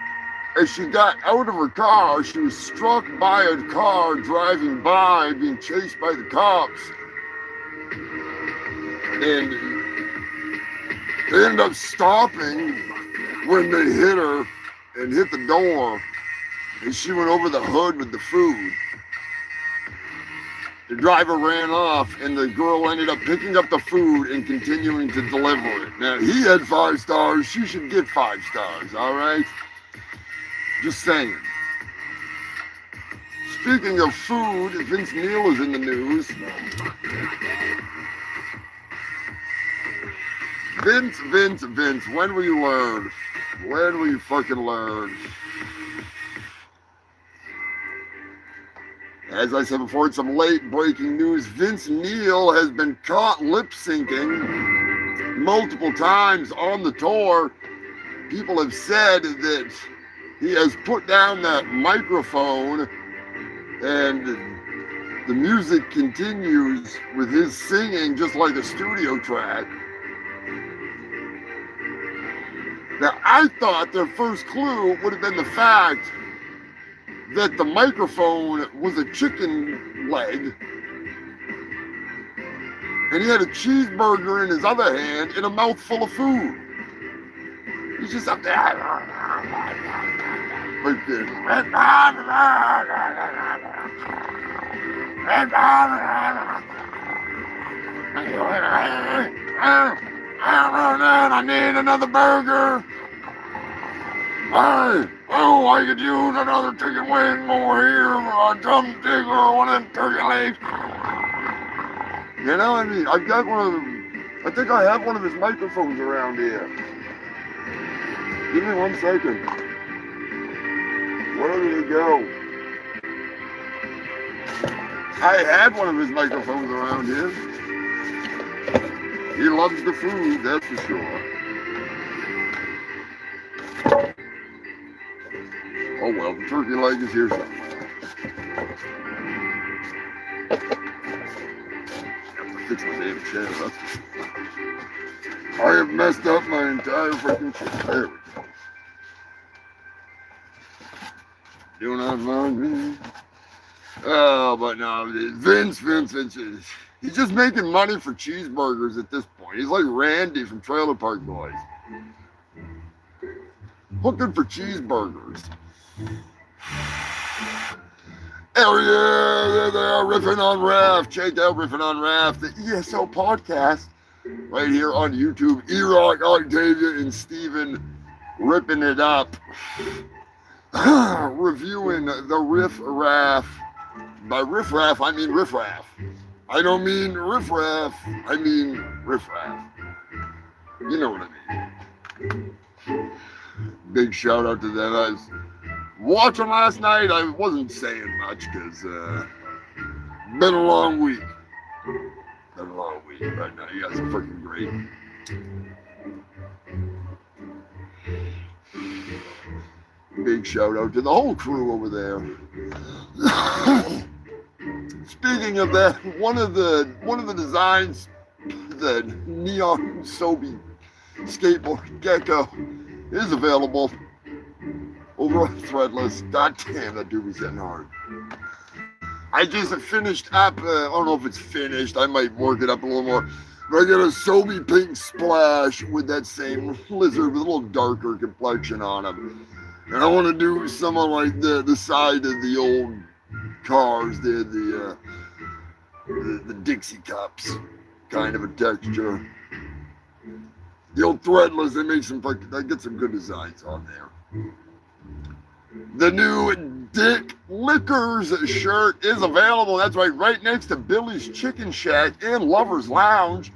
Speaker 1: As she got out of her car, she was struck by a car driving by, being chased by the cops. And they ended up stopping when they hit her and hit the door. And she went over the hood with the food. The driver ran off, and the girl ended up picking up the food and continuing to deliver it. Now, he had 5 stars. She should get 5 stars, all right? Just saying. Speaking of food, Vince Neil is in the news. Vince, when will you learn? When will you fucking learn? As I said before, it's some late breaking news. Vince Neil has been caught lip syncing multiple times on the tour. People have said that he has put down that microphone and the music continues with his singing just like a studio track. Now, I thought their first clue would have been the fact that the microphone was a chicken leg and he had a cheeseburger in his other hand and a mouthful of food. He's just up there. Like this. I need another burger. Hey, oh, I could use another chicken wing over here, or a drumstick, or one of them turkey legs. You know, I mean, I've got one of them. I think I have one of his microphones around here. Give me 1 second. Where did he go? I had one of his microphones around here. He loves the food, that's for sure. Oh well, the turkey leg is here somewhere. Have to fix my damn chair, that's for sure. I have messed up my entire freaking chair. There we go. Do not mind me. Oh, but no, Vince, he's just making money for cheeseburgers at this point. He's like Randy from Trailer Park Boys. Looking for cheeseburgers. Oh yeah, there they are, riffing on Raf. Check out Riffing on Raf, the ESO podcast, right here on YouTube. E-Rock, Octavia, and Steven ripping it up. Reviewing the Riff Raff. By Riff Raff, I mean Riff Raff. I don't mean Riff Raff, I mean Riff Raff. You know what I mean. Big shout out to them. I was watching last night. I wasn't saying much because been a long week. Been a long week right now. You guys are freaking great. Big shout out to the whole crew over there. Speaking of that, one of the designs, the neon Sobe skateboard gecko, is available over on Threadless. God damn, that dude was hitting hard. I just finished up, I don't know if it's finished, I might work it up a little more, but I got a Sobe pink splash with that same lizard with a little darker complexion on him. And I want to do something like the side of the old cars, the Dixie cups kind of a texture. The old Threadless, they get some good designs on there. The new Dick Lickers shirt is available. That's right next to Billy's Chicken Shack and Lover's Lounge.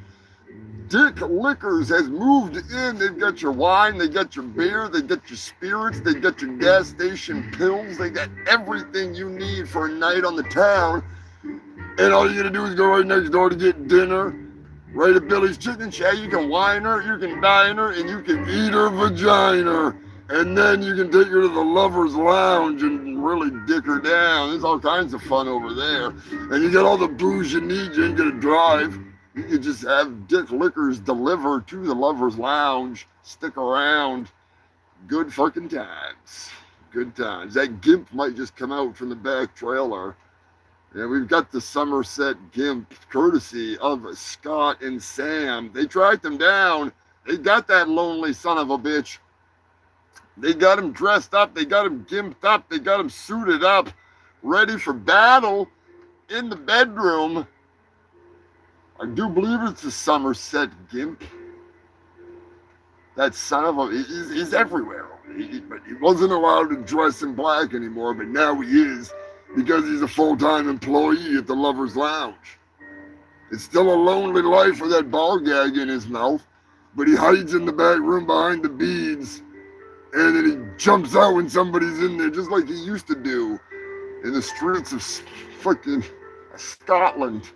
Speaker 1: Dick Lickers has moved in. They've got your wine, they got your beer, they got your spirits, they got your gas station pills, they got everything you need for a night on the town. And all you gotta do is go right next door to get dinner. Right at Billy's Chicken Shack, you can wine her, you can dine her, and you can eat her vagina. And then you can take her to the Lover's Lounge and really dick her down. There's all kinds of fun over there. And you get all the booze you need, you ain't gonna drive. You can just have Dick Lickers deliver to the Lover's Lounge. Stick around. Good fucking times. Good times. That GIMP might just come out from the back trailer. Yeah, we've got the Somerset GIMP courtesy of Scott and Sam. They tracked him down. They got that lonely son of a bitch. They got him dressed up. They got him gimped up. They got him suited up, ready for battle in the bedroom. I do believe it's a Somerset GIMP. That son of a... He's everywhere. But he wasn't allowed to dress in black anymore, but now he is because he's a full-time employee at the Lover's Lounge. It's still a lonely life with that ball gag in his mouth, but he hides in the back room behind the beads, and then he jumps out when somebody's in there, just like he used to do in the streets of fucking Scotland.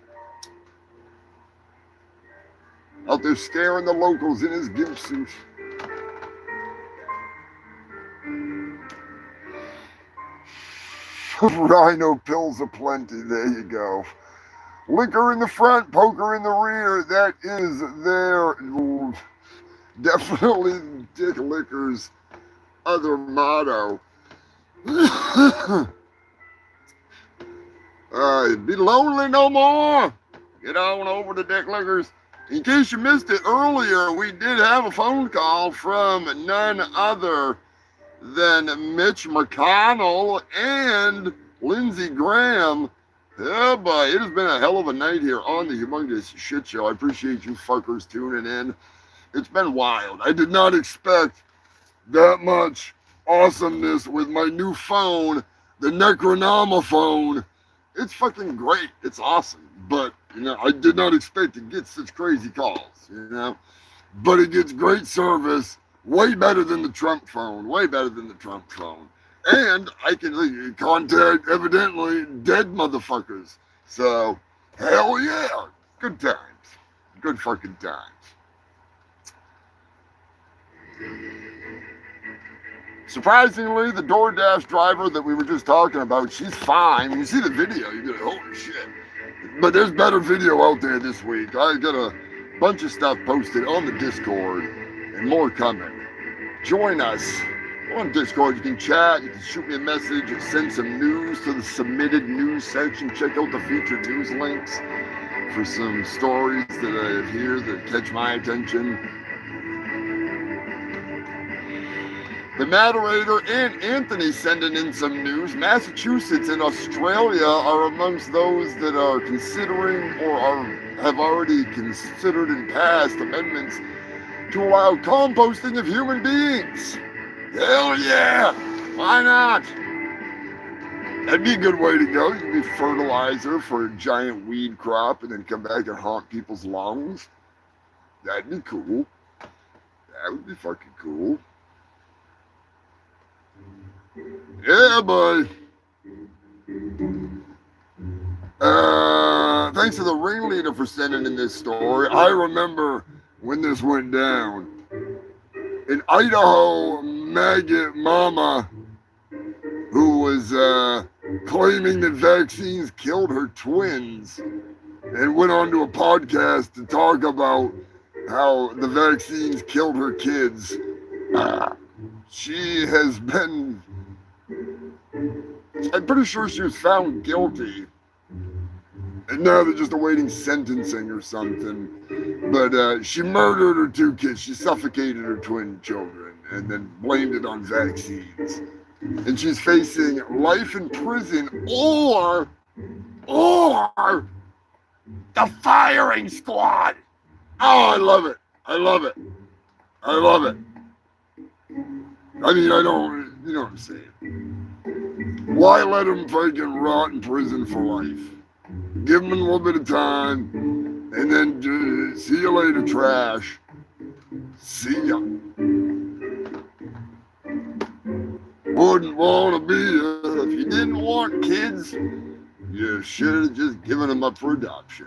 Speaker 1: Out there scaring the locals in his gimp suit. Rhino pills aplenty, there you go. Liquor in the front, poker in the rear, that is their, definitely Dick Licker's other motto. Be lonely no more. Get on over to Dick Licker's. In case you missed it earlier, we did have a phone call from none other than Mitch McConnell and Lindsey Graham. Oh boy, it has been a hell of a night here on the Humongous Shit Show. I appreciate you fuckers tuning in. It's been wild. I did not expect that much awesomeness with my new phone, the Necronoma phone. It's fucking great. It's awesome. But, I did not expect to get such crazy calls, But it gets great service. Way better than the Trump phone. Way better than the Trump phone. And I can contact, evidently, dead motherfuckers. So, hell yeah. Good times. Good fucking times. Surprisingly, the DoorDash driver that we were just talking about, she's fine. When you see the video, you're going, holy shit. But there's better video out there this week. I got a bunch of stuff posted on the Discord and more coming. Join us on Discord. You can chat, you can shoot me a message, send some news to the submitted news section. Check out the featured news links for some stories that I have here that catch my attention. The moderator and Anthony sending in some news. Massachusetts and Australia are amongst those that are considering or have already considered and passed amendments to allow composting of human beings. Hell yeah! Why not? That'd be a good way to go. You could be fertilizer for a giant weed crop and then come back and haunt people's lungs. That'd be cool. That would be fucking cool. Yeah, boy. Thanks to the ringleader for sending in this story. I remember when this went down. In Idaho, maggot mama who was claiming that vaccines killed her twins and went on to a podcast to talk about how the vaccines killed her kids. She has been, I'm pretty sure she was found guilty. And now they're just awaiting sentencing or something. But she murdered her two kids. She suffocated her twin children and then blamed it on vaccines. And she's facing life in prison or the firing squad. Oh, I love it. I love it. I love it. I mean, I don't, you know what I'm saying. Why let him fucking rot in prison for life? Give him a little bit of time, and then see you later, trash. See ya. Wouldn't want to be if you didn't want kids, you should have just given them up for adoption.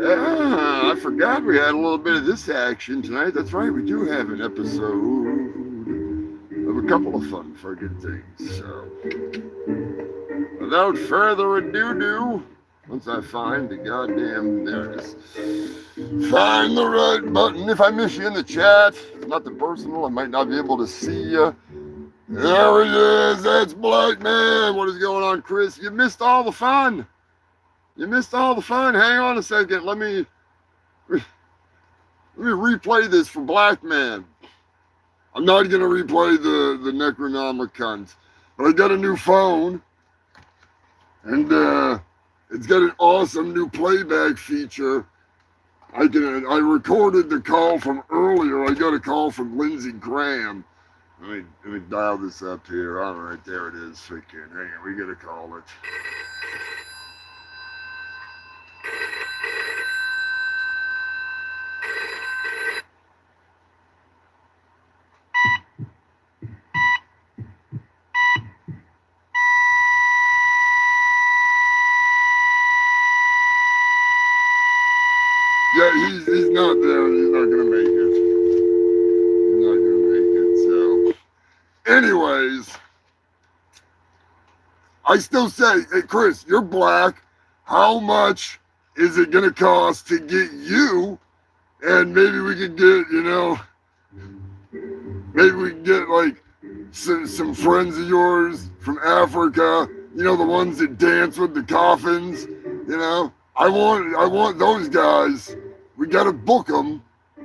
Speaker 1: I forgot we had a little bit of this action tonight. That's right, we do have an episode of a couple of fun friggin' things. So, without further ado, once I find the goddamn, there it is. Find the right button. If I miss you in the chat, it's nothing personal. I might not be able to see you. There he is. That's Black Man. What is going on, Chris? You missed all the fun. You missed all the fun. Hang on a second. Let me replay this for Black Man. I'm not going to replay the Necronoma cunt. But I got a new phone. And it's got an awesome new playback feature. I recorded the call from earlier. I got a call from Lindsey Graham. Let me dial this up here. All right, there it is. Freaking, hang on, we gotta call it. Yeah, he's not there. He's not gonna make it. He's not gonna make it. So, anyways, I still say, hey Chris, you're black. How much is it gonna cost to get you? And maybe we could get, maybe we can get like some friends of yours from Africa. The ones that dance with the coffins. I want those guys. We gotta book them.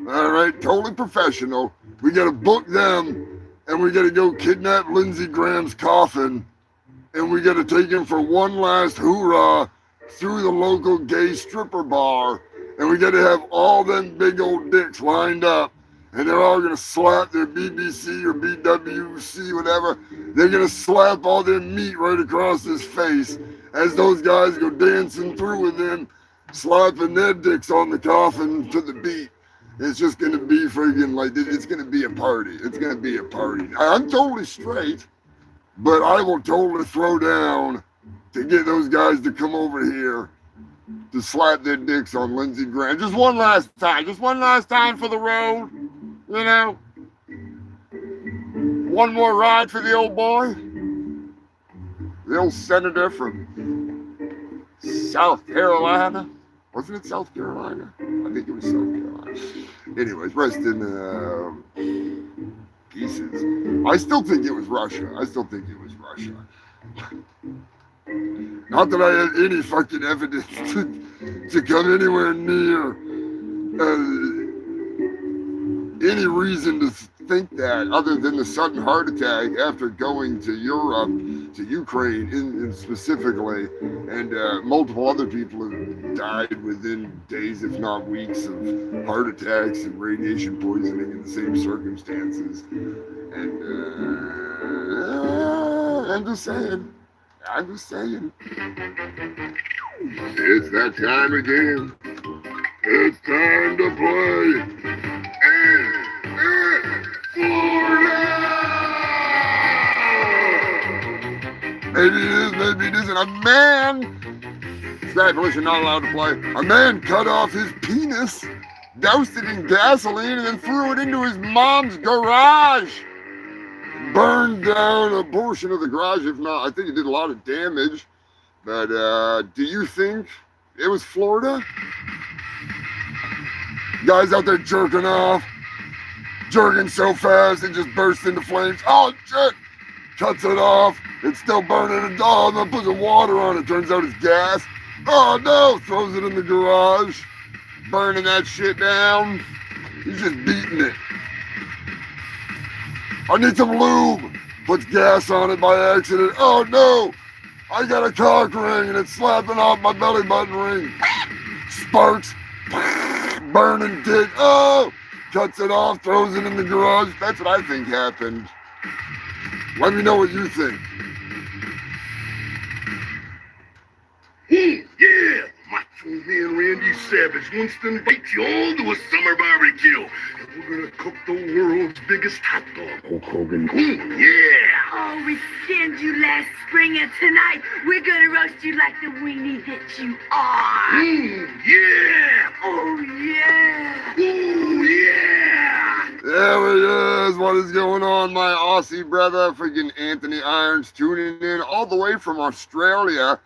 Speaker 1: All right, totally professional. We gotta book them, and we gotta go kidnap Lindsey Graham's coffin, and we gotta take him for one last hoorah through the local gay stripper bar, and we gotta have all them big old dicks lined up, and they're all gonna slap their BBC or BWC, whatever. They're gonna slap all their meat right across his face as those guys go dancing through with him, slapping their dicks on the coffin to the beat. It's just gonna be friggin' like, it's gonna be a party. It's gonna be a party. I'm totally straight, but I will totally throw down to get those guys to come over here to slap their dicks on Lindsey Graham. Just one last time for the road, One more ride for the old boy. The old senator from South Carolina. Wasn't it South Carolina? I think it was South Carolina. Anyways, rest in pieces. I still think it was Russia. Not that I have any fucking evidence to come anywhere near any reason to think that, other than the sudden heart attack after going to Europe, to Ukraine in specifically, and multiple other people have died within days, if not weeks, of heart attacks and radiation poisoning in the same circumstances. And I'm just saying. It's that time again. It's time to play. Florida! Maybe it is, maybe it isn't. A man, Scratch not allowed to play. A man cut off his penis, doused it in gasoline, and then threw it into his mom's garage. Burned down a portion of the garage. If not, I think it did a lot of damage. But do you think it was Florida? Guys out there jerking off, jerking so fast it just bursts into flames. Oh shit! Cuts it off. It's still burning it. Oh, and then puts some water on it. Turns out it's gas. Oh no! Throws it in the garage, burning that shit down. He's just beating it. I need some lube. Puts gas on it by accident. Oh no! I got a cock ring and it's slapping off my belly button ring. Sparks. Burning dick. Oh! Cuts it off, throws it in the garage. That's what I think happened. Let me know what you think.
Speaker 4: Yeah! Macho Man Randy Savage wants to invite you all to a summer barbecue. And we're gonna cook the world's biggest hot dog, Hulk Hogan. Yeah!
Speaker 6: Oh, we skinned you last spring, and tonight we're gonna roast you like the weenie that you are.
Speaker 4: Yeah!
Speaker 6: Oh, yeah!
Speaker 4: Oh, yeah!
Speaker 1: There he is. What is going on, my Aussie brother? Freaking Anthony Irons tuning in all the way from Australia.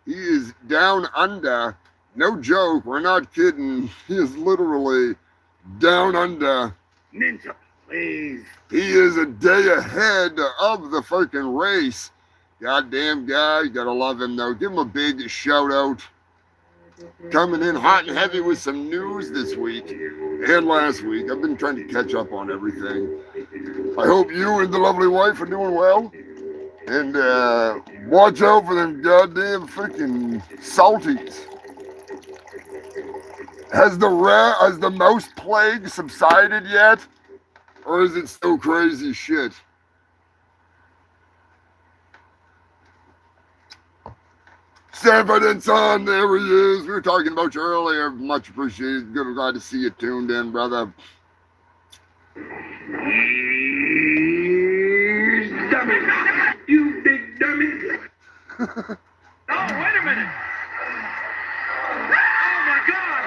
Speaker 1: He is down under. No joke. We're not kidding. He is literally down under.
Speaker 4: Ninja, please.
Speaker 1: He is a day ahead of the freaking race. Goddamn guy. You gotta love him, though. Give him a big shout out. Coming in hot and heavy with some news this week and last week. I've been trying to catch up on everything. I hope you and the lovely wife are doing well. And watch out for them goddamn freaking salties. Has the mouse plague subsided yet? Or is it still crazy shit? Sanford and Son, there he is. We were talking about you earlier. Much appreciated. Good, glad to see you tuned in, brother.
Speaker 5: Dummy! You big dummy! Oh, wait a minute! Oh my God!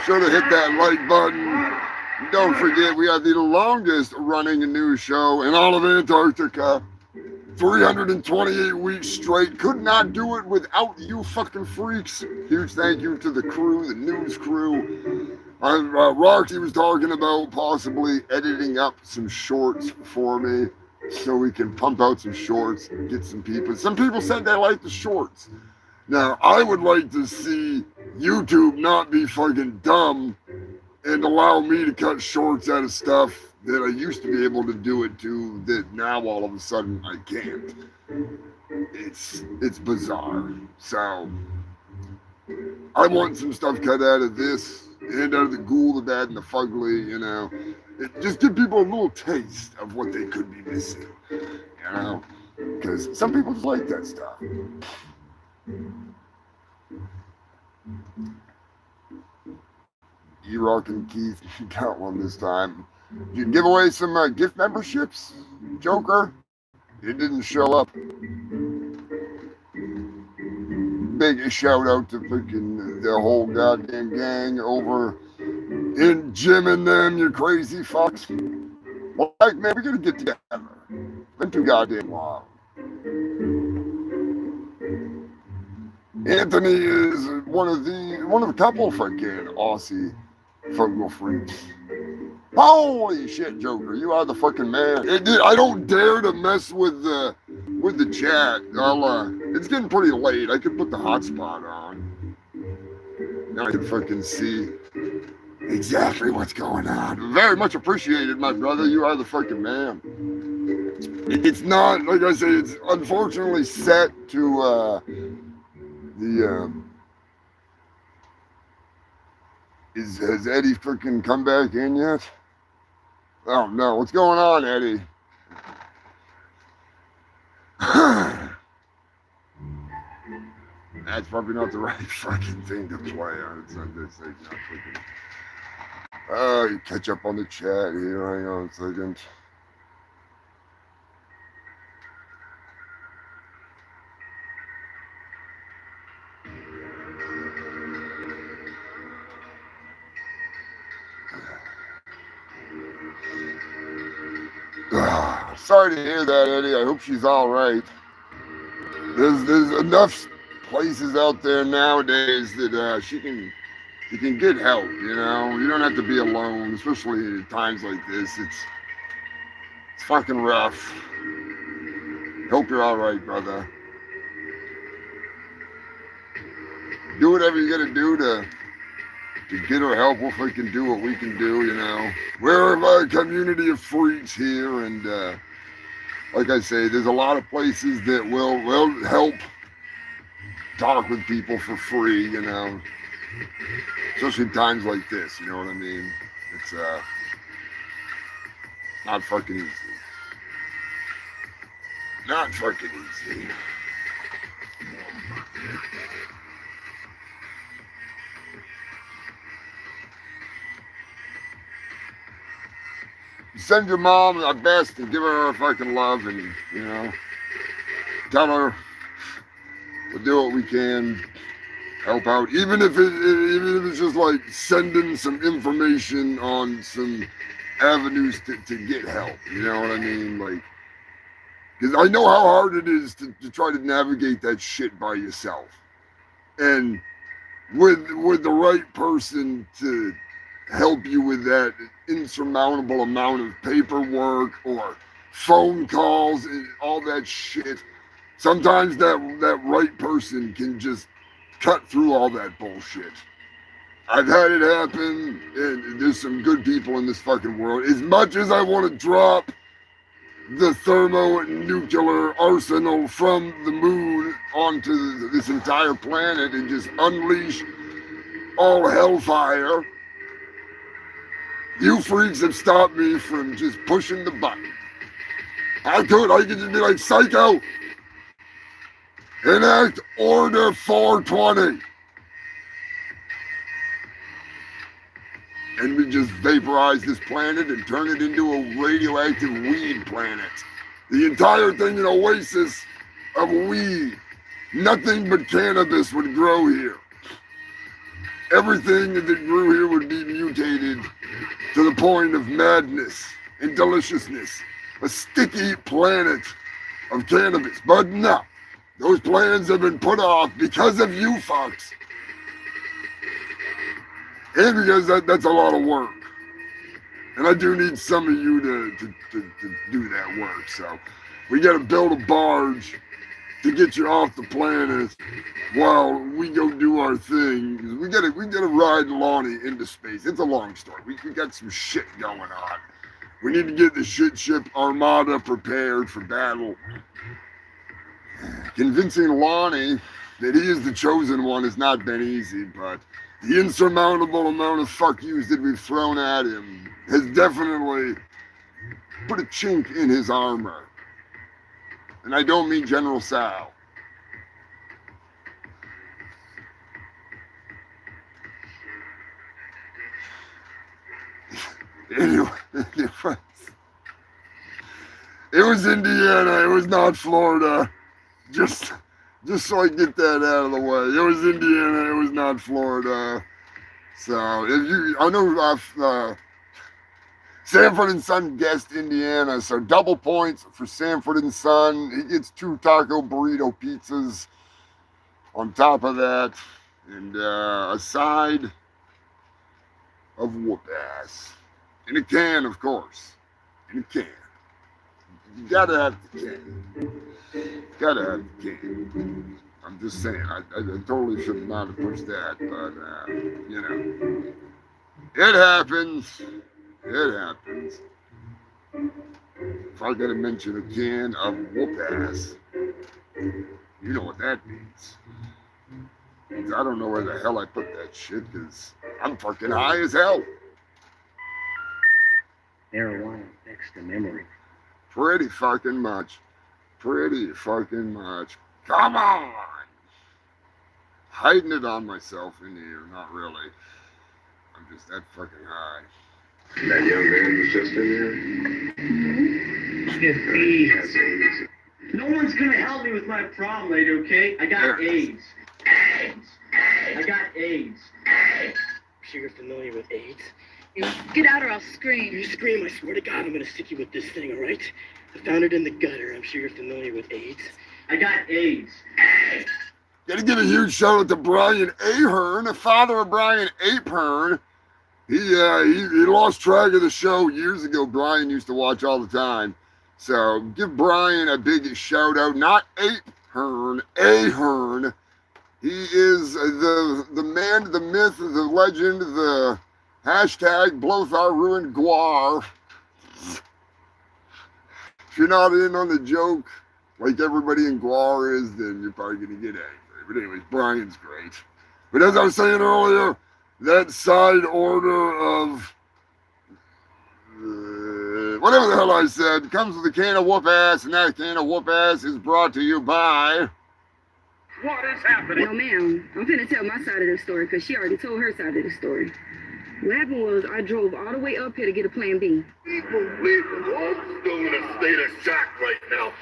Speaker 1: sure to hit that like button. Don't forget, we are the longest running news show in all of Antarctica. 328 weeks straight. Could not do it without you fucking freaks. Huge thank you to the crew, the news crew. Rocky was talking about possibly editing up some shorts for me so we can pump out some shorts and get some people. Some people said they like the shorts. Now, I would like to see YouTube not be fucking dumb and allow me to cut shorts out of stuff that I used to be able to do it to that now all of a sudden I can't. It's bizarre. So I want some stuff cut out of this and out of the ghoul, the bad, and the fugly, you know. Just give people a little taste of what they could be missing, you know, because some people just like that stuff. E-Rock and Keith got one this time. You can give away some gift memberships, Joker. It didn't show up. Big shout out to freaking the whole goddamn gang over in Jim and them, you crazy fucks. Like, man, we gotta get together. Been too goddamn long. Anthony is one of a couple of freaking Aussie fungal freaks. Holy shit, Joker, you are the fucking man. I don't dare to mess with the chat. It's getting pretty late. I could put the hotspot on. Now I can fucking see exactly what's going on. Very much appreciated, my brother. You are the fucking man. It's not, like I say, it's unfortunately set to has Eddie freaking come back in yet? Oh no, what's going on, Eddie? That's probably not the right fucking thing to play on. It's not this thing, not freaking. Oh, you catch up on the chat here. Hang on a second. Sorry to hear that, Eddie. I hope she's all right. There's enough places out there nowadays that you can get help. You know, you don't have to be alone, especially at times like this. It's fucking rough. Hope you're all right, brother. Do whatever you gotta do to get her help. We'll freaking do what we can do, you know. We're a community of freaks here, and like I say, there's a lot of places that will help talk with people for free, you know. Especially in times like this, you know what I mean? It's not fucking easy. Not fucking easy. Send your mom our best and give her our fucking love, and you know, tell her we'll do what we can, help out, even if it's just like sending some information on some avenues to get help. You know what I mean? Like, because I know how hard it is to try to navigate that shit by yourself, and with the right person to help you with that insurmountable amount of paperwork or phone calls and all that shit. Sometimes that right person can just cut through all that bullshit. I've had it happen, and there's some good people in this fucking world. As much as I want to drop the thermonuclear arsenal from the moon onto this entire planet and just unleash all hellfire, you freaks have stopped me from just pushing the button. I could just be like, psycho, enact Order 420. And we just vaporize this planet and turn it into a radioactive weed planet. The entire thing an oasis of weed. Nothing but cannabis would grow here. everything that grew here would be mutated to the point of madness and deliciousness. A sticky planet of cannabis. But no, those plans have been put off because of you fucks. And because that's a lot of work. And I do need some of you to do that work. So we got to build a barge to get you off the planet while we go do our thing. We gotta ride Lonnie into space. It's a long story. We got some shit going on. We need to get the shit ship armada prepared for battle. Convincing Lonnie that he is the chosen one has not been easy, but the insurmountable amount of fuck yous that we've thrown at him has definitely put a chink in his armor. And I don't mean General Sal. Anyway, it was Indiana. It was not Florida. Just so I get that out of the way. It was Indiana. It was not Florida. So if you, I know Sanford and Son guessed Indiana, so double points for Sanford and Son. He gets 2 taco burrito pizzas on top of that, and a side of whoop ass. In a can, of course. In a can. You gotta have the can. Gotta have the can. I'm just saying, I totally should not have pushed that, but, you know. It happens. It happens. If I gotta mention a can of whoop ass, you know what that means. I don't know where the hell I put that shit, because I'm fucking high as hell.
Speaker 7: Marijuana affects the memory.
Speaker 1: Pretty fucking much. Pretty fucking much. Come on! Hiding it on myself in here, not really. I'm just that fucking high.
Speaker 2: That young man was just in
Speaker 7: It's AIDS.
Speaker 2: has AIDS.
Speaker 8: No one's gonna help me with my problem, lady, okay? I got AIDS. AIDS! I got AIDS.
Speaker 7: I'm sure you're familiar with AIDS.
Speaker 6: Get out or I'll scream.
Speaker 7: You scream, I swear to God, I'm gonna stick you with this thing, all right? I found it in the gutter. I'm sure you're familiar with AIDS.
Speaker 8: I got AIDS.
Speaker 1: Gotta give a huge shout out to Brian Ahern, the father of Brian Apehern. He lost track of the show years ago. Brian used to watch all the time. So give Brian a big shout out. Not Apehern, Ahern. He is the man, the myth, the legend, the hashtag Blothar ruined Guar. If you're not in on the joke, like everybody in Guar is, then you're probably going to get angry. But anyways, Brian's great. But as I was saying earlier, that side order of whatever the hell I said comes with a can of whoop ass, and that can of whoop ass is brought to you by...
Speaker 5: What is happening?
Speaker 9: No, ma'am. I'm finna tell my side of the story because she already told her side of the story. What happened was I drove all the way up here to get a Plan B.
Speaker 4: People I'm still in a state of shock right now.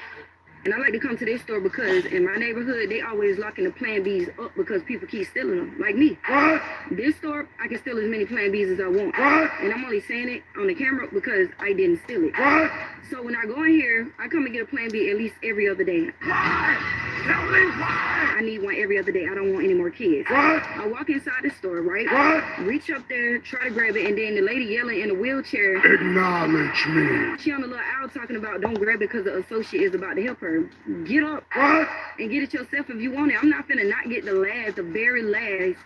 Speaker 9: And I like to come to this store because in my neighborhood, they always locking the Plan Bs up because people keep stealing them, like me.
Speaker 4: What?
Speaker 9: This store, I can steal as many Plan Bs as I want.
Speaker 4: What?
Speaker 9: And I'm only saying it on the camera because I didn't steal it.
Speaker 4: What?
Speaker 9: So when I go in here, I come and get a Plan B at least every other day.
Speaker 4: Why? Tell me why.
Speaker 9: I need one every other day. I don't want any more kids.
Speaker 4: What?
Speaker 9: I walk inside the store, right?
Speaker 4: What?
Speaker 9: Reach up there, try to grab it, and then the lady yelling in a wheelchair.
Speaker 4: Acknowledge me.
Speaker 9: She on the little owl talking about don't grab it because the associate is about to help her. Get up
Speaker 4: What?
Speaker 9: and get it yourself if you want it. I'm not finna not get the very last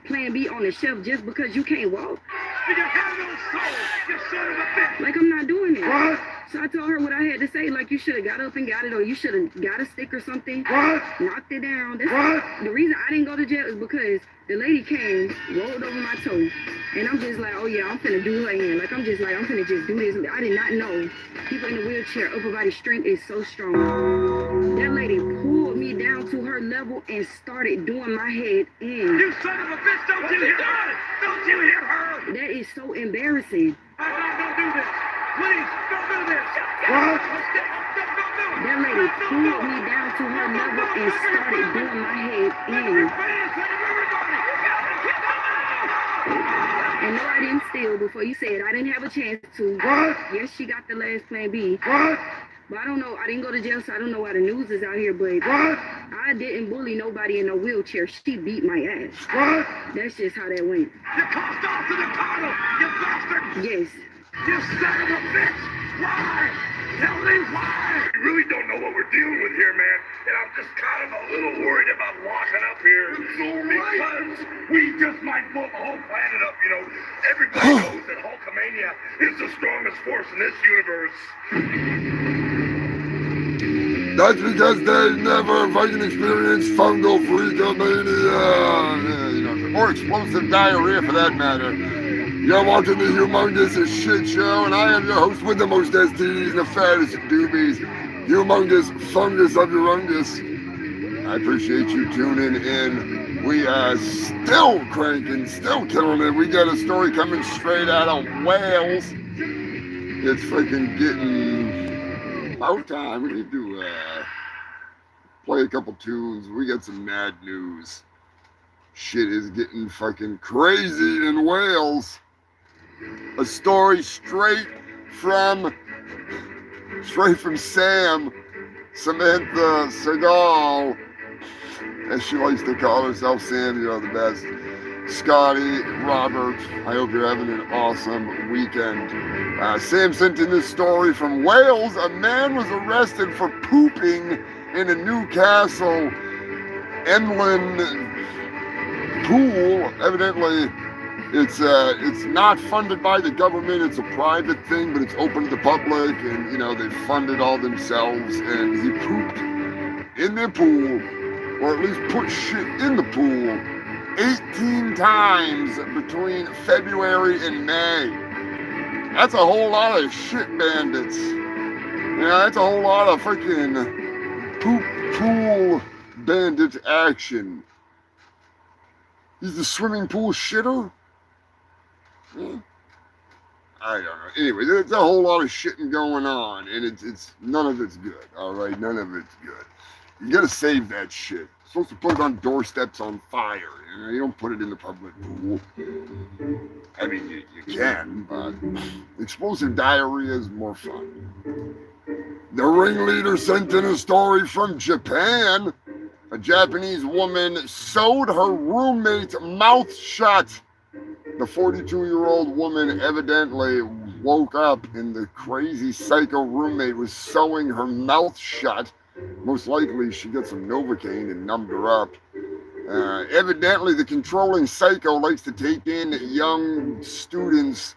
Speaker 9: Plan B on the shelf just because you can't walk.
Speaker 5: You have no soul, you son of a bitch!
Speaker 9: Like, I'm not doing it.
Speaker 4: What?
Speaker 9: So I told her what I had to say, like you should have got up and got it, or you should have got a stick or something.
Speaker 4: What?
Speaker 9: Knocked it down.
Speaker 4: What?
Speaker 9: The reason I didn't go to jail is because the lady came, rolled over my toe, and I'm just like, oh yeah, I'm finna do her in. Like, I'm finna just do this. I did not know people in the wheelchair, upper body strength is so strong. That lady pulled me down to her level and started doing my head in.
Speaker 5: You son of a bitch, don't you hear her? Don't you hear her?
Speaker 9: That is so embarrassing.
Speaker 5: Don't do this. Please, don't do this.
Speaker 4: What?
Speaker 9: That lady pulled me down to her level and started doing my head in. still before you said I didn't have a chance to.
Speaker 5: What?
Speaker 9: Yes, she got the last plan B.
Speaker 5: What?
Speaker 9: But I don't know. I didn't go to jail, so I don't know why the news is out here. But
Speaker 5: What?
Speaker 9: I didn't bully nobody in a wheelchair. She beat my ass.
Speaker 5: What?
Speaker 9: That's just how that went.
Speaker 5: You coughed off to the tunnel, you bastard!
Speaker 9: Yes.
Speaker 5: You son of a bitch! Why? Tell me why!
Speaker 4: We really don't know what we're dealing with here, man. And I'm just kind of a little worried about locking up here.
Speaker 5: It's all right.
Speaker 4: Because we just might blow the whole planet up, you know. Everybody knows that Hulkamania is the strongest force in this universe.
Speaker 1: That's because they never fucking experienced fungal freakomania, or explosive diarrhea for that matter. You're watching the Humongous Shit Show, and I am your host with the most STDs and the fattest doobies, Humongous Fungus of Urungus. I appreciate you tuning in. We are still cranking, still killing it. We got a story coming straight out of Wales. It's freaking getting about time. We need to play a couple tunes. We got some mad news. Shit is getting fucking crazy in Wales. A story straight from Sam, Samantha Segal, as she likes to call herself. Sam, you know, the best. Scotty, Robert, I hope you're having an awesome weekend. Sam sent in this story from Wales. A man was arrested for pooping in a Newcastle inland pool. Evidently, it's not funded by the government. It's a private thing, but it's open to the public, and you know they fund it all themselves. And he pooped in the pool, or at least put shit in the pool, 18 times between February and May. That's a whole lot of shit bandits. Yeah, that's a whole lot of freaking poop pool bandit action. He's the swimming pool shitter? Yeah. I don't know. Anyway, there's a whole lot of shitting going on, and it's none of it's good. All right, none of it's good. You gotta save that shit. You're supposed to put it on doorsteps on fire. You know, you don't put it in the public pool. I mean, you can, but explosive diarrhea is more fun. The ringleader sent in a story from Japan. A Japanese woman sewed her roommate's mouth shut. The 42-year-old woman evidently woke up and the crazy psycho roommate was sewing her mouth shut. Most likely she got some Novocaine and numbed her up. Evidently the controlling psycho likes to take in young students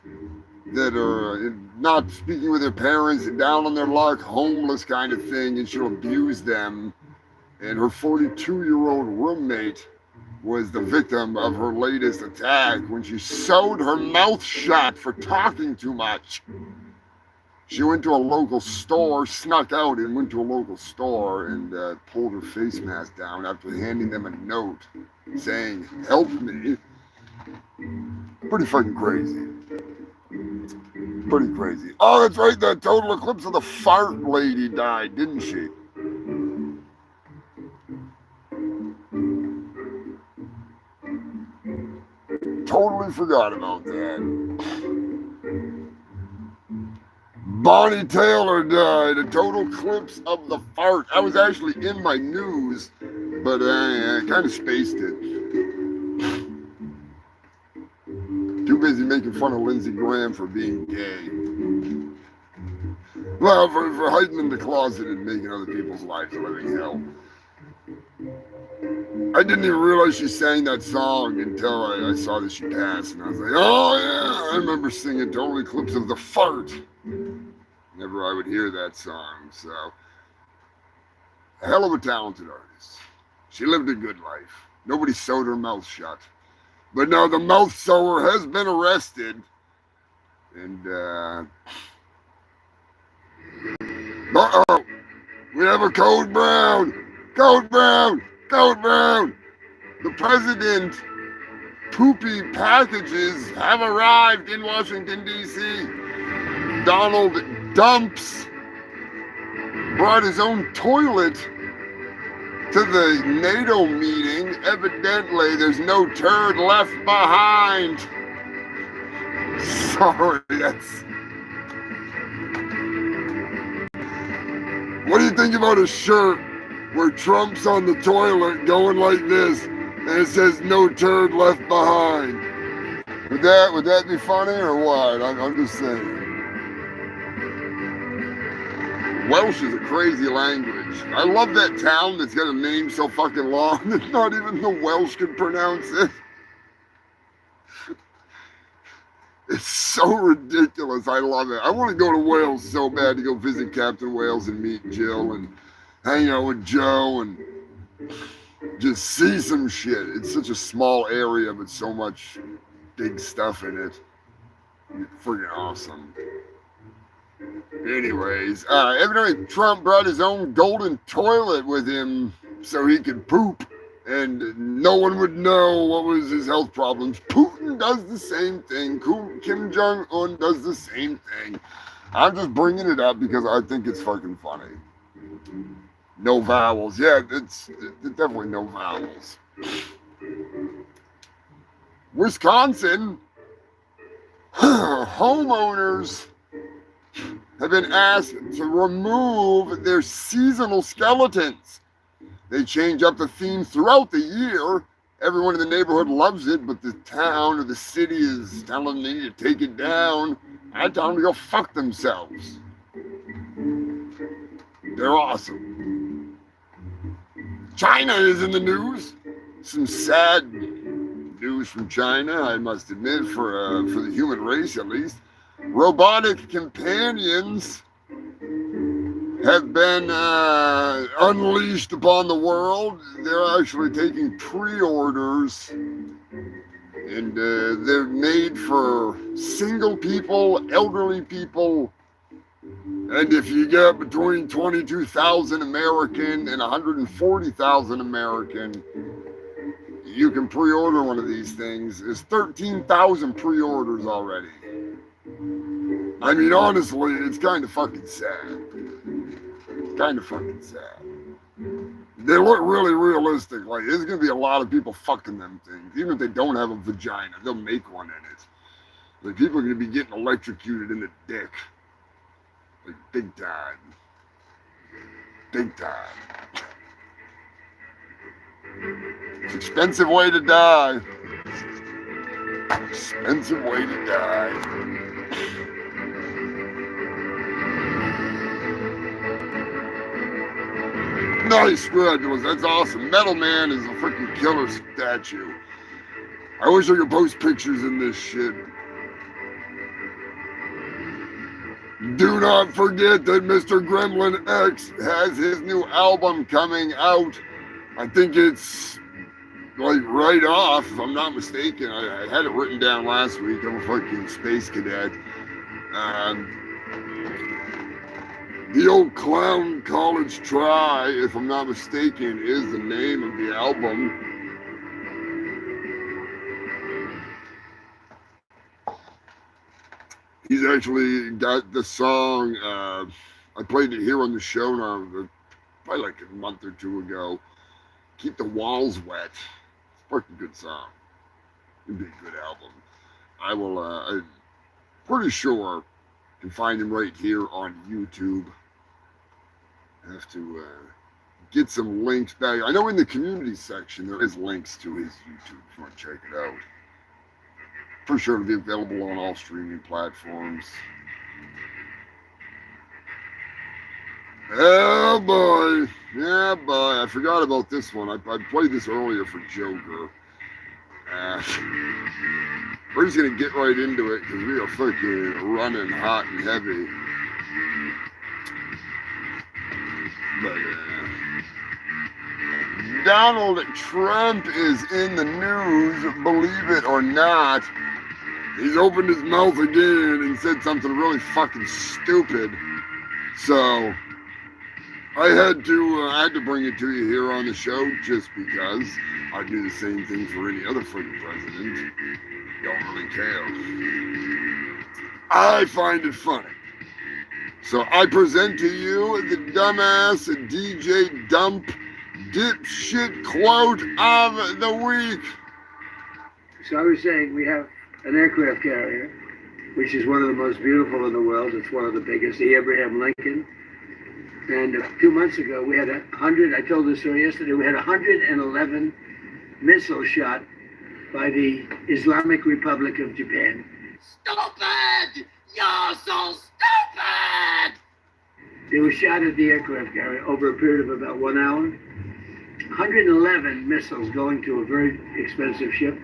Speaker 1: that are not speaking with their parents, down on their luck, homeless kind of thing, and she'll abuse them. And her 42-year-old roommate was the victim of her latest attack when she sewed her mouth shut for talking too much. She went to a local store, snuck out and went to a local store and pulled her face mask down after handing them a note saying, "Help me." Pretty fucking crazy. Pretty crazy. Oh, that's right, the total eclipse of the fart lady died, didn't she? Totally forgot about that. Bonnie Taylor died, a total eclipse of the fart. I was actually in my news, but I kind of spaced it. Too busy making fun of Lindsey Graham for being gay. Well, for hiding in the closet and making other people's lives a living hell. I didn't even realize she sang that song until I saw that she passed, and I was like, oh yeah, I remember singing Total Eclipse of the Fart. Whenever I would hear that song, so. A hell of a talented artist. She lived a good life. Nobody sewed her mouth shut. But now the mouth sewer has been arrested. And, uh-oh. We have a Code Brown. Code Brown. Code Brown. The president poopy packages have arrived in Washington, D.C. Donald Dumps brought his own toilet to the NATO meeting. Evidently, there's no turd left behind. Sorry, that's... What do you think about a shirt where Trump's on the toilet going like this and it says "No turd left behind"? Would that be funny or what? I'm just saying. Welsh is a crazy language. I love that town that's got a name so fucking long that not even the Welsh can pronounce it. It's so ridiculous. I love it. I want to go to Wales so bad to go visit Captain Wales and meet Jill and hang out with Joe and just see some shit. It's such a small area, but so much big stuff in it. Freaking awesome. Anyways, evidently Trump brought his own golden toilet with him so he could poop and no one would know what was his health problems. Putin does the same thing. Kim Jong-un does the same thing. I'm just bringing it up because I think it's fucking funny. No vowels. Yeah, it's definitely no vowels. Wisconsin, homeowners have been asked to remove their seasonal skeletons. They change up the theme throughout the year. Everyone in the neighborhood loves it, but the town or the city is telling them to take it down. I tell them to go fuck themselves. They're awesome. China is in the news. Some sad news from China, I must admit, for the human race at least. Robotic companions have been unleashed upon the world. They're actually taking pre-orders, and they're made for single people, elderly people, and if you get between 22,000 American and 140,000 American, you can pre-order one of these things. There's 13,000 pre-orders already. I mean, honestly, it's kind of fucking sad. Kind of fucking sad. They look really realistic. Like, there's going to be a lot of people fucking them things. Even if they don't have a vagina, they'll make one in it. Like, people are going to be getting electrocuted in the dick. Like, big time. Big time. It's an expensive way to die. Expensive way to die. Nice, fabulous. That's awesome. Metal Man is a freaking killer statue. I wish I could post pictures in this shit. Do not forget that Mr. Gremlin X has his new album coming out. I think it's like right off, if I'm not mistaken. I had it written down last week. I'm a fucking space cadet. The Old Clown College Try, if I'm not mistaken, is the name of the album. He's actually got the song, I played it here on the show now, probably like a month or two ago. Keep the Walls Wet. It's a fucking good song. It'd be a good album. I will, I'm pretty sure you can find him right here on YouTube. I have to get some links back. I know in the community section there is links to his YouTube if you want to check it out. For sure it'll be available on all streaming platforms. Oh boy. Yeah boy. I forgot about this one. I played this earlier for Joker. We're just going to get right into it because we are fucking running hot and heavy. But Donald Trump is in the news, believe it or not. He's opened his mouth again and said something really fucking stupid. So I had to bring it to you here on the show just because I do the same thing for any other freaking president. Don't really care. I find it funny. So I present to you the dumbass DJ Dump dipshit quote of the week.
Speaker 8: So I was saying we have an aircraft carrier
Speaker 10: which is one of the most beautiful in the world. It's one of the biggest, the Abraham Lincoln. And a few months ago, we had 100, I told this story yesterday, we had 111 missiles shot by the Islamic Republic of Japan.
Speaker 6: Stupid! You're so stupid!
Speaker 10: They were shot at the aircraft carrier over a period of about 1 hour. 111 missiles going to a very expensive ship,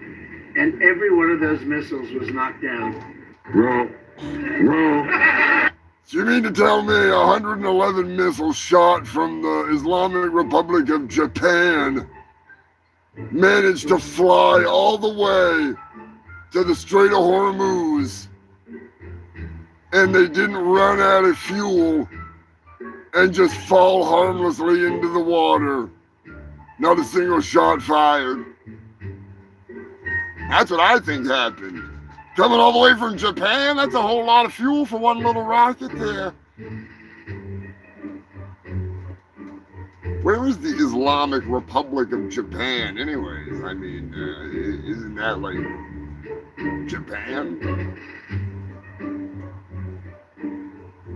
Speaker 10: and every one of those missiles was knocked down.
Speaker 1: Well, you mean to tell me 111 missiles shot from the Islamic Republic of Japan managed to fly all the way to the Strait of Hormuz, and they didn't run out of fuel and just fall harmlessly into the water? Not a single shot fired. That's what I think happened. Coming all the way from Japan, that's a whole lot of fuel for one little rocket there. Where is the Islamic Republic of Japan anyways? I mean, isn't that like Japan?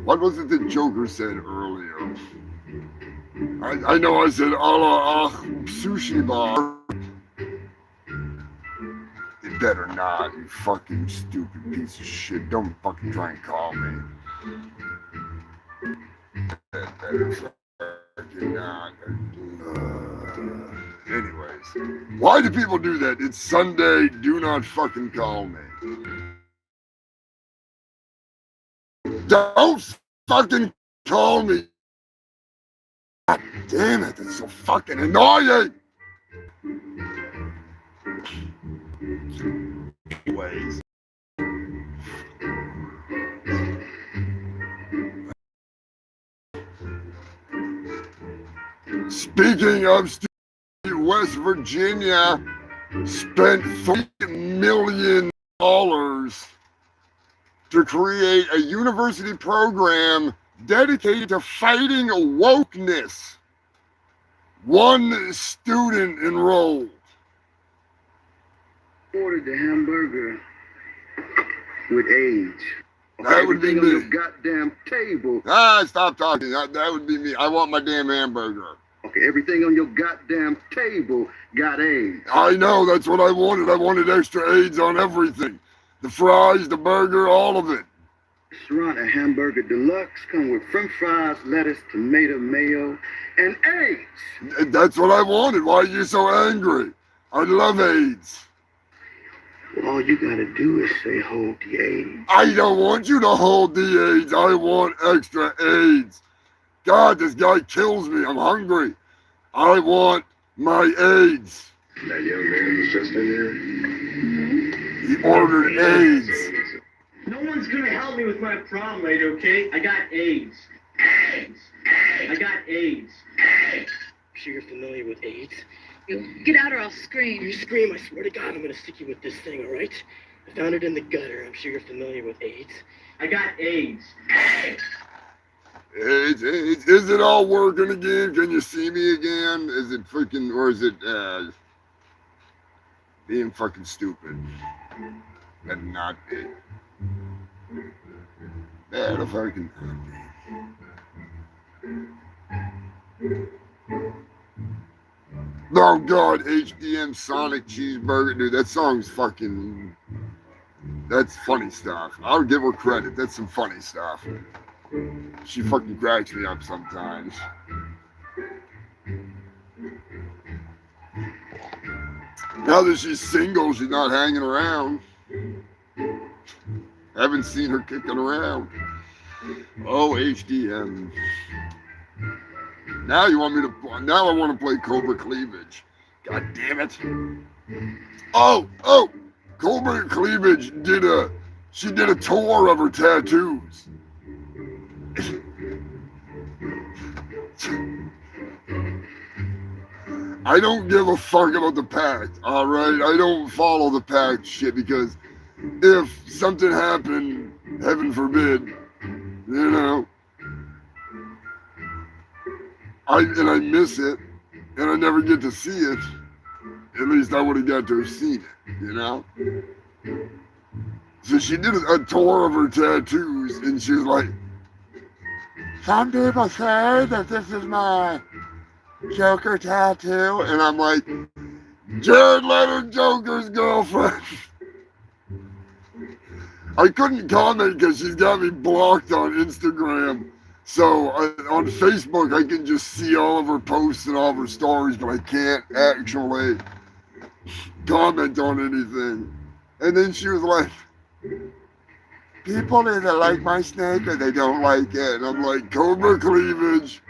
Speaker 1: What was it that Joker said earlier? I know I said Allah sushi bar. It better not, you fucking stupid piece of shit. Don't fucking try and call me. It better fucking not. Anyways, why do people do that? It's Sunday, do not fucking call me. Don't fucking call me. God damn it, it's so fucking annoying. Ways. Speaking of West Virginia spent $3 million to create a university program dedicated to fighting wokeness. One student enrolled.
Speaker 10: Ordered the hamburger with AIDS.
Speaker 1: That would be me.
Speaker 10: On your goddamn table.
Speaker 1: Stop talking. That would be me. I want my damn hamburger.
Speaker 10: Okay, everything on your goddamn table got AIDS.
Speaker 1: I know, that's what I wanted. I wanted extra AIDS on everything. The fries, the burger, all of it.
Speaker 10: Serrano hamburger deluxe come with french fries, lettuce, tomato, mayo, and AIDS.
Speaker 1: That's what I wanted. Why are you so angry? I love AIDS.
Speaker 10: All you gotta do is say hold the AIDS.
Speaker 1: I don't want you to hold the AIDS. I want extra AIDS. God, this guy kills me. I'm hungry. I want my AIDS.
Speaker 2: That young man was just in there?
Speaker 1: He ordered AIDS.
Speaker 8: No one's gonna help me with my prom lady, okay? I got AIDS. AIDS! I got AIDS.
Speaker 7: I'm sure you're familiar with AIDS.
Speaker 9: Get out or I'll scream.
Speaker 7: You scream, I swear to God, I'm gonna stick you with this thing, all right? I found it in the gutter. I'm sure you're familiar with AIDS.
Speaker 8: I got AIDS.
Speaker 1: AIDS. Is it all working again? Can you see me again? Is it freaking, or is it being fucking stupid? Better not be. Better fucking not be. Oh God, HDM Sonic Cheeseburger, dude, that song's fucking, that's funny stuff. I'll give her credit, that's some funny stuff. She fucking cracks me up sometimes. Now that she's single, she's not hanging around. Haven't seen her kicking around. Oh, HDM. Now you want me to, now I want to play Cobra Cleavage. God damn it. Oh, Cobra Cleavage she did a tour of her tattoos. I don't give a fuck about the pact, all right? I don't follow the pact shit because if something happened, heaven forbid, you know, I miss it, and I never get to see it, at least I would have got to have seen it, you know? So she did a tour of her tattoos, and she was like, some people say that this is my Joker tattoo, and I'm like, Jared Leto Joker's girlfriend. I couldn't comment because she's got me blocked on Instagram. So on Facebook, I can just see all of her posts and all of her stories, but I can't actually comment on anything. And then she was like, people either like my snake or they don't like it. And I'm like, Cobra Cleavage.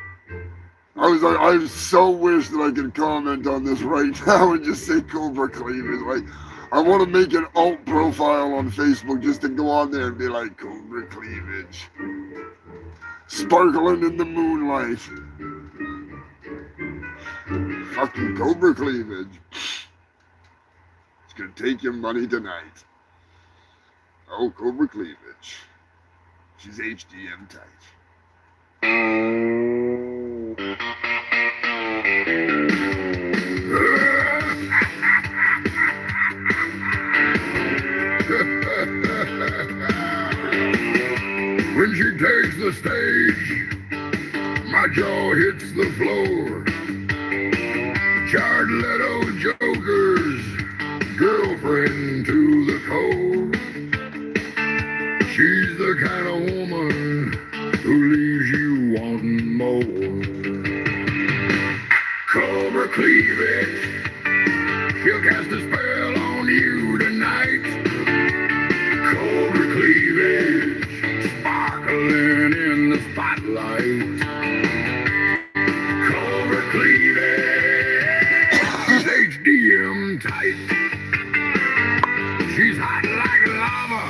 Speaker 1: I was like, I so wish that I could comment on this right now and just say Cobra Cleavage. Like, I want to make an alt profile on Facebook just to go on there and be like, Cobra Cleavage. Sparkling in the moonlight. Fucking Cobra Cleavage. It's gonna take your money tonight. Oh, Cobra Cleavage. She's HDM tight.
Speaker 4: When she takes the stage, my jaw hits the floor. Jared Leto Joker's girlfriend to the core. She's the kind of woman who leaves you wanting more. Cobra Cleavage, she'll cast a spell on you tonight. Cobra Cleavage, sparkling in the spotlight. Cobra Cleavage, she's HDM tight. She's hot like lava,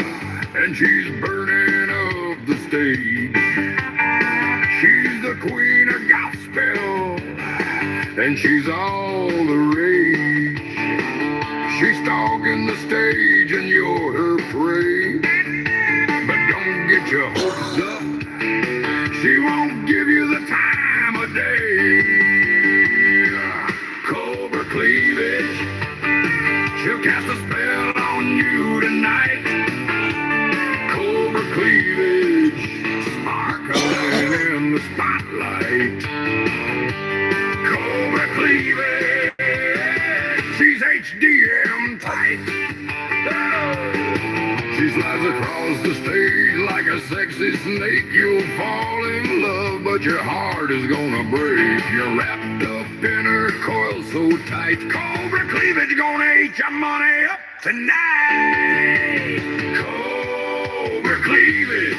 Speaker 4: and she's burning up the stage. She's the queen of gospel, and she's all the rage. She's stalking the stage, and you're her prey. But don't get your hopes up, she won't give you the time of day. Cobra Cleavage, she'll cast a spell on you tonight. Cobra Cleavage, sparkling in the spotlight. Cobra Cleavage, she's HDM tight. She slides across the stage like a sexy snake. You'll fall in love, but your heart is gonna break. You're wrapped up in her coil so tight. Cobra Cleavage gonna eat your money up tonight. Cobra Cleavage,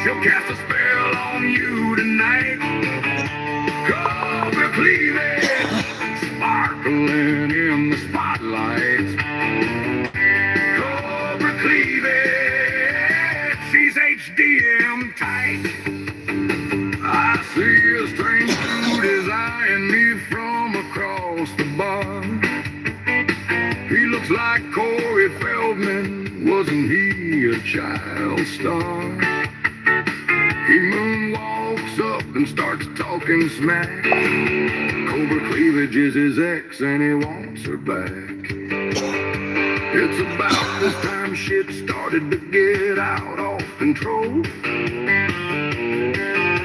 Speaker 4: she'll cast a spell on you tonight. Cobra Cleavage, sparkling in the spotlight. Cobra Cleavage, she's HDM tight. I see a strange dude is eyeing me from across the bar. He looks like Corey Feldman, wasn't he a child star? He moonwalks up and starts talking smack. Cobra Cleavage is his ex and he wants her back. It's about this time shit started to get out of control.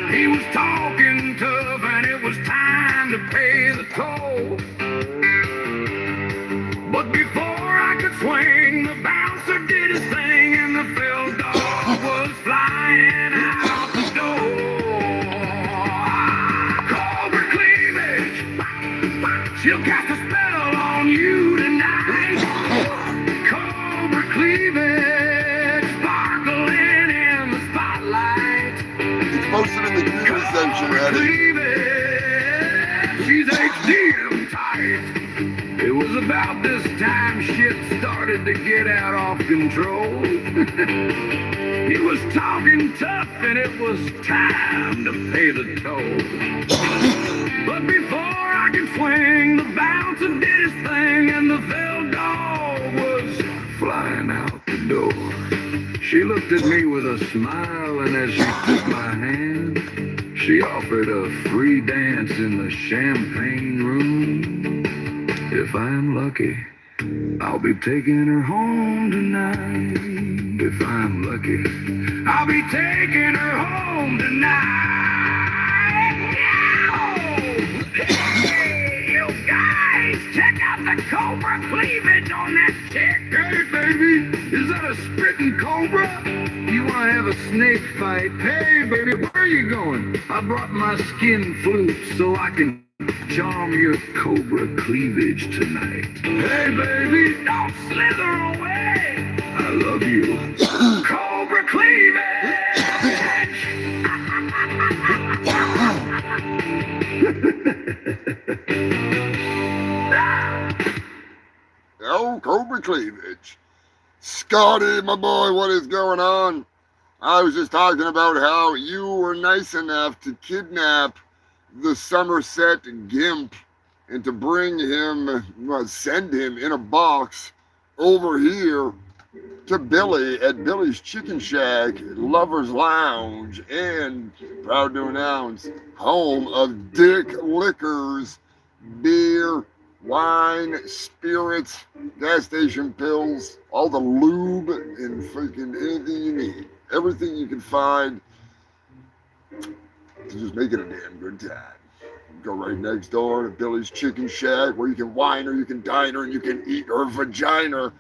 Speaker 4: He was talking tough and it was time to pay the toll. But before I could swing, the bouncer did his thing and the field dog was flying out the door. Cobra Cleavage, she'll cast a spell on you tonight. Cobra Cleavage, sparkling in the spotlight.
Speaker 1: It's posted in the community section, Eddie.
Speaker 4: Cleavage, she's HDM tight. It was about this time shit started to get out of control. He was talking tough and it was time to pay the toll. But before I could swing, the bouncer did his thing and the fell dog was flying out the door. She looked at me with a smile and as she took my hand, she offered a free dance in the champagne room. If I'm lucky, I'll be taking her home tonight if I'm lucky. I'll be taking her home tonight. Hey, you guys, check out the cobra cleavage on that chick. Hey, baby, is that a spitting cobra? You want to have a snake fight? Hey, baby, where are you going? I brought my skin flute so I can charm your cobra cleavage tonight. Hey, baby, don't slither away. I love you. Cobra cleavage.
Speaker 1: Oh, cobra cleavage. Scotty, my boy, what is going on? I was just talking about how you were nice enough to kidnap the Somerset Gimp and to bring him, send him in a box over here to Billy at Billy's Chicken Shack, Lover's Lounge, and proud to announce, home of Dick Liquors, beer, wine, spirits, gas station pills, all the lube and freaking anything you need. Everything you can find to just make it a damn good time. Go right next door to Billy's Chicken Shack where you can wine her, you can dine her, and you can eat her vagina.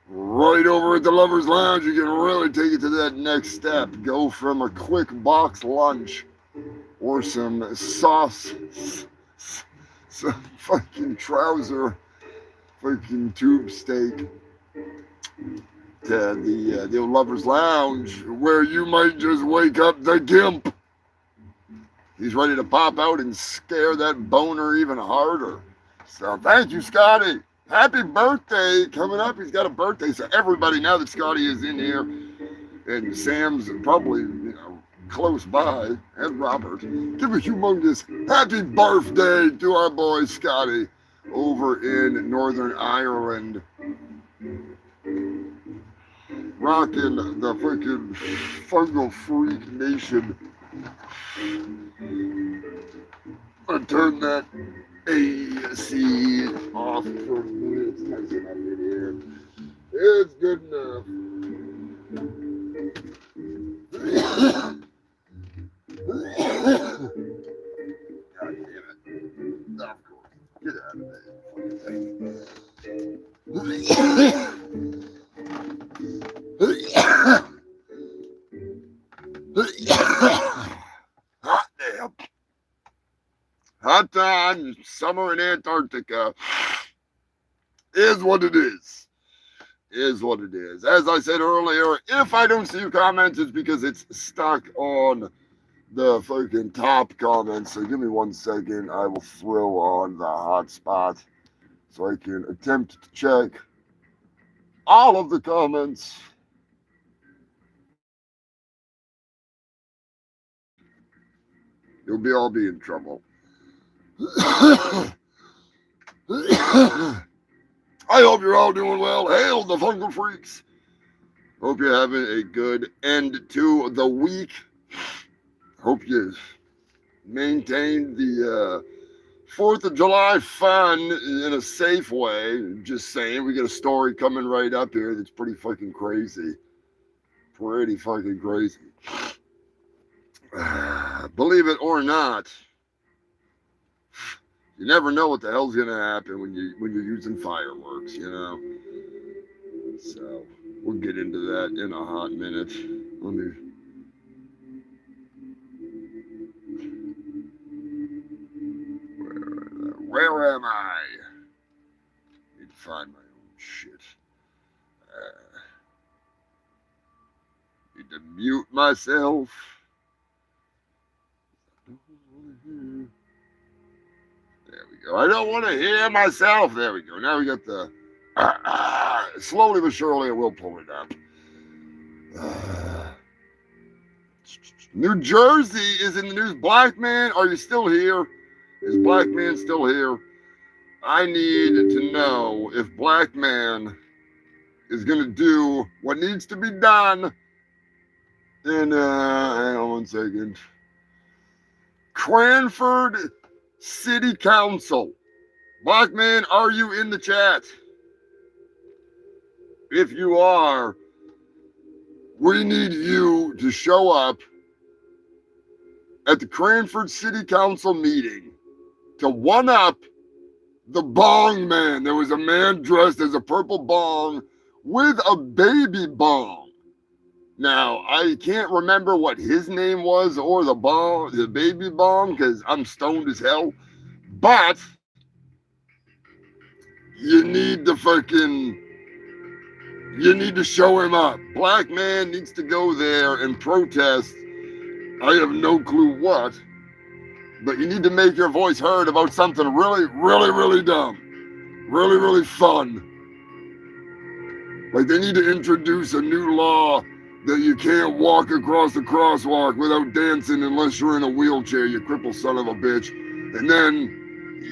Speaker 1: Right over at the Lover's Lounge, you can really take it to that next step. Go from a quick box lunch or some sauce, some fucking trouser, fucking tube steak to the Lover's Lounge where you might just wake up the Gimp. He's ready to pop out and scare that boner even harder. So thank you, Scotty. Happy birthday coming up. He's got a birthday. So everybody, now that Scotty is in here, and Sam's probably, close by, and Robert, give a humongous happy birthday to our boy Scotty over in Northern Ireland. Rocking the freaking Fungal Freak Nation. I'll turn that AC off for a minute. It's nice enough in here. It's good enough. God damn it. Of course. Get out of there. Hot damn. Hot time, summer in Antarctica is what it is. Is what it is. As I said earlier, if I don't see your comments, it's because it's stuck on the fucking top comments. So give me 1 second. I will throw on the hotspot so I can attempt to check all of the comments. You'll all be in trouble. I hope you're all doing well. Hail the Fungal Freaks. Hope you're having a good end to the week. Hope you maintained the 4th of July fun in a safe way. Just saying, we got a story coming right up here that's pretty fucking crazy. Pretty fucking crazy. Believe it or not, you never know what the hell's gonna happen when you're using fireworks, So we'll get into that in a hot minute. Where am I? Need to find my own shit. Need to mute myself. There we go. I don't want to hear myself. There we go. Now we got the... slowly but surely, I will pull it up. New Jersey is in the news. Black man, are you still here? Is Black man still here? I need to know if Black man is going to do what needs to be done in, hang on 1 second. Cranford City Council. Black man, are you in the chat? if you are, we need you to show up at the Cranford City Council meeting to one-up the bong man. There was a man dressed as a purple bong with a baby bong. Now, I can't remember what his name was or the baby bong, because I'm stoned as hell. But you need to show him up. Black man needs to go there and protest. I have no clue what, but you need to make your voice heard about something really, really, really dumb. Really, really fun. Like they need to introduce a new law that you can't walk across the crosswalk without dancing unless you're in a wheelchair, you crippled son of a bitch. And then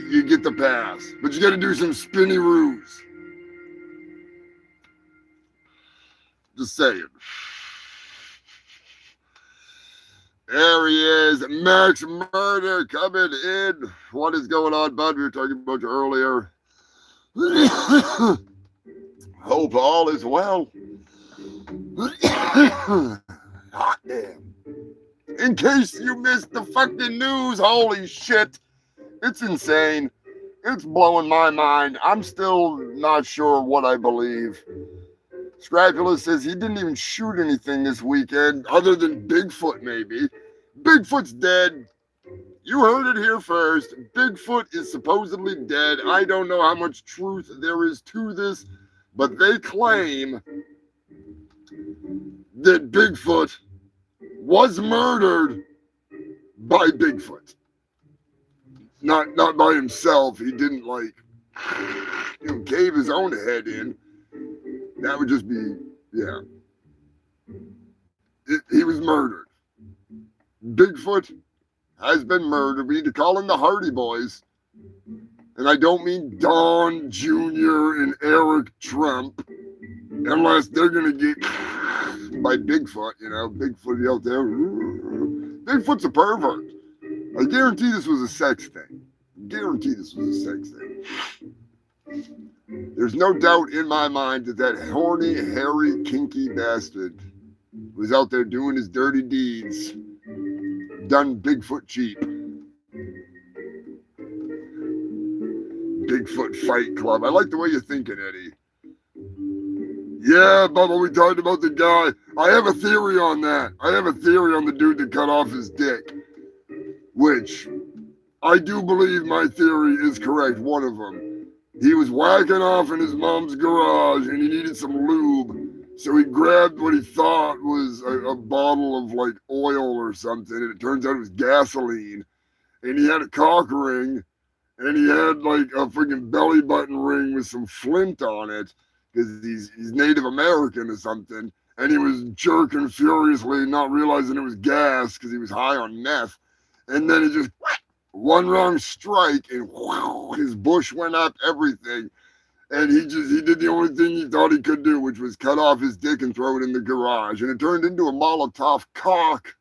Speaker 1: you get the pass. But you got to do some spinny roos. Just saying. There he is. Max Murder coming in. What is going on, bud? We were talking about you earlier. Hope all is well. Hot damn. In case you missed the fucking news, holy shit. It's insane. It's blowing my mind. I'm still not sure what I believe. Scrapula says he didn't even shoot anything this weekend other than Bigfoot, maybe. Bigfoot's dead. You heard it here first. Bigfoot is supposedly dead. I don't know how much truth there is to this, but they claim that Bigfoot was murdered by Bigfoot. Not by himself. He didn't cave his own head in. That would just be, yeah. He was murdered. Bigfoot has been murdered. We need to call in the Hardy Boys. And I don't mean Don Jr. and Eric Trump, unless they're going to get by Bigfoot, Bigfoot out there. Bigfoot's a pervert. I guarantee this was a sex thing. There's no doubt in my mind that horny, hairy, kinky bastard was out there doing his dirty deeds, done Bigfoot cheap. Bigfoot Fight Club. I like the way you're thinking, Eddie. Yeah, Bubba, we talked about the guy. I have a theory on that. I have a theory on the dude that cut off his dick, which I do believe my theory is correct, one of them. He was whacking off in his mom's garage and he needed some lube. So he grabbed what he thought was a bottle of oil or something. And it turns out it was gasoline. And he had a cock ring. And he had a freaking belly button ring with some flint on it. Because he's Native American or something. And he was jerking furiously, not realizing it was gas because he was high on meth. And then he just one wrong strike and wow, his bush went up, everything. And he did the only thing he thought he could do, which was cut off his dick and throw it in the garage. And it turned into a Molotov cocktail.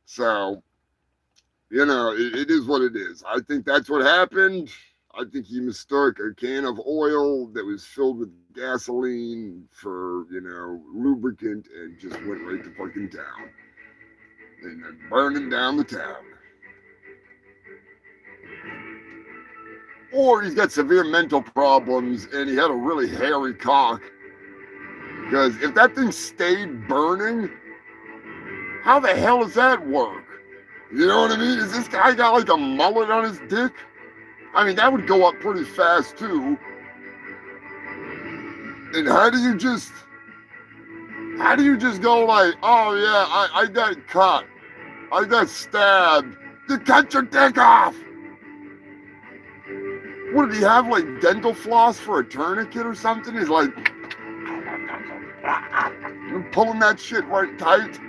Speaker 1: So, it is what it is. I think that's what happened. I think he mistook a can of oil that was filled with gasoline for, lubricant and just went right to fucking town. And then burning down the town. Or he's got severe mental problems and he had a really hairy cock. Because if that thing stayed burning, how the hell does that work? You know what I mean? Is this guy got a mullet on his dick? I mean, that would go up pretty fast too. And how do you just go oh yeah, I got cut. I got stabbed. You cut your dick off. What, did he have dental floss for a tourniquet or something? He's pulling that shit right tight.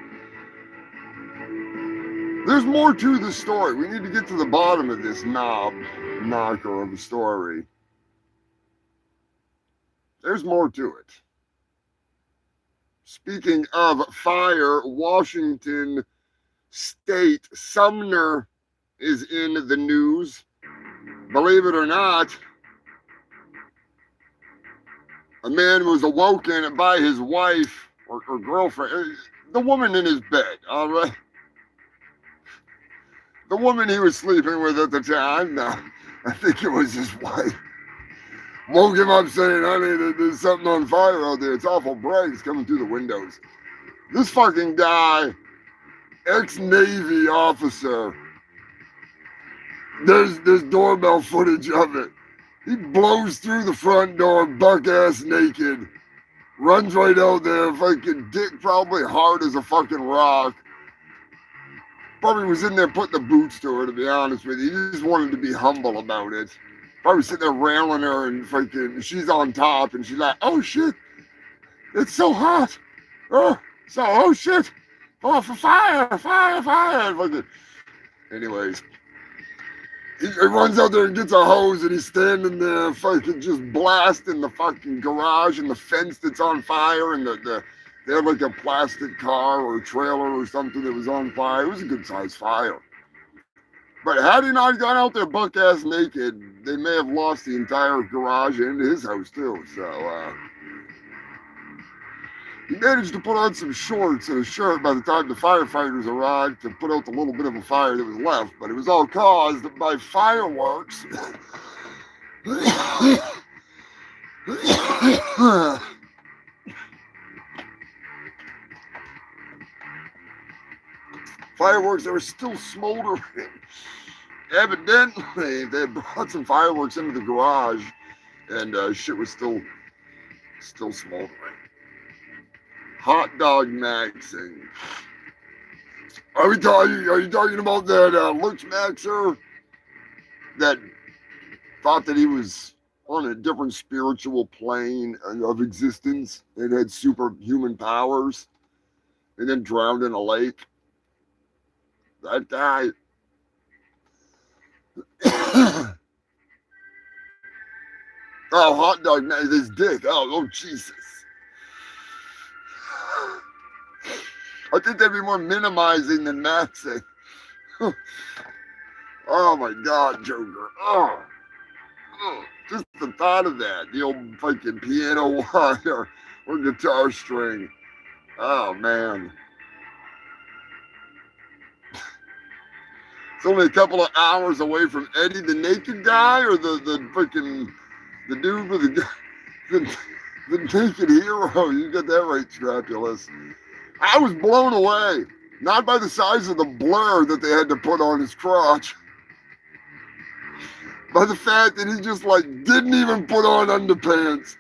Speaker 1: There's more to the story. We need to get to the bottom of this knocker of a story. There's more to it. Speaking of fire, Washington State, Sumner is in the news. Believe it or not, a man was awoken by his wife or girlfriend, the woman in his bed, all right? The woman he was sleeping with at the time, no, I think it was his wife, woke him up saying, honey, there's something on fire out there. It's awful bright. It's coming through the windows. This fucking guy, ex-Navy officer, there's doorbell footage of it. He blows through the front door, buck-ass naked, runs right out there, fucking dick probably hard as a fucking rock. Probably was in there putting the boots to her, to be honest with you. He just wanted to be humble about it. Probably sitting there railing her and fucking, she's on top and she's like, oh shit, it's so hot. Oh shit. Oh, for fire. Fucking. Anyways, he runs out there and gets a hose and he's standing there fucking just blasting the fucking garage and the fence that's on fire and they had like a plastic car or a trailer or something that was on fire. It was a good sized fire. But had he not gone out there buck ass naked, they may have lost the entire garage and his house too. So he managed to put on some shorts and a shirt by the time the firefighters arrived to put out the little bit of a fire that was left. But it was all caused by fireworks. Fireworks that were still smoldering. Evidently, they brought some fireworks into the garage, and shit was still smoldering. Hot dog maxing. Are you talking about that Lurch Maxer that thought that he was on a different spiritual plane of existence and had superhuman powers, and then drowned in a lake? That guy. Oh, hot dog, this dick. Oh, Jesus. I think they'd be more minimizing than maxing. Oh my God, Joker. Oh, just the thought of that. The old fucking piano wire or guitar string. Oh, man. It's only a couple of hours away from Eddie the Naked Guy or the dude with the naked hero. You got that right, Scrapulous. I was blown away, not by the size of the blur that they had to put on his crotch, by the fact that he just like didn't even put on underpants.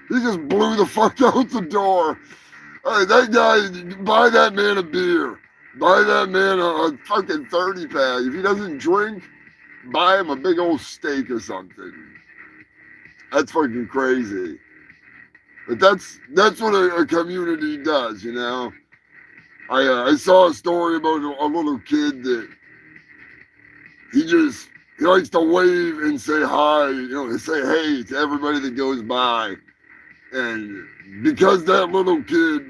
Speaker 1: He just blew the fuck out the door. Hey, that guy, buy that man a beer. Buy that man a fucking 30-pack. If he doesn't drink, buy him a big old steak or something. That's fucking crazy. But that's what a community does, you know. I saw a story about a little kid that he likes to wave and say hi, you know, and say hey to everybody that goes by. And because that little kid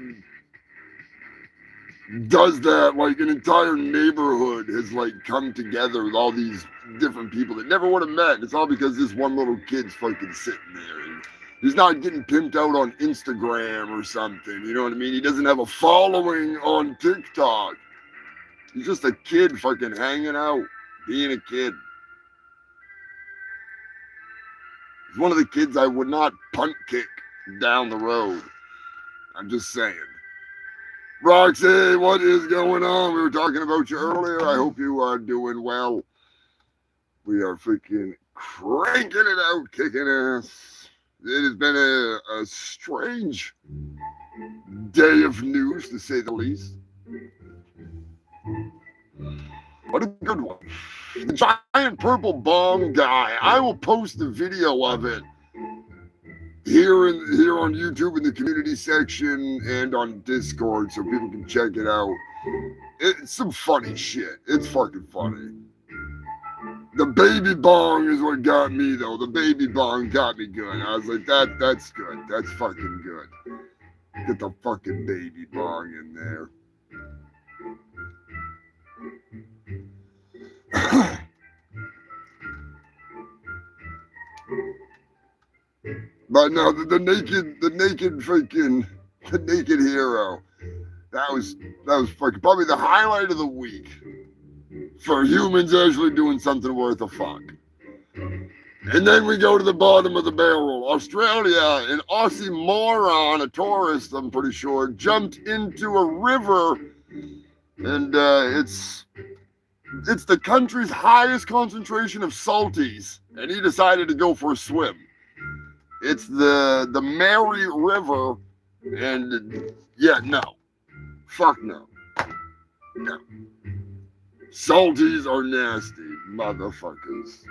Speaker 1: does that, like an entire neighborhood has like come together with all these different people that never would have met. It's all because this one little kid's fucking sitting there. And he's not getting pimped out on Instagram or something. You know what I mean? He doesn't have a following on TikTok. He's just a kid fucking hanging out, being a kid. He's one of the kids I would not punt kick down the road. I'm just saying. Roxy, what is going on? We were talking about you earlier. I hope you are doing well. We are freaking cranking it out, kicking ass. It has been a strange day of news, to say the least. What a good one. The giant purple bong guy. I will post the video of it here on YouTube in the community section and on Discord so people can check it out. It's some funny shit. It's fucking funny. The baby bong is what got me, though. The baby bong got me good. I was like, that's good. That's fucking good. Get the fucking baby bong in there. But no, the naked hero. That was fucking probably the highlight of the week for humans actually doing something worth a fuck. And then we go to the bottom of the barrel. Australia, an Aussie moron, a tourist, I'm pretty sure, jumped into a river, and it's the country's highest concentration of salties, and he decided to go for a swim. It's the Mary River, and yeah, no. Fuck no. No. Salties are nasty, motherfuckers.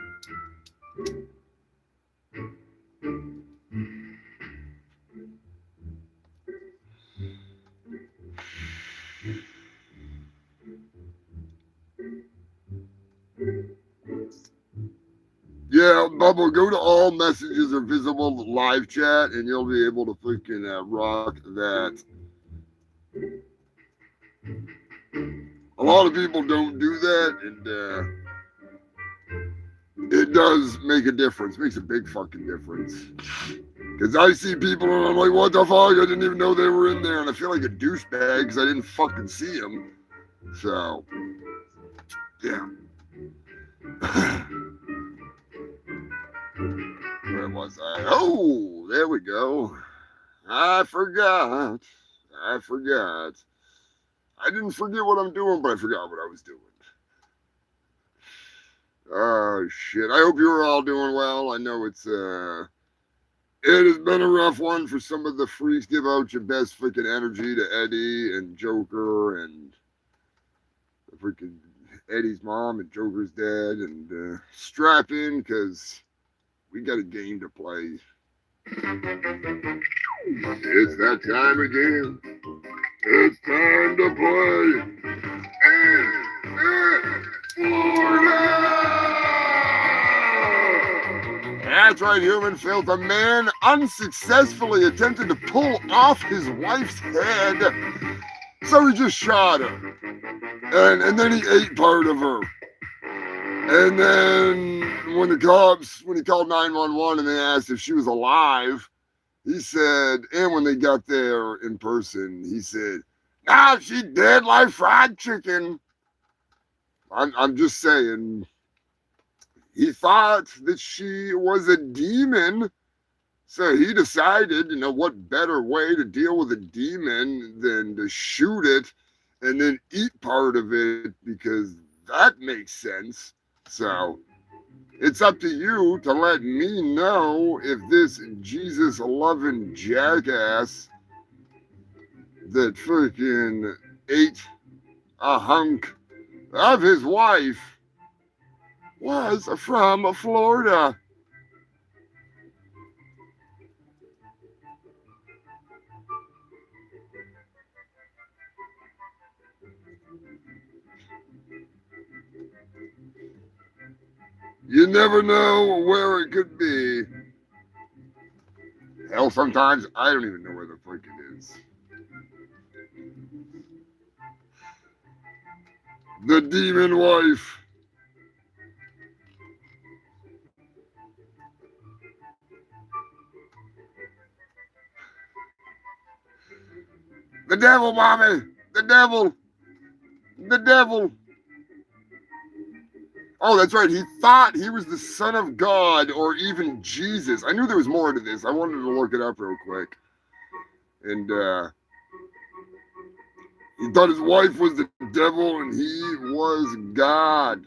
Speaker 1: Yeah, Bubble, go to all messages are visible live chat, and you'll be able to freaking rock that. A lot of people don't do that, and it does make a difference. It makes a big fucking difference. Because I see people and I'm like, what the fuck? I didn't even know they were in there. And I feel like a douchebag because I didn't fucking see them. So, yeah. Where was I? Oh, there we go. I forgot. I didn't forget what I'm doing, but I forgot what I was doing. Oh, shit. I hope you're all doing well. I know it has been a rough one for some of the freaks. Give out your best freaking energy to Eddie and Joker and freaking Eddie's mom and Joker's dad, and strap in because we got a game to play. It's that time again. It's time to play. That's right, human filth. A man unsuccessfully attempted to pull off his wife's head, so he just shot her. And then he ate part of her. And then when he called 911 and they asked if she was alive, he said, and when they got there in person, he said, "Nah, she dead like fried chicken." I'm just saying, he thought that she was a demon. So he decided, what better way to deal with a demon than to shoot it and then eat part of it, because that makes sense. So it's up to you to let me know if this Jesus-loving jackass that freaking ate a hunk of his wife was from Florida. You never know where it could be. Hell, sometimes I don't even know where the fuck it is. The demon wife. The devil, mommy. The devil. The devil. Oh, that's right. He thought he was the son of God or even Jesus. I knew there was more to this. I wanted to look it up real quick. And he thought his wife was the devil and he was God,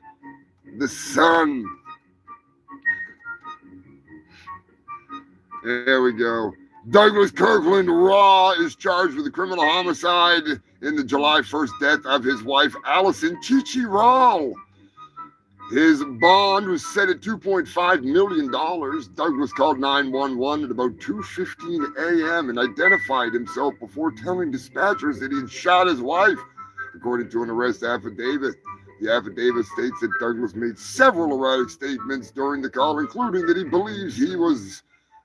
Speaker 1: the Son. There we go. Douglas Kirkland Raw is charged with a criminal homicide in the July 1st death of his wife, Allison Chichi Raw. His bond was set at $2.5 million. Douglas called 911 at about 2:15 a.m. and identified himself before telling dispatchers that he had shot his wife, according to an arrest affidavit. The affidavit states that Douglas made several erratic statements during the call, including that he believes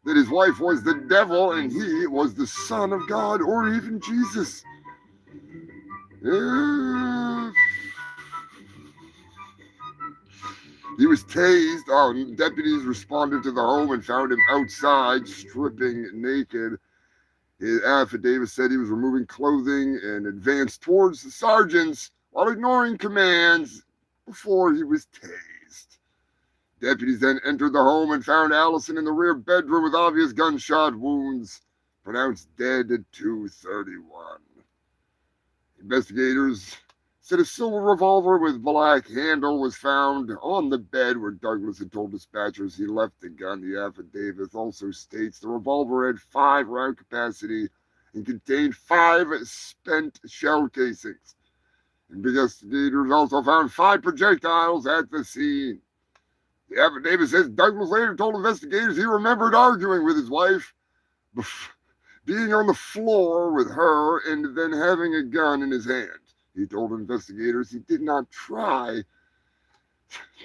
Speaker 1: that his wife was the devil and he was the Son of God or even Jesus. He was tased. Oh, deputies responded to the home and found him outside, stripping naked. His affidavit said he was removing clothing and advanced towards the sergeants while ignoring commands before he was tased. Deputies then entered the home and found Allison in the rear bedroom with obvious gunshot wounds, pronounced dead at 2:31. Investigators said a silver revolver with black handle was found on the bed where Douglas had told dispatchers he left the gun. The affidavit also states the revolver had 5 round capacity and contained 5 spent shell casings. Investigators also found 5 projectiles at the scene. The affidavit says Douglas later told investigators he remembered arguing with his wife, being on the floor with her, and then having a gun in his hand. He told investigators he did not try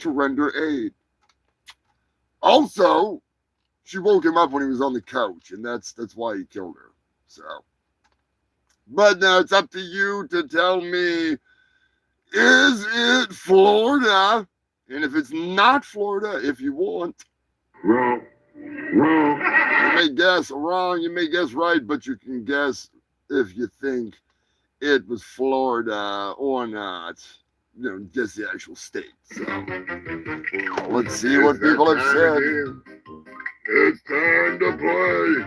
Speaker 1: to render aid. Also, she woke him up when he was on the couch, and that's why he killed her. So, but now it's up to you to tell me, is it Florida? And if it's not Florida, if you want,
Speaker 5: Wrong. Wrong.
Speaker 1: you may guess wrong, you may guess right, but you can guess if you think it was Florida or not. You know, guess the actual state. So let's see what people have said.
Speaker 5: It's time to play.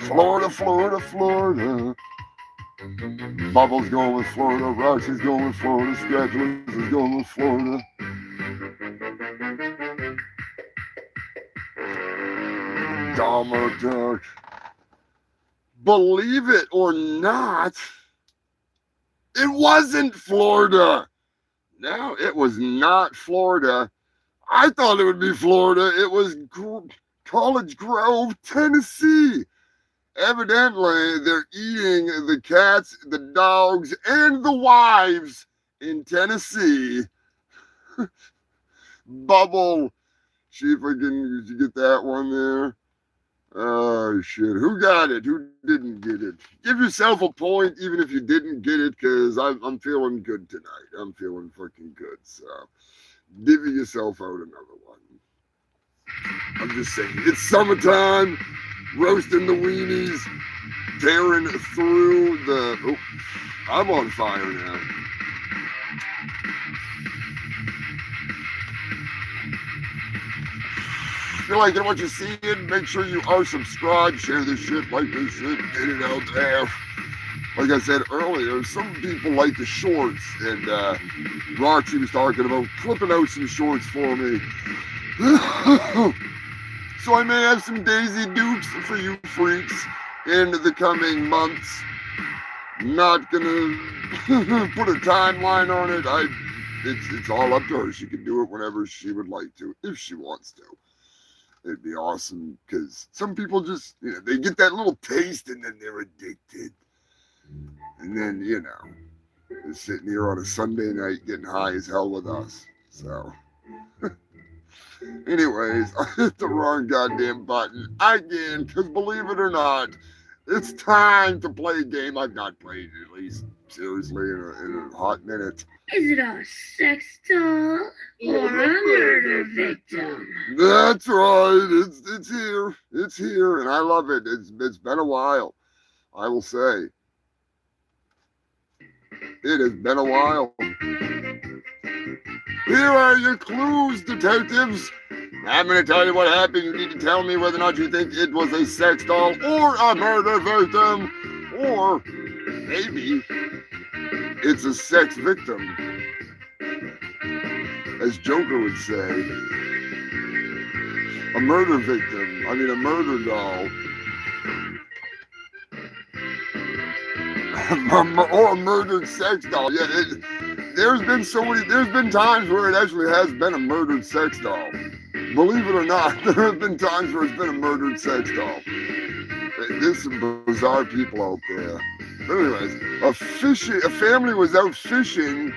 Speaker 1: Florida, Florida, Florida. Bubble's going with Florida. Roxy's going with Florida. Scratchless is going with Florida. Dahmer Duck. Believe it or not, it wasn't Florida. No, it was not Florida. I thought it would be Florida. It was College Grove, Tennessee. Evidently, they're eating the cats, the dogs, and the wives in Tennessee. Bubble. See if I can get that one there. Oh, shit. Who got it? Who didn't get it? Give yourself a point, even if you didn't get it, because I'm feeling good tonight. I'm feeling fucking good. So, divvy yourself out another one. I'm just saying, it's summertime. Roasting the weenies, tearing through the... Oh, I'm on fire now. If you like it, what you see it, make sure you are subscribed, share this shit, like this shit, get it out there. Like I said earlier, some people like the shorts, and Roxy was talking about clipping out some shorts for me. So I may have some Daisy Dukes for you freaks in the coming months. Not gonna put a timeline on it. It's all up to her. She can do it whenever she would like to, if she wants to. It'd be awesome, because some people just, you know, they get that little taste and then they're addicted. And then, you know, they're sitting here on a Sunday night getting high as hell with us. So... Anyways, I hit the wrong goddamn button again, because believe it or not, it's time to play a game I've not played, at least seriously, in a hot minute.
Speaker 6: Is it a sex doll or a murder victim?
Speaker 1: That's right, it's here, and I love it. It's been a while, I will say. It has been a while. Here are your clues, detectives. I'm going to tell you what happened. You need to tell me whether or not you think it was a sex doll or a murder victim. Or maybe it's a sex victim, as Joker would say. A murder victim. I mean, a murder doll. Or a murdered sex doll. Yeah, there's been times where it actually has been a murdered sex doll. Believe it or not, there have been times where it's been a murdered sex doll. There's some bizarre people out there. But anyways, a family was out fishing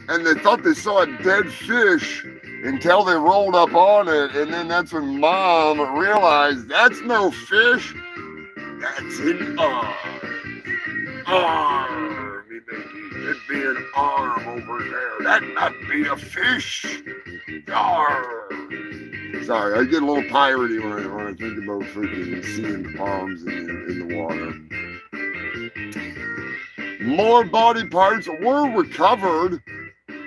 Speaker 1: and they thought they saw a dead fish until they rolled up on it, and then that's when Mom realized that's no fish, that's an R. be an arm over there. That might be a fish. Arr. Sorry, I get a little piratey when I think about freaking seeing arms in the water. More body parts were recovered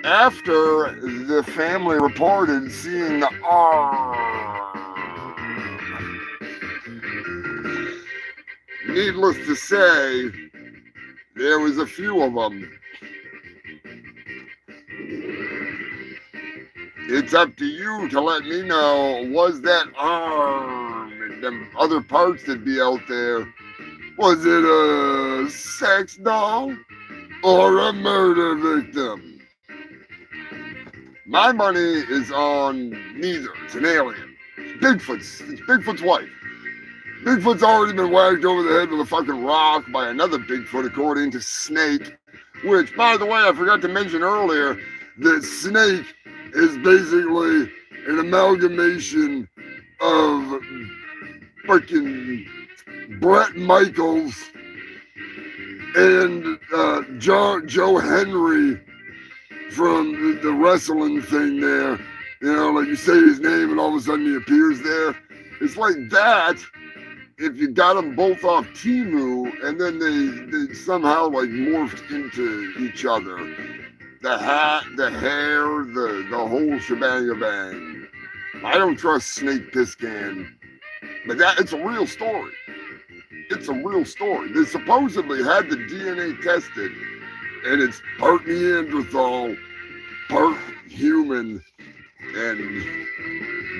Speaker 1: after the family reported seeing the arm. Needless to say, there was a few of them. It's up to you to let me know, was that arm and them other parts that be out there, was it a sex doll or a murder victim? My money is on neither. It's an alien. It's Bigfoot's wife. Bigfoot's already been whacked over the head with a fucking rock by another Bigfoot, according to Snake, which, by the way, I forgot to mention earlier that Snake is basically an amalgamation of freaking Brett Michaels and Joe Henry from the wrestling thing there. You know, like you say his name and all of a sudden he appears there. It's like that if you got them both off Temu and then they somehow like morphed into each other. The hat, the hair, the whole shebang-a-bang. I don't trust Snake Plissken, but it's a real story. It's a real story. They supposedly had the DNA tested, and it's part Neanderthal, part human, and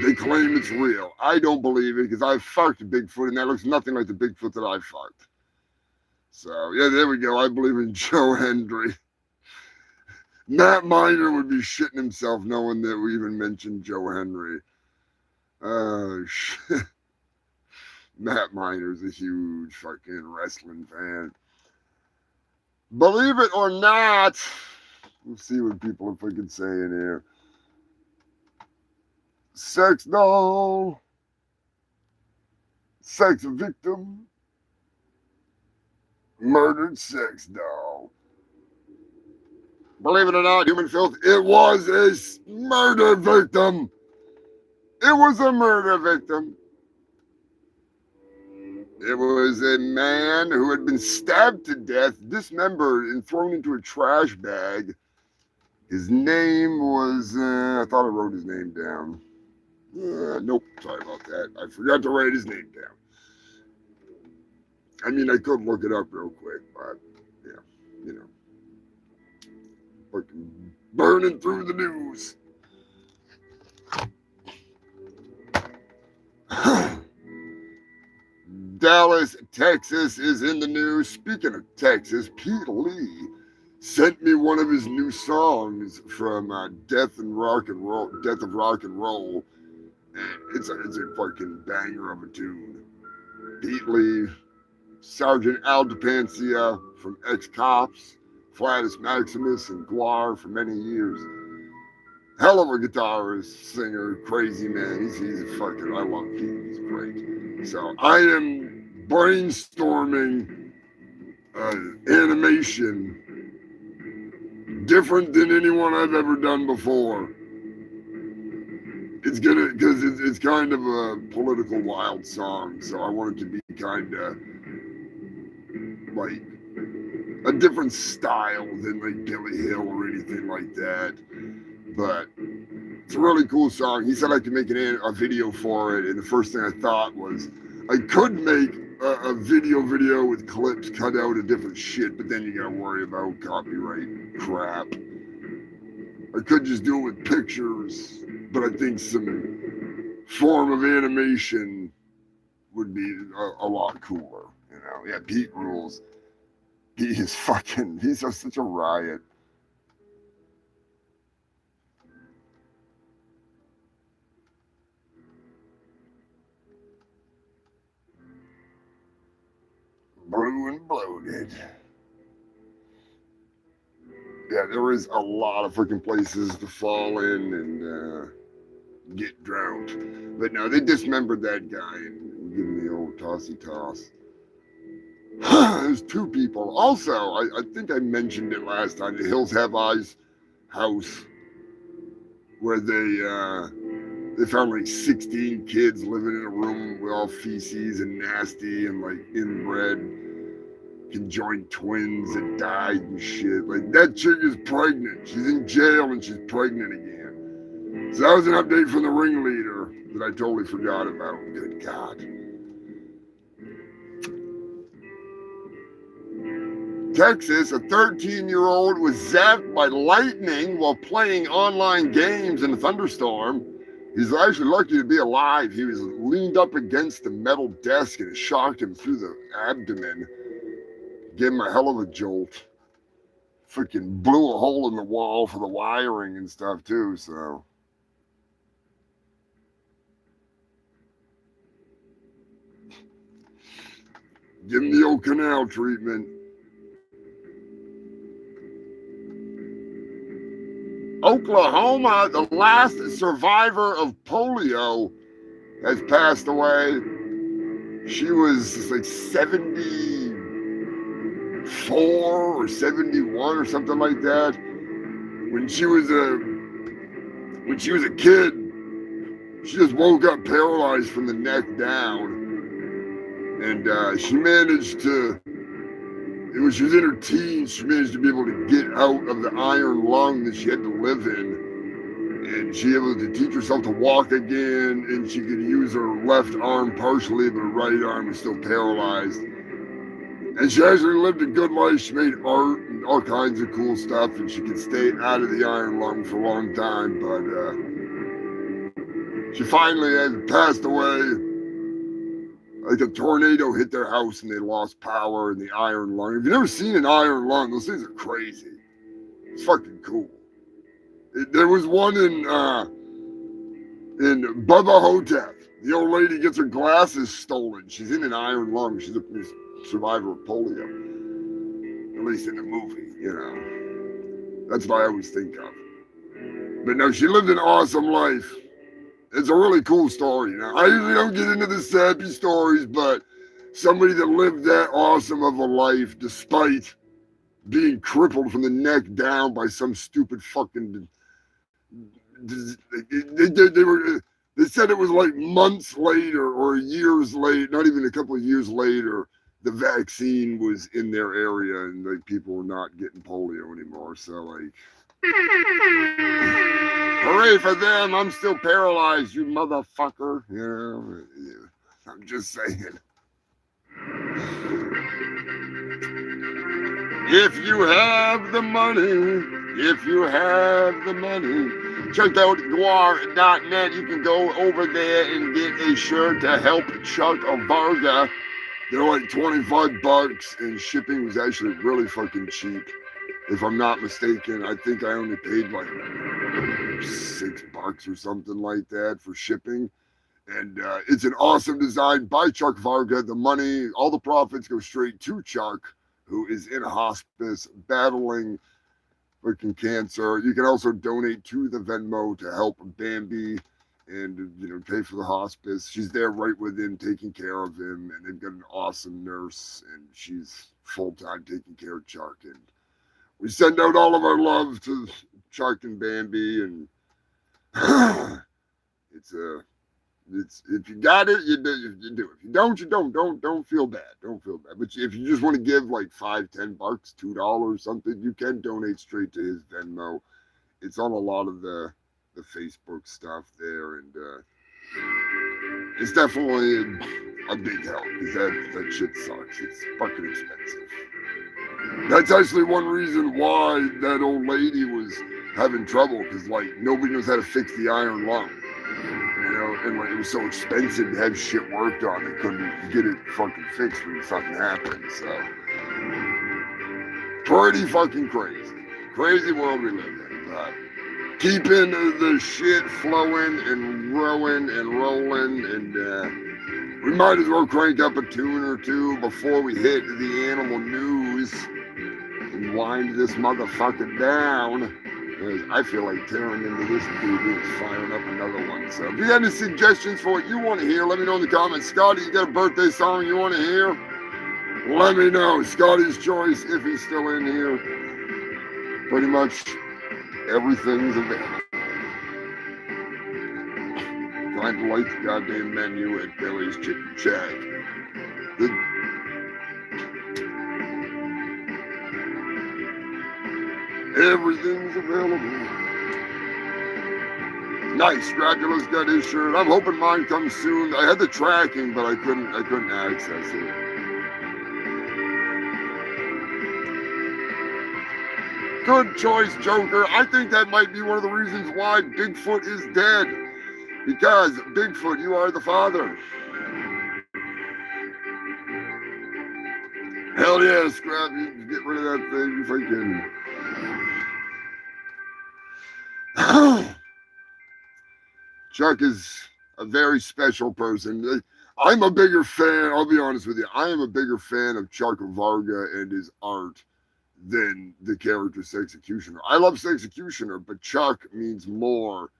Speaker 1: they claim it's real. I don't believe it because I fucked Bigfoot, and that looks nothing like the Bigfoot that I fucked. So, yeah, there we go. I believe in Joe Hendry. Matt Miner would be shitting himself knowing that we even mentioned Joe Henry. Oh, shit. Matt Miner's a huge fucking wrestling fan. Believe it or not, let's see what people are fucking saying here. Sex doll. Sex victim. Murdered sex doll. Believe it or not, Human Filth, it was a murder victim. It was a murder victim. It was a man who had been stabbed to death, dismembered, and thrown into a trash bag. His name was, I thought I wrote his name down. Nope, sorry about that. I forgot to write his name down. I mean, I could look it up real quick, but, yeah, you know. Fucking burning through the news. Dallas, Texas is in the news. Speaking of Texas, Pete Lee sent me one of his new songs from Death of Rock and Roll. It's a fucking banger of a tune. Pete Lee, Sergeant Al DePancia from Ex-Cops, Flatus Maximus, and Guar for many years. Hell of a guitarist, singer, crazy man. He's a fucking, I love Pete. He's great. So I am brainstorming animation different than anyone I've ever done before. It's gonna, because it's kind of a political wild song, so I want it to be kind of like a different style than like Billy Hill or anything like that. But it's a really cool song. He said I could make a video for it, and the first thing I thought was I could make a video with clips cut out of different shit, but then you gotta worry about copyright crap. I could just do it with pictures, but I think some form of animation would be a lot cooler. You know, yeah, Pete rules. He's such a riot. Blue and bloated. Yeah, there is a lot of freaking places to fall in and get drowned. But no, they dismembered that guy and give him the old tossy toss. There's two people. Also, I think I mentioned it last time. The Hills Have Eyes house, where they found like 16 kids living in a room with all feces and nasty and like inbred conjoined twins that died and shit. Like that chick is pregnant. She's in jail and she's pregnant again. So that was an update from the ringleader that I totally forgot about. Good God. Texas, a 13-year-old was zapped by lightning while playing online games in a thunderstorm. He's actually lucky to be alive. He was leaned up against the metal desk and it shocked him through the abdomen. Gave him a hell of a jolt. Freaking blew a hole in the wall for the wiring and stuff too, so. Give him the old canal treatment. Oklahoma, the last survivor of polio, has passed away. She was like 74 or 71 or something like that. When she was a kid, she just woke up paralyzed from the neck down. And she managed to, when she was in her teens, she managed to be able to get out of the iron lung that she had to live in. And she was able to teach herself to walk again, and she could use her left arm partially, but her right arm was still paralyzed. And she actually lived a good life. She made art and all kinds of cool stuff, and she could stay out of the iron lung for a long time, but she finally had passed away. Like a tornado hit their house and they lost power in the iron lung. If you've never seen an iron lung, those things are crazy. It's fucking cool. There was one in Bubba Hotep. The old lady gets her glasses stolen. She's in an iron lung. She's a survivor of polio. At least in the movie, you know. That's what I always think of. But no, she lived an awesome life. It's a really cool story. Now, I usually don't get into the sappy stories, but somebody that lived that awesome of a life despite being crippled from the neck down by some stupid fucking... They said it was like months later or years late, not even a couple of years later, the vaccine was in their area and like people were not getting polio anymore. So like, hooray for them! I'm still paralyzed, you motherfucker. You know, I'm just saying. If you have the money, check out guar.net. You can go over there and get a shirt to help Chuck Varga. They're like $25, and shipping was actually really fucking cheap. If I'm not mistaken, I think I only paid like $6 or something like that for shipping. And it's an awesome design by Chuck Varga. The money, all the profits go straight to Chuck, who is in a hospice battling freaking cancer. You can also donate to the Venmo to help Bambi and, you know, pay for the hospice. She's there right with him, taking care of him, and they've got an awesome nurse, and she's full-time taking care of Chuck. And we send out all of our love to Chuck and Bambi, and it's if you got it, you do it. If you don't, you don't. Don't feel bad. Don't feel bad. But if you just want to give like $5, $10, $2, something, you can donate straight to his Venmo. It's on a lot of the Facebook stuff there, and it's definitely a big help because that shit sucks. It's fucking expensive. That's actually one reason why that old lady was having trouble, because like nobody knows how to fix the iron lung. You know, and like it was so expensive to have shit worked on, they couldn't get it fucking fixed when something happened. So pretty fucking crazy world we live in. But keeping the shit flowing and rolling, and we might as well crank up a tune or two before we hit the animal news and wind this motherfucker down. I feel like tearing into this dude and firing up another one. So if you got any suggestions for what you want to hear, let me know in the comments. Scotty, you got a birthday song you want to hear? let me know. Scotty's choice, if he's still in here. Pretty much everything's available. Find the like the goddamn menu at Billy's Chicken Shack. Everything's available. Nice. Scrapula's got his shirt. I'm hoping mine comes soon. I had the tracking, but I couldn't access it. Good choice, Joker. I think that might be one of the reasons why Bigfoot is dead. Because, Bigfoot, you are the father. Hell yeah, Scrap. You can get rid of that thing. Freaking. Chuck is a very special person. I'm a bigger fan, I'll be honest with you, I am a bigger fan of Chuck Varga and his art than the character Sexecutioner. I love Sexecutioner, but Chuck means more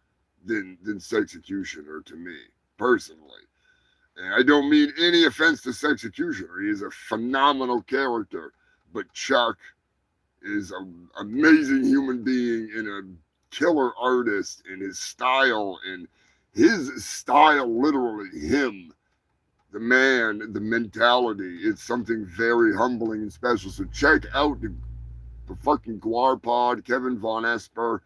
Speaker 1: than Sexecutioner to me, personally. And I don't mean any offense to Sexecutioner. He is a phenomenal character, but Chuck is an amazing human being and a killer artist, and his style, literally him, the man, the mentality, it's something very humbling and special. So check out the fucking Guar Pod, Kevin Von Esper.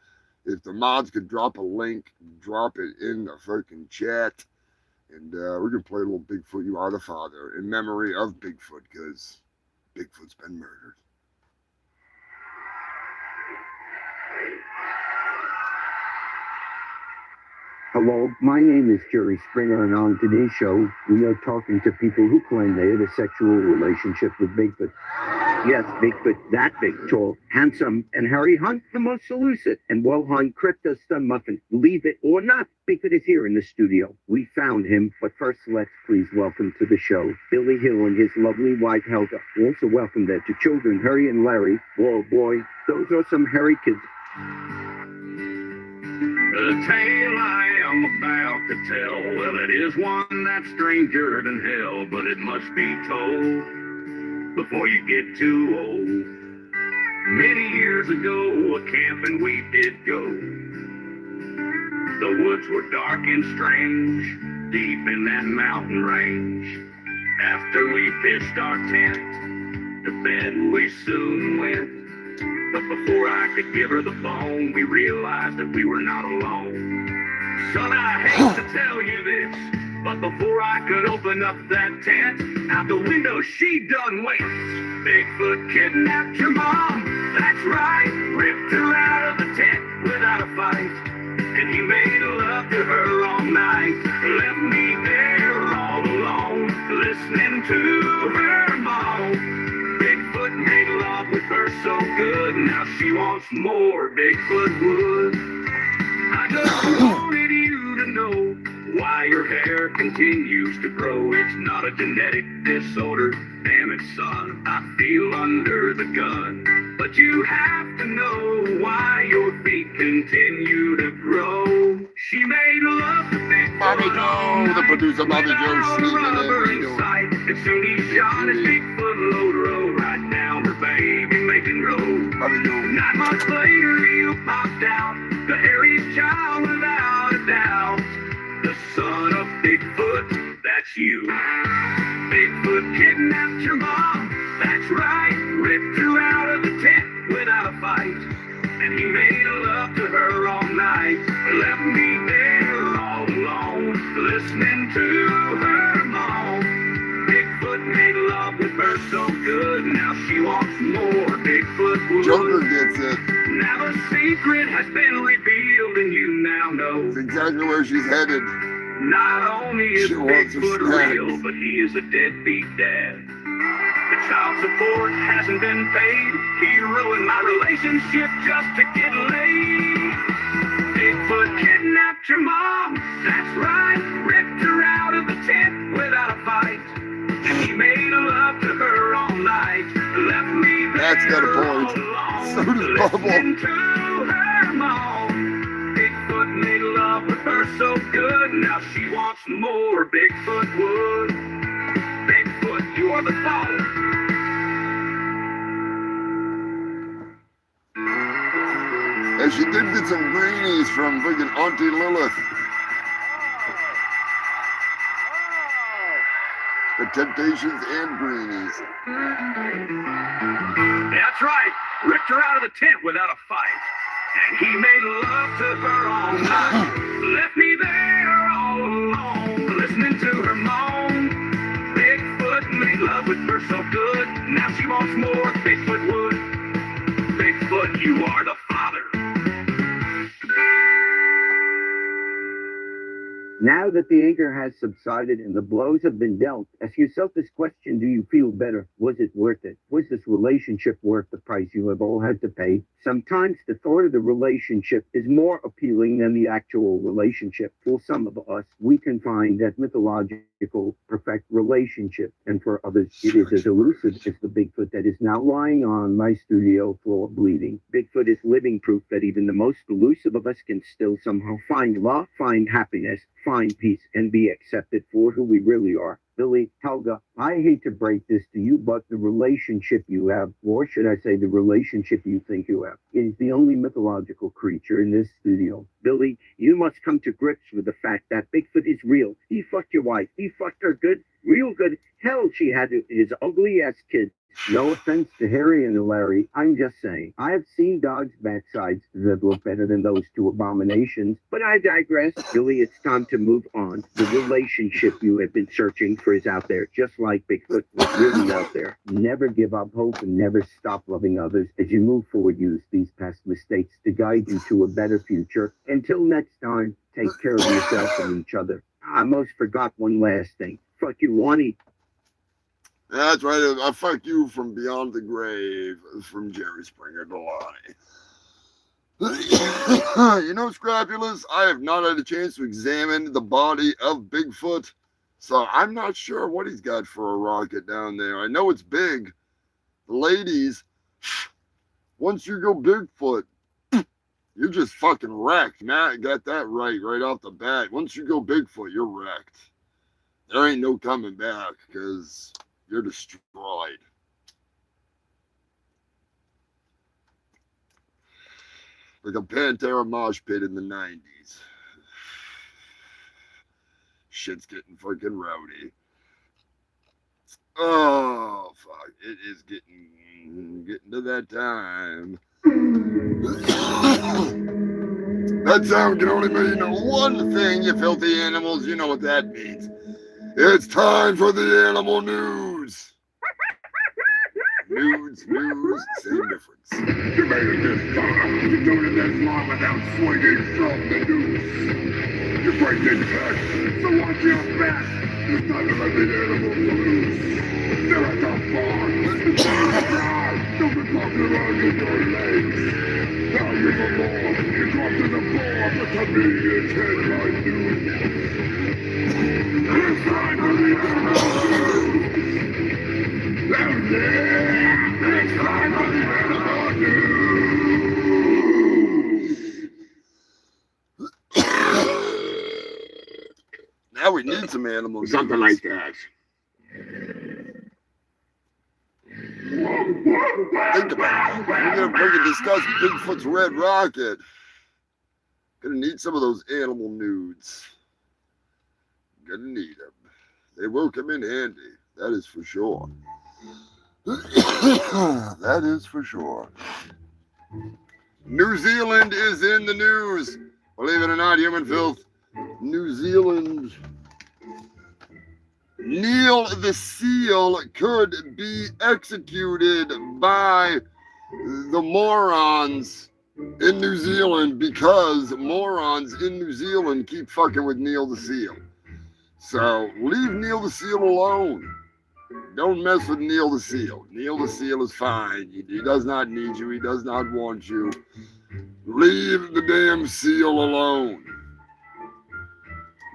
Speaker 1: If the mods could drop a link, drop it in the fucking chat. And we're going to play a little Bigfoot, You Are the Father, in memory of Bigfoot, because Bigfoot's been murdered.
Speaker 11: Hello, my name is Jerry Springer, and on today's show, we are talking to people who claim they had a sexual relationship with Bigfoot. Yes, Bigfoot, that big, tall, handsome, and Harry Hunt, the most elusive. And well, Hunt, Crypto Stun Muffin, believe it or not, Bigfoot is here in the studio. We found him, but first, let's please welcome to the show Billy Hill and his lovely wife, Helga. Also welcome there to children, Harry and Larry. Whoa, boy, those are some hairy kids.
Speaker 4: The tale I am about to tell, well, it is one that's stranger than hell, but it must be told before you get too old. Many years ago, a camping we did go. The woods were dark and strange, deep in that mountain range. After we pitched our tent, to bed we soon went. But before I could give her the bone, we realized that we were not alone. Son, I hate to tell you this, but before I could open up that tent, out the window she done went. Bigfoot kidnapped your mom, that's right, ripped her out of the tent without a fight. And he made love to her all night, left me there all alone, listening to her moan. Bigfoot made love with her so good, now she wants more Bigfoot wood. I just wanted you to know why your hair continues to grow. It's not a genetic disorder, damn it, son, I feel under the gun. But you have to know why your feet continue to grow. She made love to Bigfoot.
Speaker 1: Bobby Joe, the producer Bobby Joe, sneaking in.
Speaker 4: And soon he shot his Bigfoot load road right down her baby making road. 9 months later you popped out, the hairiest child without a doubt. The son of Bigfoot, that's you. Bigfoot kidnapped your mom, that's right, ripped her out of the tent without a fight. And he made love to her all night, left me there all alone, listening to her moan. Bigfoot made love with her so good, now she wants more Bigfoot wood.
Speaker 1: Joker gets it.
Speaker 4: Now the secret has been revealed and you now know.
Speaker 1: It's exactly where she's headed.
Speaker 4: Not only is Bigfoot real, but he is a deadbeat dad. The child support hasn't been paid. He ruined my relationship just to get laid. Bigfoot kidnapped your mom, that's right, ripped her out of the tent without a fight. And he made love to her all night, left me there.
Speaker 1: That's got a point. So does Bubble.
Speaker 4: Listening to her moan. Bigfoot made love with her so good, now she wants more Bigfoot wood. Bigfoot, you are the father,
Speaker 1: did get some greenies from friggin' Auntie Lilith. The Temptations and greenies.
Speaker 5: That's right. Ripped her out of the tent without a fight. And he made love to her all night. Left me there all alone, listening to her moan. Bigfoot made love with her so good. Now she wants more. Bigfoot would. Bigfoot, you are the father.
Speaker 11: Now that the anger has subsided and the blows have been dealt, ask yourself this question: do you feel better? Was it worth it? Was this relationship worth the price you have all had to pay? Sometimes the thought of the relationship is more appealing than the actual relationship. For some of us, we can find that mythological, perfect relationship, and for others, it is as elusive as the Bigfoot that is now lying on my studio floor bleeding. Bigfoot is living proof that even the most elusive of us can still somehow find love, find happiness, find peace, and be accepted for who we really are. Billy, Helga, I hate to break this to you, but the relationship you have, or should I say the relationship you think you have, is the only mythological creature in this studio. Billy, you must come to grips with the fact that Bigfoot is real. He fucked your wife. He fucked her good, real good. Hell, she had his ugly-ass kid. No offense to Harry and Larry, I'm just saying. I have seen dogs' backsides that look better than those two abominations, but I digress. Billy, it's time to move on. The relationship you have been searching for is out there, just like Bigfoot was really out there. Never give up hope and never stop loving others. As you move forward, use these past mistakes to guide you to a better future. Until next time, take care of yourself and each other. I almost forgot one last thing. Fuck you, Lonnie.
Speaker 1: That's right. I fuck you from beyond the grave, from Jerry Springer to Lonnie. You know, Scrapulous, I have not had a chance to examine the body of Bigfoot, so I'm not sure what he's got for a rocket down there. I know it's big. Ladies, once you go Bigfoot, you're just fucking wrecked, man. Got that right off the bat. Once you go Bigfoot, you're wrecked. There ain't no coming back, because you're destroyed. Like a Pantera mosh pit in the 90s. Shit's getting fucking rowdy. Oh, fuck. It is getting to that time. That sound can only mean one thing, you filthy animals. You know what that means. It's time for the animal news. Nudes, same difference.
Speaker 4: You made it this far. You're doing it this long without swinging from the noose. You're breaking text, so watch your back. It's time to let the animals loose. They're at the bar. Don't be walking around in your legs. Now you're the law. You come to the bar, but to me it's headline news. It's time for the animal news. It's time for the animal news.
Speaker 1: Now we need some animal news.
Speaker 4: Something like that.
Speaker 1: Think about it. We're gonna freaking discuss Bigfoot's red rocket. Gonna need some of those animal nudes. Gonna need them. They will come in handy. That is for sure. That is for sure. New Zealand is in the news. Believe it or not, human filth. New Zealand. Neil the seal could be executed by the morons in New Zealand because morons in New Zealand keep fucking with Neil the seal. So leave Neil the seal alone. Don't mess with Neil the seal. Neil the seal is fine. He does not need you. He does not want you. Leave the damn seal alone.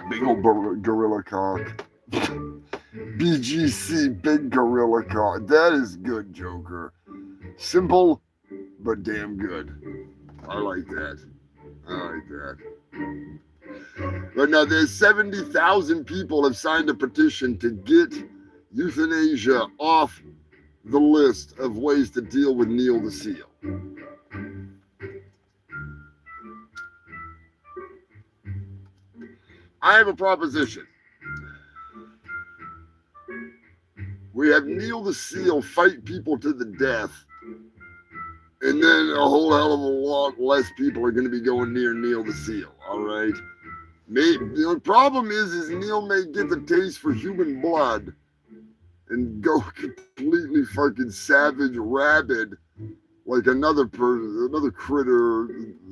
Speaker 1: Big old gorilla cock. BGC, big gorilla cock. That is good, Joker. Simple, but damn good. I like that. But now there's 70,000 people have signed a petition to get euthanasia off the list of ways to deal with Neil the seal. I have a proposition. We have Neil the Seal fight people to the death, and then a whole hell of a lot less people are going to be going near Neil the Seal, all right? The problem is Neil may get the taste for human blood and go completely fucking savage, rabid, like another critter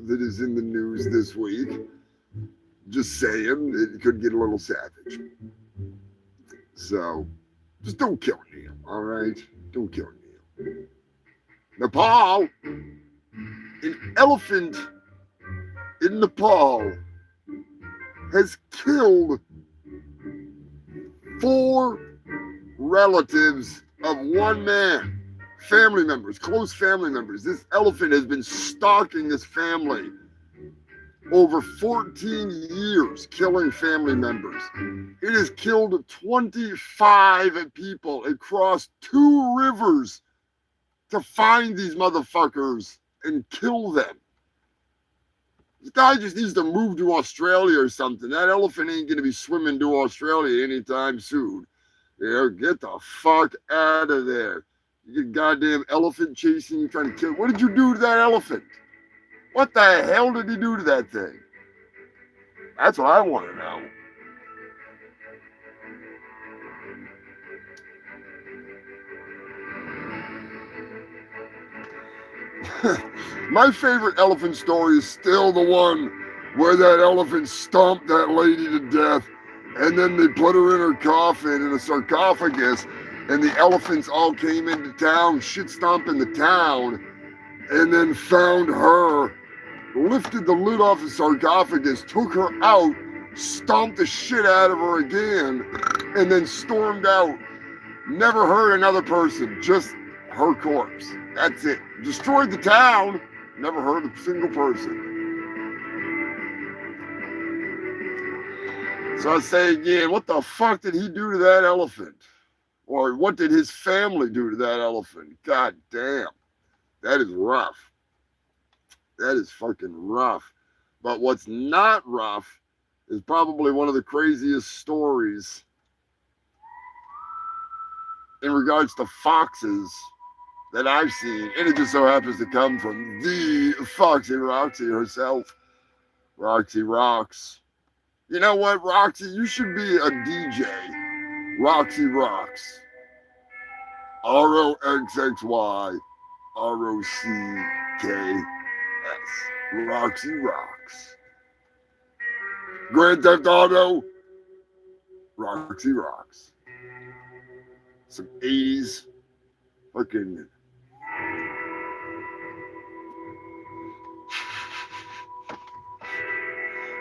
Speaker 1: that is in the news this week. Just saying, it could get a little savage. So, just don't kill Neil, all right? Don't kill Neil. Nepal, an elephant in Nepal has killed 4 relatives of one man, family members, close family members. This elephant has been stalking this family over 14 years, killing family members. It has killed 25 people and crossed 2 rivers to find these motherfuckers and kill them. This guy just needs to move to Australia or something. That elephant ain't going to be swimming to Australia anytime soon. Get the fuck out of there. You get goddamn elephant chasing you, trying to kill. What did you do to that elephant? What the hell did he do to that thing? That's what I want to know. My favorite elephant story is still the one where that elephant stomped that lady to death, and then they put her in her coffin in a sarcophagus, and the elephants all came into town, shit stomping the town, and then found her, lifted the lid off the sarcophagus, took her out, stomped the shit out of her again, and then stormed out. Never hurt another person, just her corpse. That's it. Destroyed the town, never hurt a single person. So I say again, what the fuck did he do to that elephant? Or what did his family do to that elephant? God damn. That is rough. That is fucking rough. But what's not rough is probably one of the craziest stories in regards to foxes that I've seen. And it just so happens to come from the Foxy Roxy herself. Roxy rocks. You know what, Roxy? You should be a DJ. Roxy rocks. ROXXY ROCKS. Roxy rocks. Grand Theft Auto. Roxy rocks. Some 80s fucking.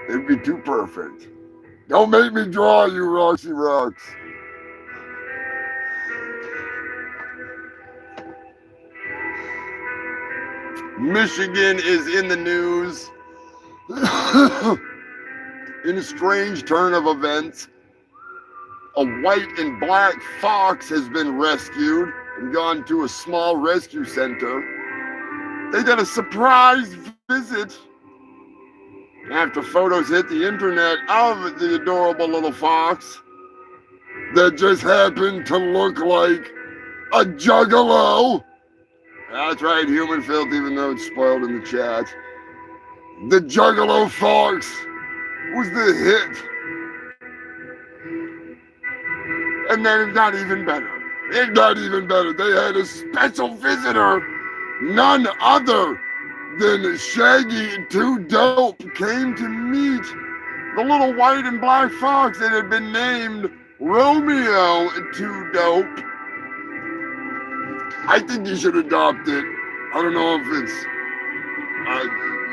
Speaker 1: It'd be too perfect. Don't make me draw you, Roxy rocks. Michigan is in the news. In a strange turn of events, a white and black fox has been rescued and gone to a small rescue center. They got a surprise visit after photos hit the internet of the adorable little fox that just happened to look like a juggalo. That's right, human filth, even though it's spoiled in the chat. The juggalo fox was the hit. And then it got even better. It got even better. They had a special visitor, none other than Shaggy 2 Dope, came to meet the little white and black fox that had been named Romeo 2 Dope. I think you should adopt it. I don't know if it's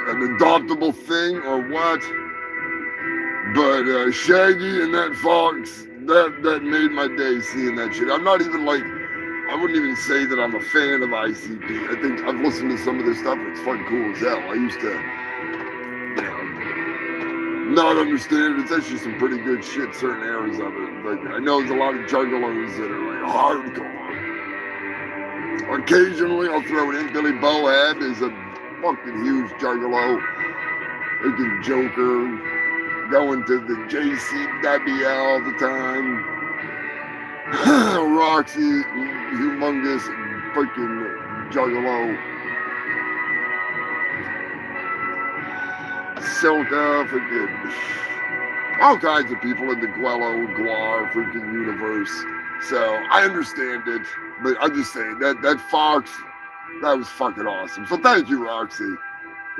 Speaker 1: an adoptable thing or what, but Shaggy and that fox, that made my day seeing that shit. I'm not even like, I wouldn't even say that I'm a fan of ICP. I think I've listened to some of this stuff. It's fucking cool as hell. I used to, not understand it. It's actually some pretty good shit, certain areas of it. Like, I know there's a lot of juggalos that are like hardcore. Occasionally, I'll throw it in. Billy Boab is a fucking huge juggalo. Freaking Joker. going to the JCW all the time. Roxy, Humongous, freaking Juggalo. Silka, freaking all kinds of people in the Guar freaking universe. So I understand it, but I'm just saying that Fox, that was fucking awesome. So thank you, Roxy.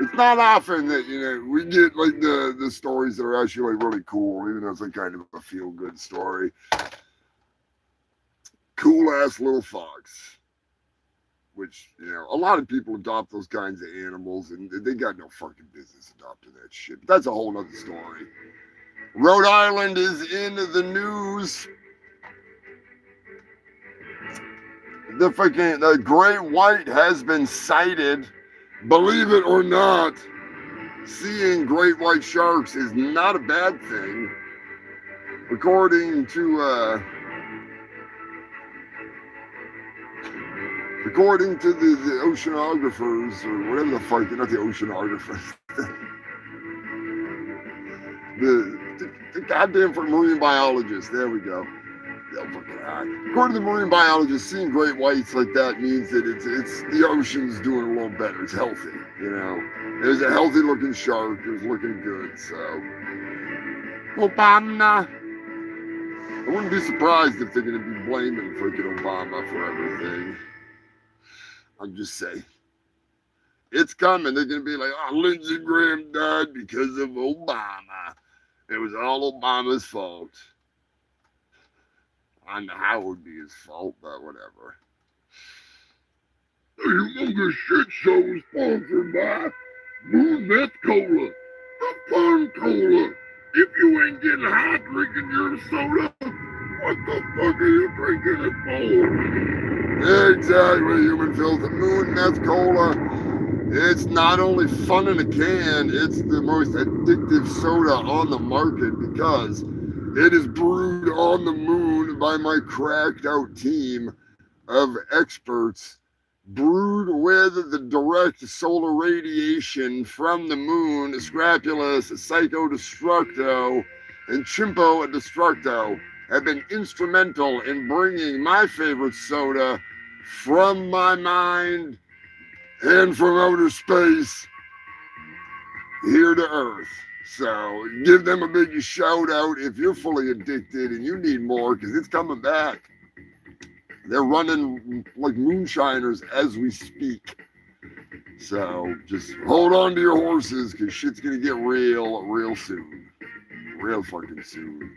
Speaker 1: It's not often that, you know, we get like the stories that are actually like really cool, even though it's like kind of a feel good story. Cool ass little fox. Which, you know, a lot of people adopt those kinds of animals and they got no fucking business adopting that shit. But that's a whole nother story. Rhode Island is in the news. The great white has been sighted. Believe it or not, seeing great white sharks is not a bad thing. According to the oceanographers, or whatever the fuck, not the oceanographers, the goddamn marine biologists, there we go. According to the marine biologists, seeing great whites like that means that it's the ocean's doing a little better. It's healthy, you know. There's a healthy looking shark. It was looking good, so. Obama. I wouldn't be surprised if they're going to be blaming freaking Obama for everything. I'm just saying. It's coming. They're going to be like, oh, Lindsey Graham died because of Obama. It was all Obama's fault. I don't know how it would be his fault, but whatever.
Speaker 4: The Humongous Shit Show is sponsored by Moon Meth Cola, the Fun Cola. If you ain't getting high drinking your soda, what the fuck are you drinking it for?
Speaker 1: Exactly, human filth. Moon Meth Cola. It's not only fun in a can, it's the most addictive soda on the market because it is brewed on the moon by my cracked out team of experts, brewed with the direct solar radiation from the moon, Scrapulus, Psycho Destructo, and Chimpo Destructo have been instrumental in bringing my favorite soda from my mind and from outer space here to Earth. So give them a big shout out if you're fully addicted and you need more, because it's coming back. They're running like moonshiners as we speak. So just hold on to your horses, because shit's going to get real soon. Real fucking soon.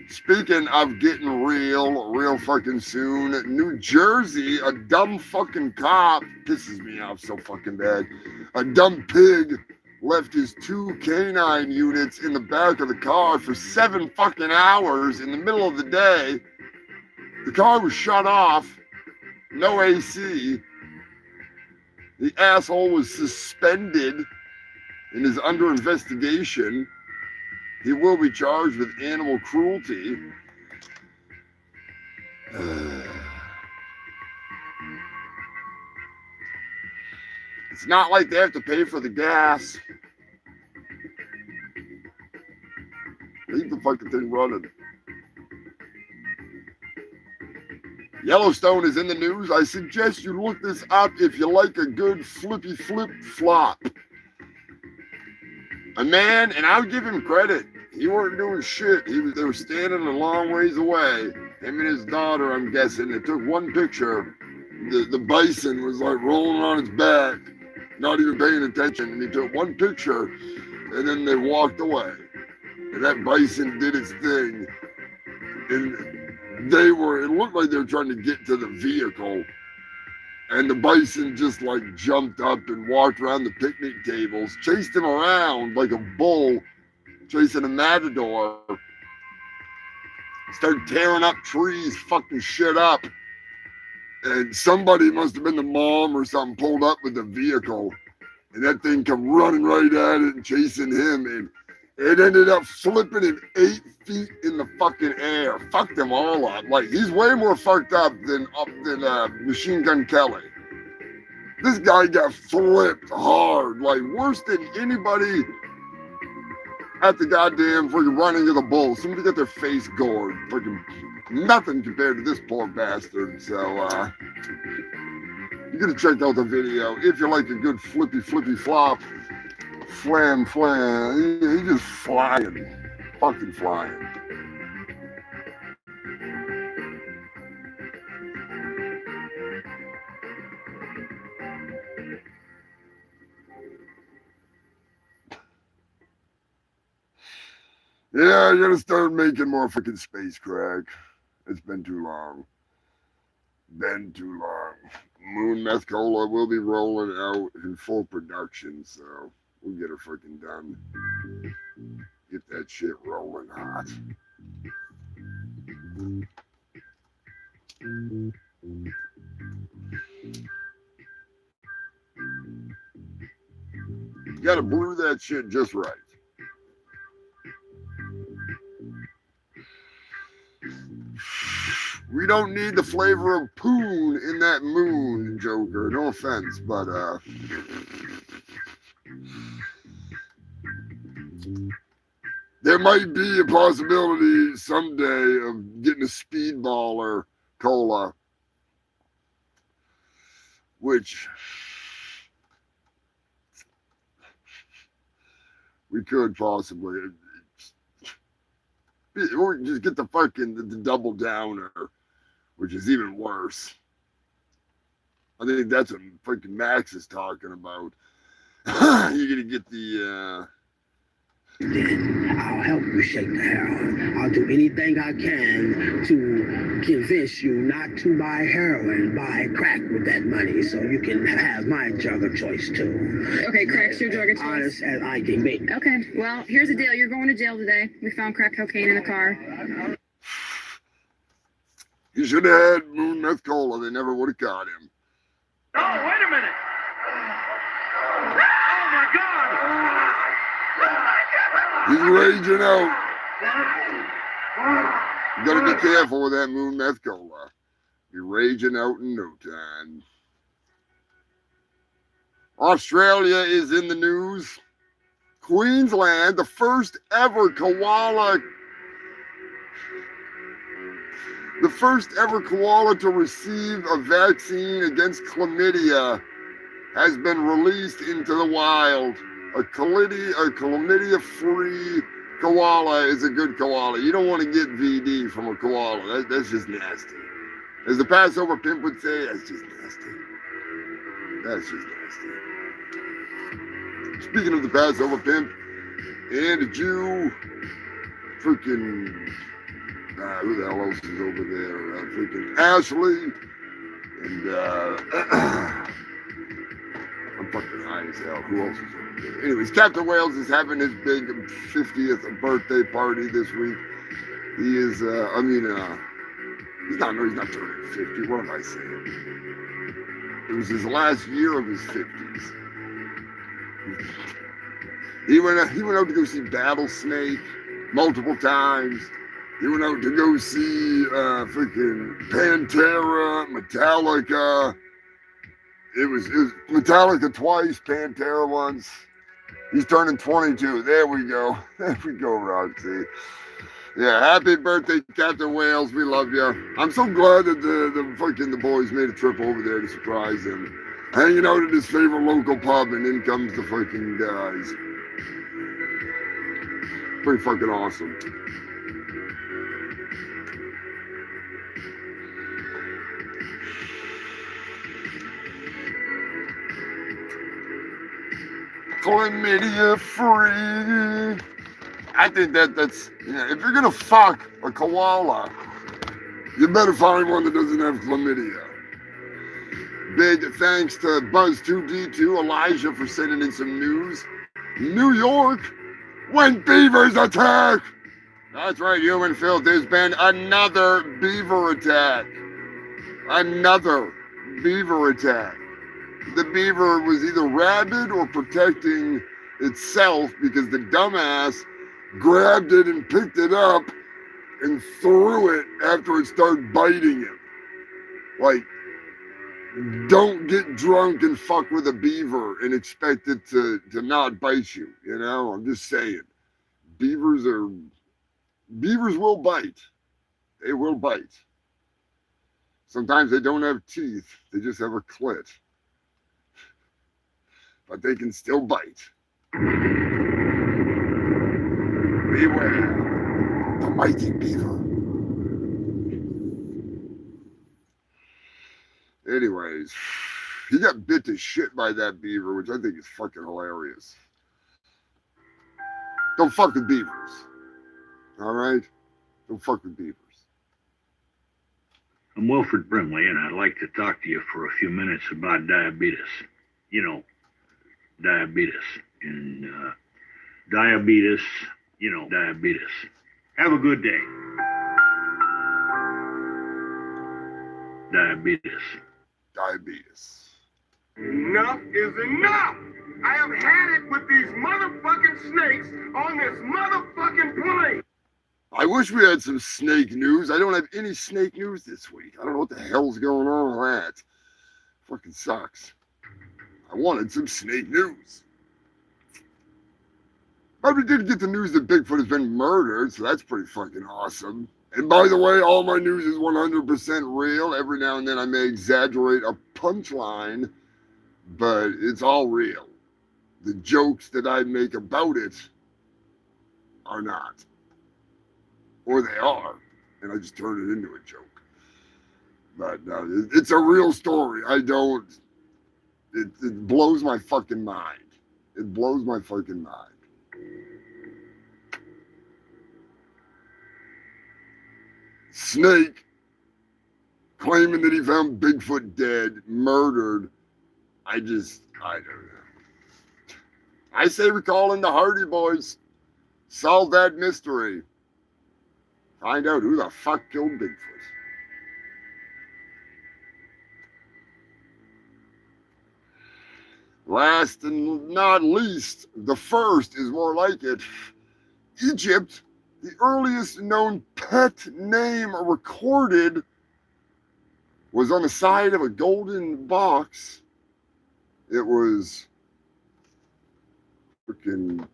Speaker 1: Speaking of getting real fucking soon, New Jersey, a dumb fucking cop, pisses me off so fucking bad. A dumb pig left his 2 canine units in the back of the car for 7 fucking hours in the middle of the day. The car was shut off, no AC. The asshole was suspended and is under investigation. He will be charged with animal cruelty. It's not like they have to pay for the gas. Leave the fucking thing running. Yellowstone is in the news. I suggest you look this up if you like a good flippy flip flop. A man, and I'll give him credit, he weren't doing shit. They were standing a long ways away. Him and his daughter, I'm guessing. They took one picture. The bison was like rolling on its back, not even paying attention. And he took one picture, and then they walked away. And that bison did its thing. And it looked like they were trying to get to the vehicle. And the bison just like jumped up and walked around the picnic tables, chased him around like a bull chasing a matador. Started tearing up trees, fucking shit up. And somebody must have been the mom or something pulled up with the vehicle. And that thing come running right at it and chasing him. And it ended up flipping him 8 feet in the fucking air. Fucked them all up. Like, he's way more fucked up than Machine Gun Kelly. This guy got flipped hard. Like, worse than anybody at the goddamn freaking running of the bull. Somebody got their face gored. Freaking nothing compared to this poor bastard. So, you gotta check out the video if you like a good flippy flop. Flam. He just flying. Fucking flying. Yeah, you gotta start making more freaking space crack. It's been too long. Moon Meth Cola will be rolling out in full production, so we'll get it freaking done. Get that shit rolling hot. You gotta brew that shit just right. We don't need the flavor of poon in that moon, Joker. No offense, but there might be a possibility someday of getting a speedballer cola, which we could possibly, or just get the fucking the double downer, which is even worse. I think that's what fucking Max is talking about. You're gonna get the
Speaker 7: I'll help you shake the heroin. I'll do anything I can to convince you not to buy heroin, buy crack with that money, so you can have my drug of choice too.
Speaker 9: Okay, crack's your drug of choice.
Speaker 7: Honest as I can be.
Speaker 9: Okay, well, here's the deal. You're going to jail today. We found crack cocaine in the car.
Speaker 1: You should have had Moon Meth Cola. They never would have caught him.
Speaker 5: Oh, wait a minute. Oh, my God.
Speaker 1: He's raging out. You gotta be careful with that Moon Meth Cola. Be raging out in no time. Australia is in the news. Queensland, the first ever koala to receive a vaccine against chlamydia has been released into the wild. A chlamydia-free koala is a good koala. You don't want to get VD from a koala. That's just nasty. As the Passover pimp would say, that's just nasty. That's just nasty. Speaking of the Passover pimp and a Jew, freaking, who the hell else is over there? Freaking Ashley and I'm fucking high as hell. Who else is over there? Anyways, Captain Wales is having his big 50th birthday party this week. He is, he's not turning 50. What am I saying? It was his last year of his 50s. He went out to go see Battlesnake multiple times. He went out to go see freaking Pantera, Metallica. It was Metallica twice, Pantera once. He's turning 22. There we go. There we go, Roxy. Yeah, happy birthday, Captain Wales. We love you. I'm so glad that the boys made a trip over there to surprise him. Hanging out at his favorite local pub, and in comes the fucking guys. Pretty fucking awesome. Chlamydia free. I think that's, if you're gonna fuck a koala, you better find one that doesn't have chlamydia. Big thanks to Buzz2D2 Elijah for sending in some news. New York, when beavers attack. That's right, human filth. There's been another beaver attack. Another beaver attack. The beaver was either rabid or protecting itself because the dumbass grabbed it and picked it up and threw it after it started biting him. Like, don't get drunk and fuck with a beaver and expect it to not bite you, I'm just saying. beavers will bite. They will bite. Sometimes they don't have teeth. They just have a clit. But they can still bite. Beware the mighty beaver. Anyways, he got bit to shit by that beaver, which I think is fucking hilarious. Don't fuck with beavers. All right? Don't fuck with beavers.
Speaker 12: I'm Wilfred Brimley, and I'd like to talk to you for a few minutes about diabetes. You know, diabetes. And diabetes, diabetes. Have a good day. Diabetes.
Speaker 1: Diabetes.
Speaker 4: Enough is enough! I have had it with these motherfucking snakes on this motherfucking plane!
Speaker 1: I wish we had some snake news. I don't have any snake news this week. I don't know what the hell's going on with that. Fucking sucks. I wanted some snake news. But we did get the news that Bigfoot has been murdered, so that's pretty fucking awesome. And by the way, all my news is 100% real. Every now and then I may exaggerate a punchline, but it's all real. The jokes that I make about it are not. Or they are, and I just turn it into a joke. But it's a real story. It blows my fucking mind. It blows my fucking mind. Snake claiming that he found Bigfoot dead, murdered. I don't know. I say we call in the Hardy Boys. Solve that mystery. Find out who the fuck killed Bigfoot. Last and not least, the first is more like it. Egypt, the earliest known pet name recorded, was on the side of a golden box. It was freaking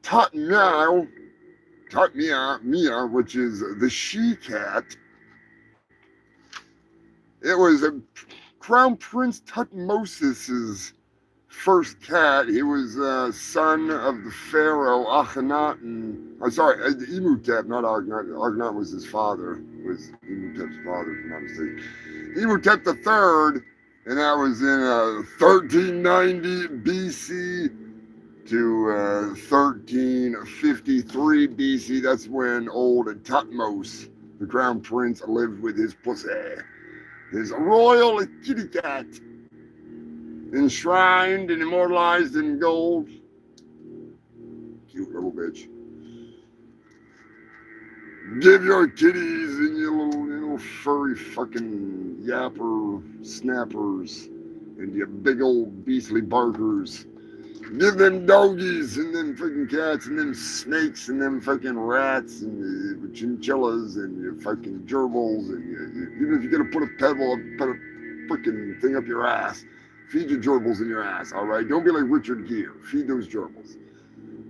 Speaker 1: Tutmia, which is the she-cat. It was a Crown Prince Tutmosis's first cat. He was son of the pharaoh Akhenaten. I'm sorry, Imhotep, not Akhenaten. Akhenaten was his father. It was Imhotep's father, if I'm not mistaken. Imhotep III, and that was in 1390 BC to 1353 BC. That's when old Tutmos, the crown prince, lived with his pussy, his royal kitty cat, enshrined and immortalized in gold. Cute little bitch. Give your kitties and your little furry fucking yapper snappers and your big old beastly barkers. Give them doggies and them freaking cats and them snakes and them fucking rats and chinchillas and your fucking gerbils and even if you're gonna put a freaking thing up your ass, feed your gerbils in your ass, all right? Don't be like Richard Gere. Feed those gerbils.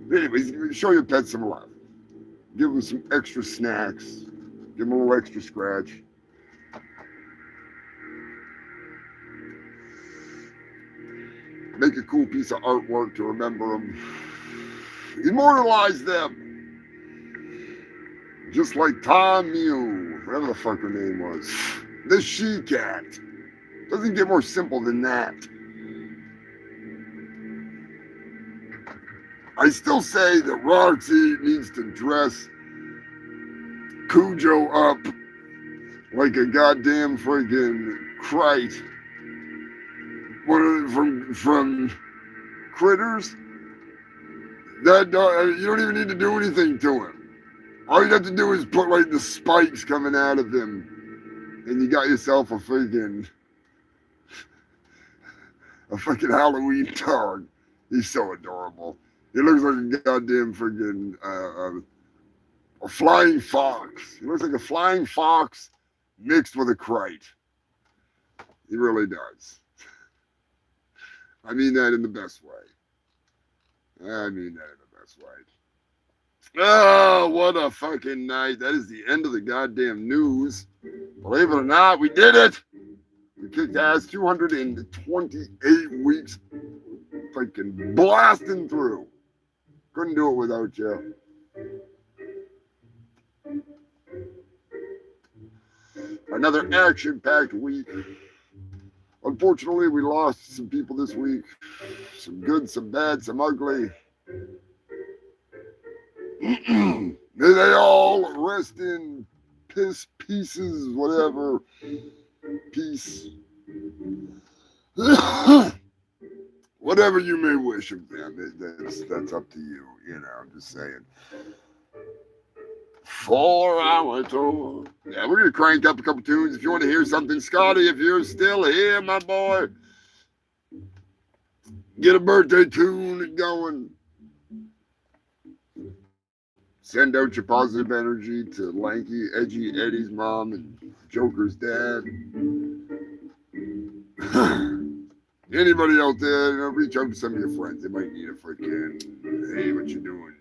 Speaker 1: But anyways, show your pets some love. Give them some extra snacks. Give them a little extra scratch. Make a cool piece of artwork to remember them. Immortalize them. Just like Tom Mew, whatever the fuck her name was. The she-cat. Doesn't get more simple than that. I still say that Roxy needs to dress Cujo up like a goddamn friggin' Krite. From Critters. That dog, you don't even need to do anything to him. All you have to do is put like the spikes coming out of him, and you got yourself a freaking Halloween dog. He's so adorable. He looks like a goddamn freaking a flying fox. He looks like a flying fox mixed with a Krite. He really does. I mean that in the best way. I mean that in the best way. Oh, what a fucking night. That is the end of the goddamn news. Believe it or not, we did it. We kicked ass 228 weeks. Freaking blasting through. Couldn't do it without you. Another action-packed week. Unfortunately, we lost some people this week. Some good, some bad, some ugly. May they all rest in piss pieces, whatever. Peace. Whatever you may wish of them, that's up to you. You know, I'm just saying. 4 hour tour. Yeah, we're gonna crank up a couple tunes. If you want to hear something, Scotty, if you're still here, my boy, get a birthday tune going. Send out your positive energy to Lanky, Edgy Eddie's mom, and Joker's dad. Anybody out there, you know, reach out to some of your friends. They might need a freaking, hey, what you doing?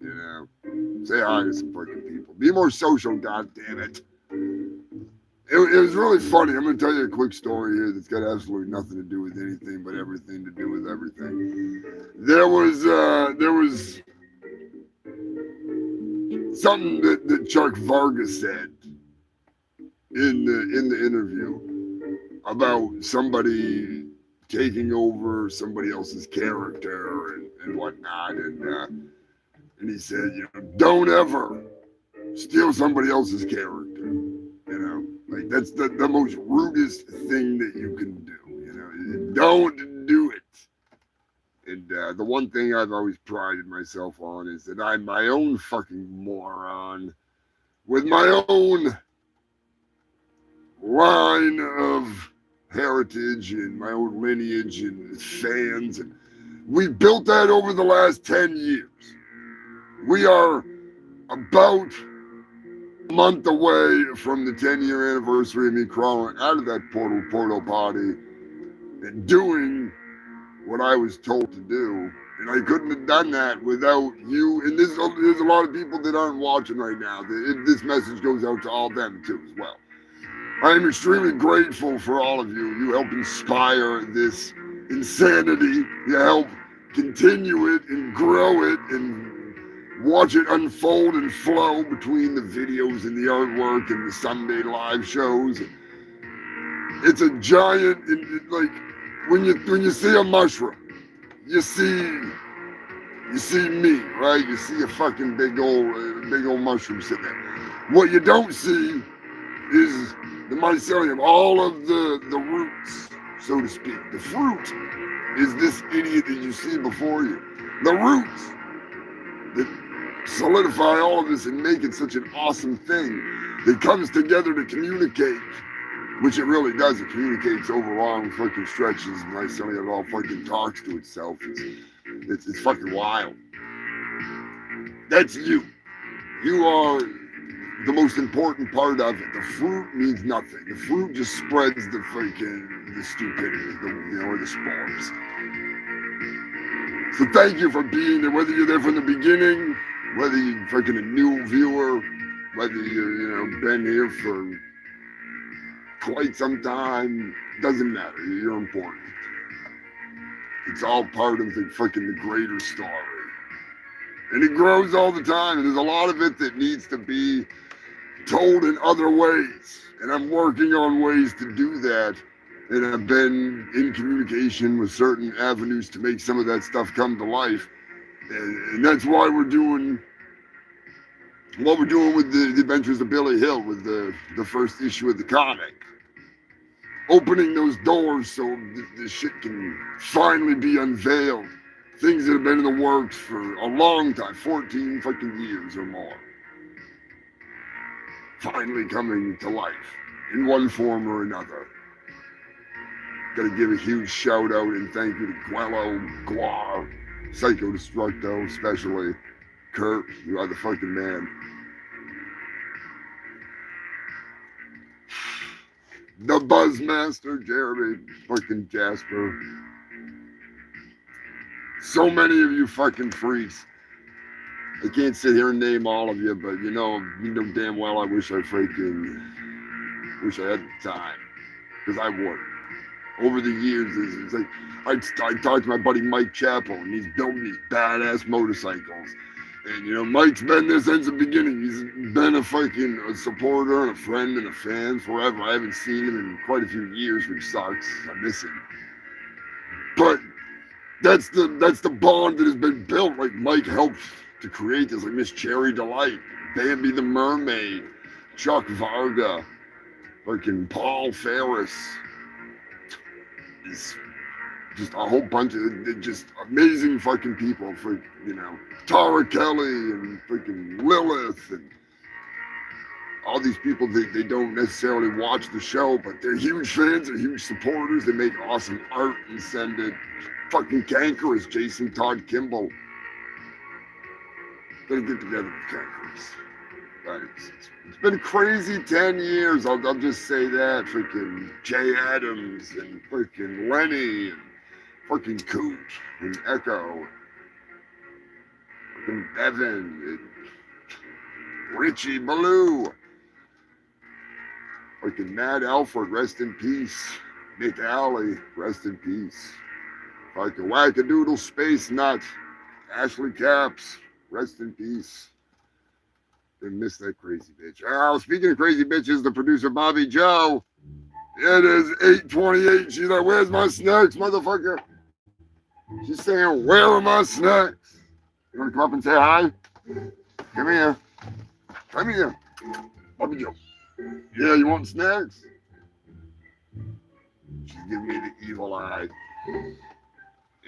Speaker 1: You know, say hi to some freaking people. Be more social, goddammit. It was really funny. I'm going to tell you a quick story here that's got absolutely nothing to do with anything but everything to do with everything. There was something that Chuck Vargas said in the interview about somebody taking over somebody else's character and whatnot, and he said, you know, don't ever steal somebody else's character. You know, like that's the most rudest thing that you can do. You know, don't do it. And the one thing I've always prided myself on is that I'm my own fucking moron with my own line of heritage and my own lineage and fans. And we built that over the last 10 years. We are about a month away from the 10-year anniversary of me crawling out of that portal potty and doing what I was told to do. And I couldn't have done that without you. And there's a lot of people that aren't watching right now. This message goes out to all them too as well. I am extremely grateful for all of you. You help inspire this insanity. You help continue it and grow it and watch it unfold and flow between the videos and the artwork and the Sunday live shows. It's a giant, like when you see a mushroom, you see me, right? You see a fucking big old mushroom sitting there. What you don't see is the mycelium, all of the roots, so to speak. The fruit is this idiot that you see before you. The roots that solidify all of this and make it such an awesome thing that comes together to communicate, which it really does. It communicates over long fucking stretches. Mycelium all fucking talks to itself. It's fucking wild. That's you. You are the most important part of it. The fruit means nothing. The fruit just spreads the stupidity, or the spores. So thank you for being there, whether you're there from the beginning, whether you're freaking a new viewer, whether you're, been here for quite some time, doesn't matter. You're important. It's all part of the greater story. And it grows all the time, and there's a lot of it that needs to be told in other ways. And I'm working on ways to do that. And I've been in communication with certain avenues to make some of that stuff come to life. And that's why we're doing what we're doing with the Adventures of Billy Hill, with the first issue of the comic. Opening those doors so this shit can finally be unveiled. Things that have been in the works for a long time, 14 fucking years or more. Finally coming to life in one form or another. Gotta give a huge shout out and thank you to Guello, Guar, Psycho Destructo, especially Kurt. You are the fucking man. The Buzzmaster, Jeremy, fucking Jasper. So many of you fucking freaks. I can't sit here and name all of you, but you know damn well I wish I had the time, because I would. Over the years, it's like I talked to my buddy Mike Chappell, and he's building these badass motorcycles. And you know, Mike's been there since the beginning. He's been a supporter and a friend and a fan forever. I haven't seen him in quite a few years, which sucks. I miss him. But that's the bond that has been built. Like Mike helped to create this, like Miss Cherry Delight, Bambi the Mermaid, Chuck Varga, fucking Paul Ferris. It's just a whole bunch of just amazing fucking people. For Tara Kelly and freaking Lilith and all these people. They don't necessarily watch the show, but they're huge fans and huge supporters. They make awesome art and send it. Fucking Cankerous, Jason Todd Kimball. Gotta get together with Cankerous. But it's been a crazy 10 years. I'll just say that. Freaking Jay Adams and freaking Lenny and fucking Coot and Echo. Fucking Bevan and Richie Ballou. Fucking Matt Alford, rest in peace. Nick Alley, rest in peace. Fucking Wackadoodle Space Nut. Ashley Caps, rest in peace. Didn't miss that crazy bitch. Oh, speaking of crazy bitches, the producer Bobby Joe. It is 8:28. She's like, where's my snacks, motherfucker? She's saying, where are my snacks? You want to come up and say hi? Come here. Come here. Bobby Joe. Yeah, you want snacks? She's giving me the evil eye.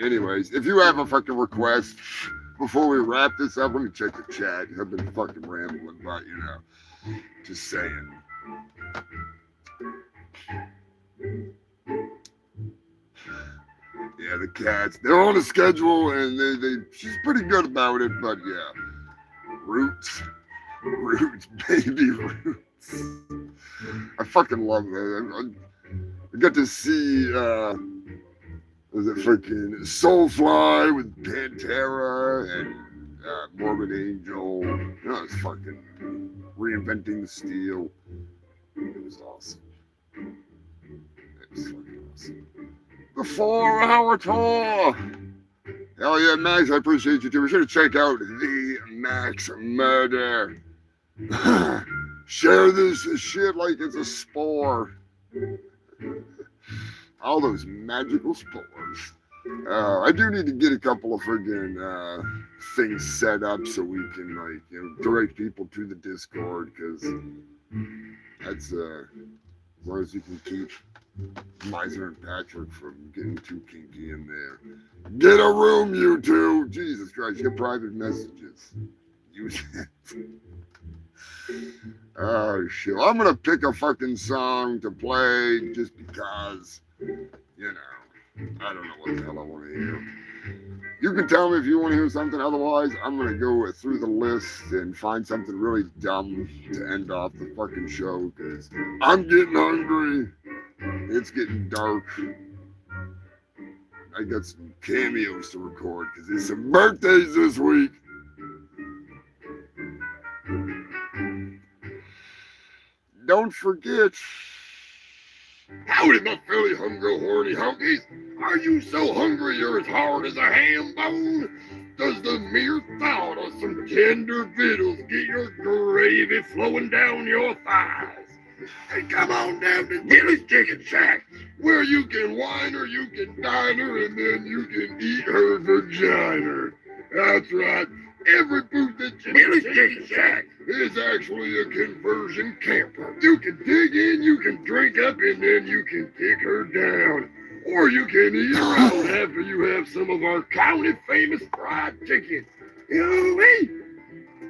Speaker 1: Anyways, if you have a fucking request, before we wrap this up, let me check the chat. I've been fucking rambling, but just saying. Yeah, the cats, they're on a schedule and she's pretty good about it, but yeah. Roots, baby Roots. I fucking love that. I got to see, was it freaking Soulfly with Pantera and Morbid Angel? It's fucking Reinventing the Steel. It was awesome. It was fucking awesome. The 4-hour tour. Hell yeah, Max, I appreciate you too. Be sure to check out The Max Murder. Share this shit like it's a spore. All those magical spores. I do need to get a couple of friggin' things set up so we can direct people to the Discord, because that's as long as you can keep Miser and Patrick from getting too kinky in there. Get a room, you two. Jesus Christ, get private messages. Use it. Oh shit. I'm gonna pick a fucking song to play just because, I don't know what the hell I want to hear. You can tell me if you want to hear something. Otherwise, I'm gonna go through the list and find something really dumb to end off the fucking show, because I'm getting hungry. It's getting dark. I got some cameos to record because there's some birthdays this week. Don't forget. Howdy, my Philly hungry, horny honkies. Are you so hungry you're as hard as a ham bone? Does the mere thought of some tender victuals get your gravy flowing down your thighs? Hey, come on down to Billy's Chicken Shack, where you can wine her, you can dine her, and then you can eat her vagina. That's right. Every booth at Billy's Chicken Shack is actually a conversion camper. You can dig in, you can drink up, and then you can kick her down. Or you can eat her out after you have some of our county famous fried chicken. Hey,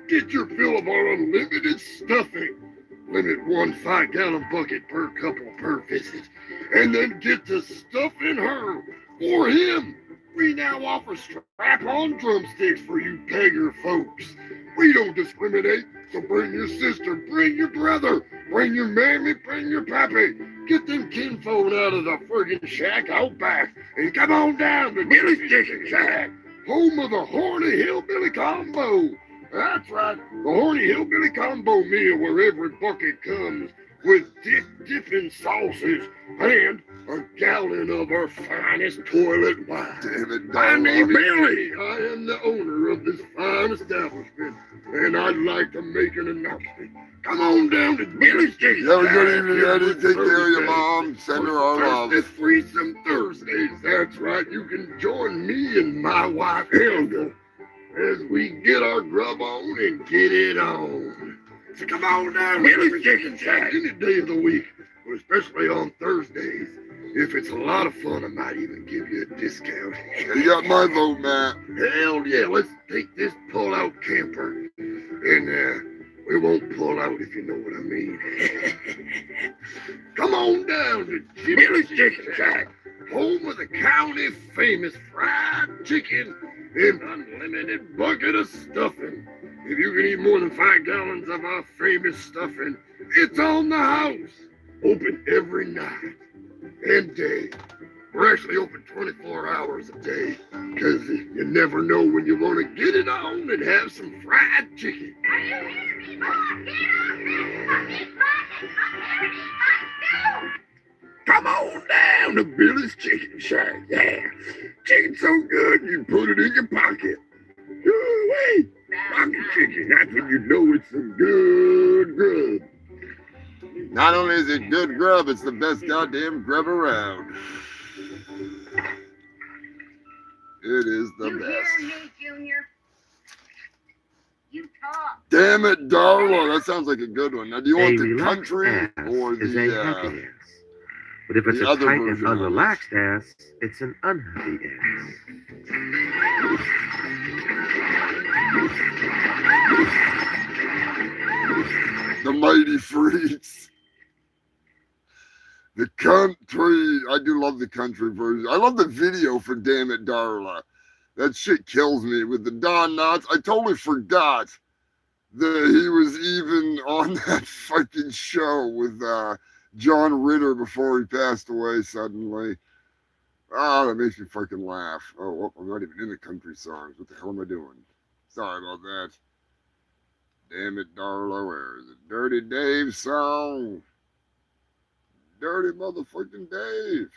Speaker 1: get your fill of our unlimited stuffing. Limit 1 5-gallon bucket per couple per visit. And then get to stuffing her or him. We now offer strap-on drumsticks for you beggar folks. We don't discriminate, so bring your sister, bring your brother, bring your mammy, bring your pappy. Get them kinfolk out of the friggin' shack out back and come on down to Billy's Chicken Shack, home of the horny hillbilly combo. That's right. The horny hillbilly combo meal where every bucket comes with dipping sauces and a gallon of our finest toilet wine. Damn it, my name is Billy. I am the owner of this fine establishment, and I'd like to make an announcement. Come on down to Billy's Chicken. Yeah, good evening, Eddie. Take care of your mom. Send her our love. It's Threesome Thursdays. That's right. You can join me and my wife, Helga, as we get our grub on and get it on. So come on down, Billy's Chicken Shack, any day of the week, but especially on Thursdays. If it's a lot of fun, I might even give you a discount. You got my vote, Matt. Hell yeah, let's take this pull-out camper, and we won't pull out if you know what I mean. Come on down to Billy's Chicken Shack, home of the county famous fried chicken and unlimited bucket of stuffing. If you can eat more than 5 gallons of our famous stuffing, it's on the house. Open every night and day. We're actually open 24 hours a day, because you never know when you want to get it on and have some fried chicken.
Speaker 6: Are you hearing me, Bob? Get off this fucking bucket! I'm hearing it myself!
Speaker 1: Come on down to Billy's Chicken Shack. Yeah, chicken's so good you put it in your pocket. Wait, pocket chicken, that's when you know it's some good grub. Not only is it good grub, it's the best goddamn grub around. It is the
Speaker 6: You
Speaker 1: best.
Speaker 6: hear me, Junior? You talk.
Speaker 1: Damn it, Darla. That sounds like a good one. Now, do you want the
Speaker 13: relaxed
Speaker 1: country
Speaker 13: ass
Speaker 1: or
Speaker 13: is a happy
Speaker 1: the
Speaker 13: ass. But if it's
Speaker 1: the
Speaker 13: a
Speaker 1: other
Speaker 13: tight and
Speaker 1: version of it?
Speaker 13: unrelaxed ass, it's an unhappy
Speaker 1: The Mighty Freaks. The country. I do love the country version. I love the video for Damn It, Darla. That shit kills me with the Don Knotts. I totally forgot that he was even on that fucking show with John Ritter before he passed away suddenly. Oh, that makes me fucking laugh. Oh, well, I'm not even in the country songs. What the hell am I doing? Sorry about that. Damn it, Darla. Where is it? Dirty Dave song. Dirty motherfucking Dave.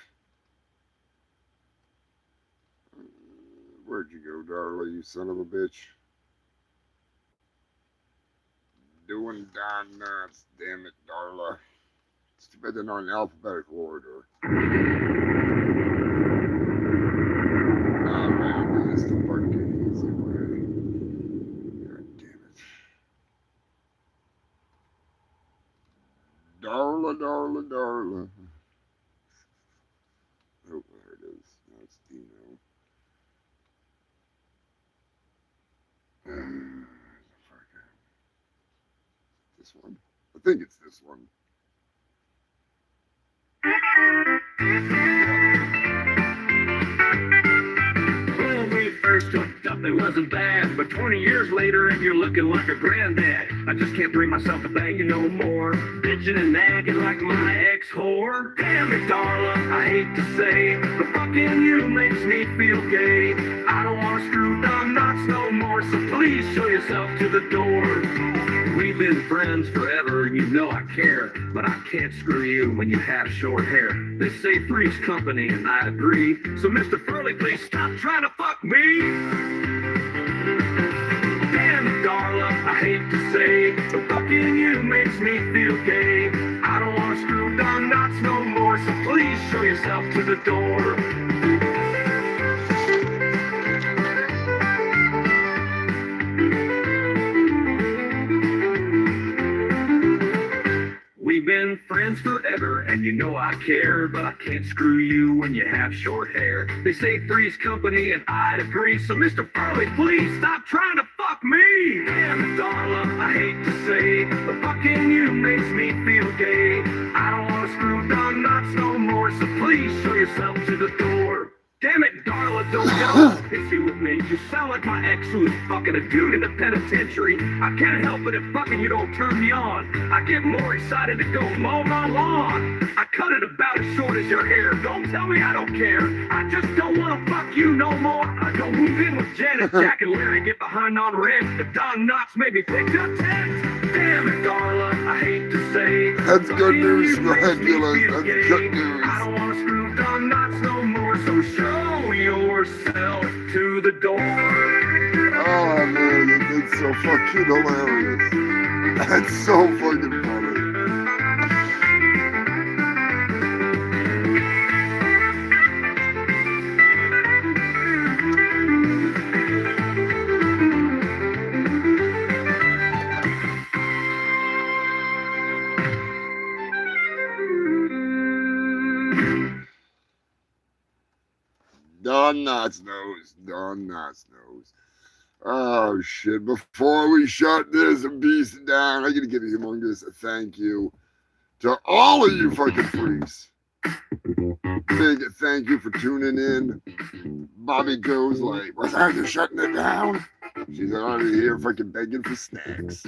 Speaker 1: Where'd you go, Darla, you son of a bitch? Doing Don Knotts. Damn it, Darla. It's too bad they're not in alphabetical order. Oh, man, this the part getting easy way. God damn it. Darla, Darla, Darla. Oh, there it is. Now it's Dino. This one? I think it's this one.
Speaker 5: When we first hooked up, it wasn't bad, but 20 years later, and you're looking like a granddad. I just can't bring myself to bang you no more. Bitching and nagging like my ex-whore. Damn it, Darla, I hate to say, but fucking you makes me feel gay. I don't want to screw Don Knotts no more, so please show yourself to the door. We've been friends forever, you know I care, but I can't screw you when you have short hair. They say three's company, and I agree. So Mr. Furley, please stop trying to fuck me. Damn it, Darla, I hate to say, but fucking you makes me feel gay. I don't want to screw Don Knotts no more, so please show yourself to the door. We've been friends forever, and you know I care, but I can't screw you when you have short hair. They say three's company, and I'd agree. So Mr. Furley, please stop trying to fuck me. Damn it, Darla, I hate to say, but fucking you makes me feel gay. I don't want to screw Don Knotts no more, so please show yourself to the door. Damn it, Darla, don't get all pissy with me. You sound like my ex who was fucking a dude in the penitentiary. I can't help it if fucking you don't turn me on. I get more excited to go mow my lawn. I cut it about as short as your hair. Don't tell me I don't care. I just don't want to fuck you no more. I don't move in with Janet, Jack, and Larry. Get behind on rent. If Don Knotts maybe picked up tent. Damn it, Darla, I hate to say.
Speaker 1: That's good news, Dracula. That's good news.
Speaker 5: I don't want to screw Don Knotts no more, so show yourself to the door.
Speaker 1: Oh man, that's so fucking hilarious. That's so fucking funny. Don Knotts knows. Don Knotts knows. Oh shit. Before we shut this beast down, I gotta give a humongous thank you to all of you fucking freaks. Big thank you for tuning in. Bobby Joe's like, what's that? You're shutting it down? She's already here fucking begging for snacks.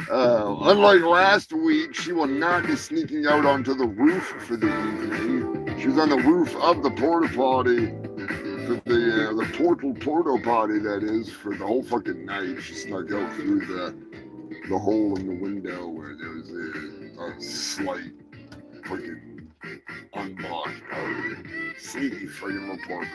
Speaker 1: Unlike last week, she will not be sneaking out onto the roof for the evening. She was on the roof of the porta potty, for the porta potty that is, for the whole fucking night. She snuck out through the hole in the window where there was a slight fucking unblocked part. Sneaky friggin' reporter.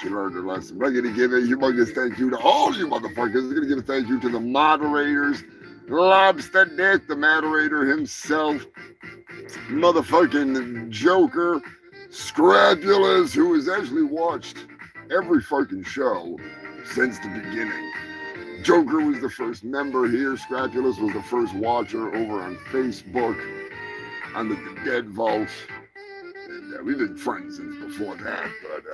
Speaker 1: She learned her lesson. We're gonna give a humongous thank you to all you motherfuckers. We're gonna give a thank you to the moderators. Lobster Dick, the moderator himself, motherfucking Joker, Scrapulas, who has actually watched every fucking show since the beginning. Joker was the first member here. Scrapulas was the first watcher over on Facebook on the Dead Vault. And, we've been friends since before that, but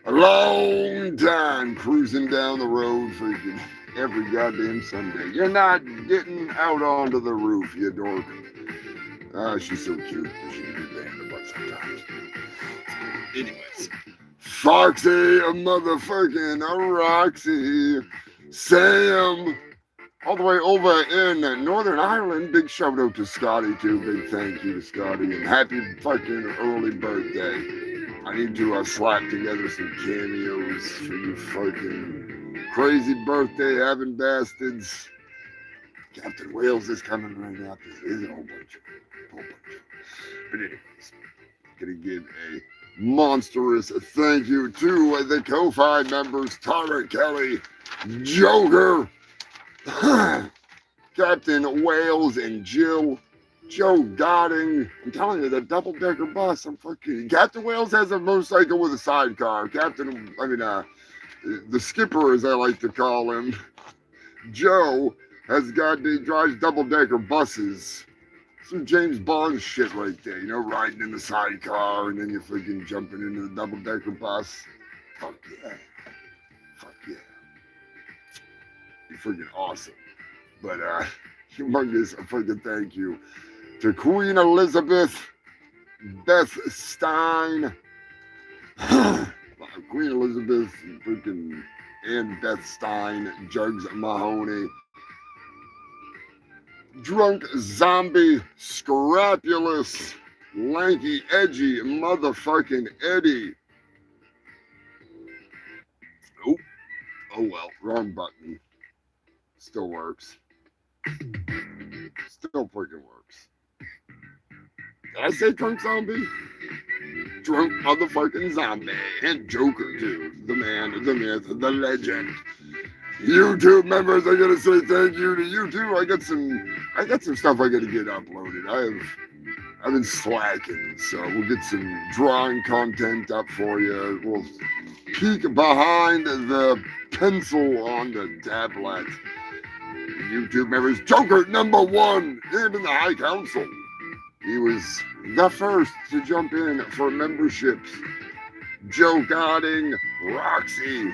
Speaker 1: a long time cruising down the road freaking every goddamn Sunday. You're not getting out onto the roof, you dork. She's so cute. She can do that a bunch of times. Anyways, Foxy, a motherfucking Roxy, Sam, all the way over in Northern Ireland. Big shout out to Scotty too. Big thank you to Scotty and happy fucking early birthday. I need to slap together some cameos for you fucking crazy birthday having bastards. Captain Wales is coming right now. This is a whole bunch. But anyways, gonna give a monstrous thank you to the Ko-Fi members, Tara Kelly, Joker, Captain Wales and Jill, Joe Godding. I'm telling you, that double-decker bus, Captain Wales has a motorcycle with a sidecar. The skipper, as I like to call him, Joe, drives double-decker buses. Some James Bond shit right there, riding in the sidecar and then you're freaking jumping into the double-decker bus. Fuck yeah. Fuck yeah. You're freaking awesome. But, humongous fucking thank you to Queen Elizabeth, Beth Stein, Queen Elizabeth, freaking, and Beth Stein, Jugs Mahoney, Drunk Zombie, Scrapulous, Lanky Edgy, motherfucking Eddie. Oh well, wrong button. Still works. Still freaking works. Did I say drunk zombie? Drunk motherfucking zombie. And Joker too. The man, the myth, the legend. YouTube members, I gotta say thank you to you too. I got some stuff I gotta get uploaded. I've been slacking, so we'll get some drawing content up for you. We'll peek behind the pencil on the tablet. YouTube members, Joker #1, him in the High Council. He was the first to jump in for memberships. Joe Godding, Roxy,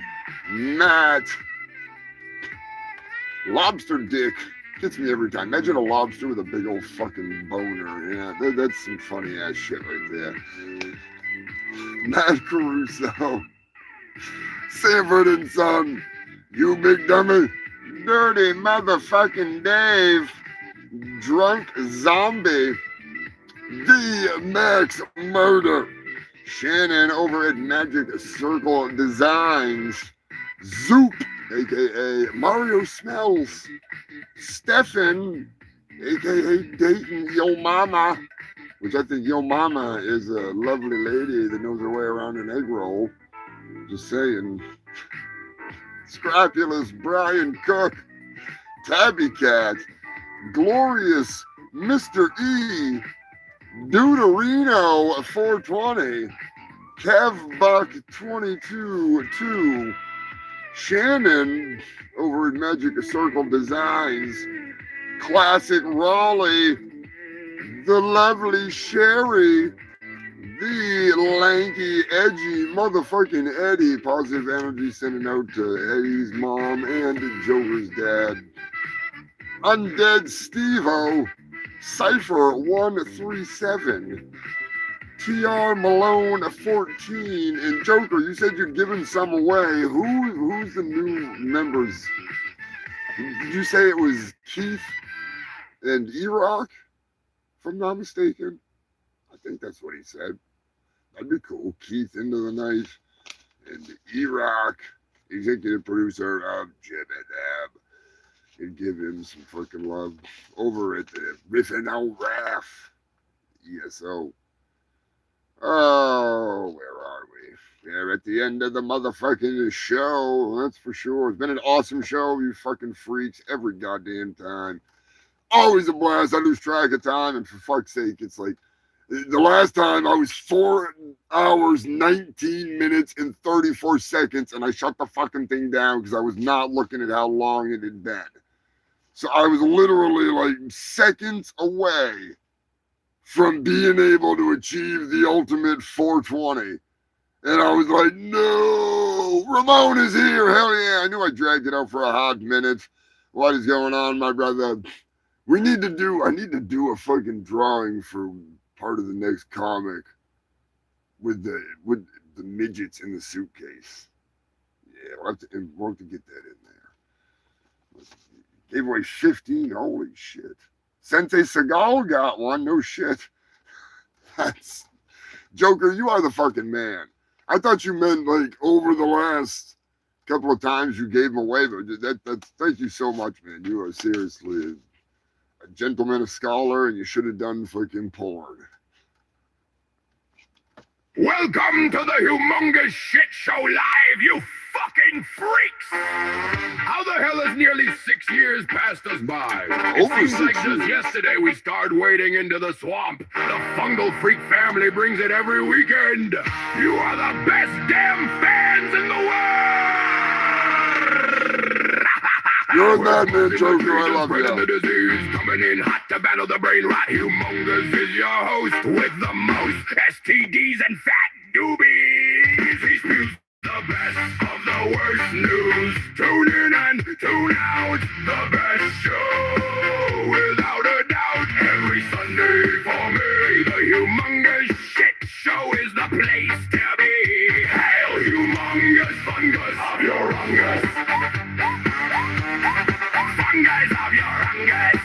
Speaker 1: Matt, Lobster Dick, Gets me every time. Imagine a lobster with a big old fucking boner. Yeah, that's some funny ass shit right there. Matt Caruso. Sanford and Son. You big dummy. Dirty motherfucking Dave. Drunk zombie. The Max Murder. Shannon over at Magic Circle Designs. Zoop, aka Mario Smells. Stefan, aka Dayton Yo Mama, which I think Yo Mama is a lovely lady that knows her way around an egg roll. Just saying. Scrapulous Brian Cook. Tabby Cat. Glorious Mr. E. Deuterino 420. Kev Buck 22-2. Shannon over at Magic Circle Designs. Classic Raleigh. The lovely Sherry. The lanky, edgy motherfucking Eddie. Positive energy sending out to Eddie's mom and Joker's dad. Undead Steve-O. Cypher 137. TR Malone 14. And Joker, you said you're giving some away. Who's the new members? Did you say it was Keith and E-Rock? If I'm not mistaken. I think that's what he said. That'd be cool. Keith into the night. And E-Rock, executive producer of Jib and Dab. And give him some fucking love over at the Riffin' Out Raff. ESO. Oh, where are we? We're at the end of the motherfucking show. That's for sure. It's been an awesome show, you fucking freaks, every goddamn time. Always a blast. I lose track of time, and for fuck's sake, it's like the last time I was 4 hours, 19 minutes, and 34 seconds, and I shut the fucking thing down because I was not looking at how long it had been. So I was literally like seconds away from being able to achieve the ultimate 420. And I was like, no, Ramon is here. Hell yeah. I knew I dragged it out for a hot minute. What is going on, my brother? I need to do a fucking drawing for part of the next comic with the midgets in the suitcase. Yeah, we'll have to get that in there. Gave away 15. Holy shit. Sensei Seagal got one. No shit. That's Joker, you are the fucking man. I thought you meant like over the last couple of times you gave them away, but thank you so much, man. You are seriously a gentleman, a scholar, and you should have done fucking porn.
Speaker 4: Welcome to the Humongous Shit Show Live, you fucking freaks! How the hell has nearly 6 years passed us by? It seems like just yesterday we started wading into the swamp. The Fungal Freak family brings it every weekend. You are the best damn fans in the world!
Speaker 1: You're a madman, Joker. I love you.
Speaker 4: The disease coming in hot to battle the brain rot. Humongous is your host with the most STDs and fat doobies. He spews the best of the worst news. Tune in and tune out. The best show, without a doubt. Every Sunday for me, the Humongous Shit Show is the place to be. Hail, humongous fungus of your fungus. Fungus of your fungus.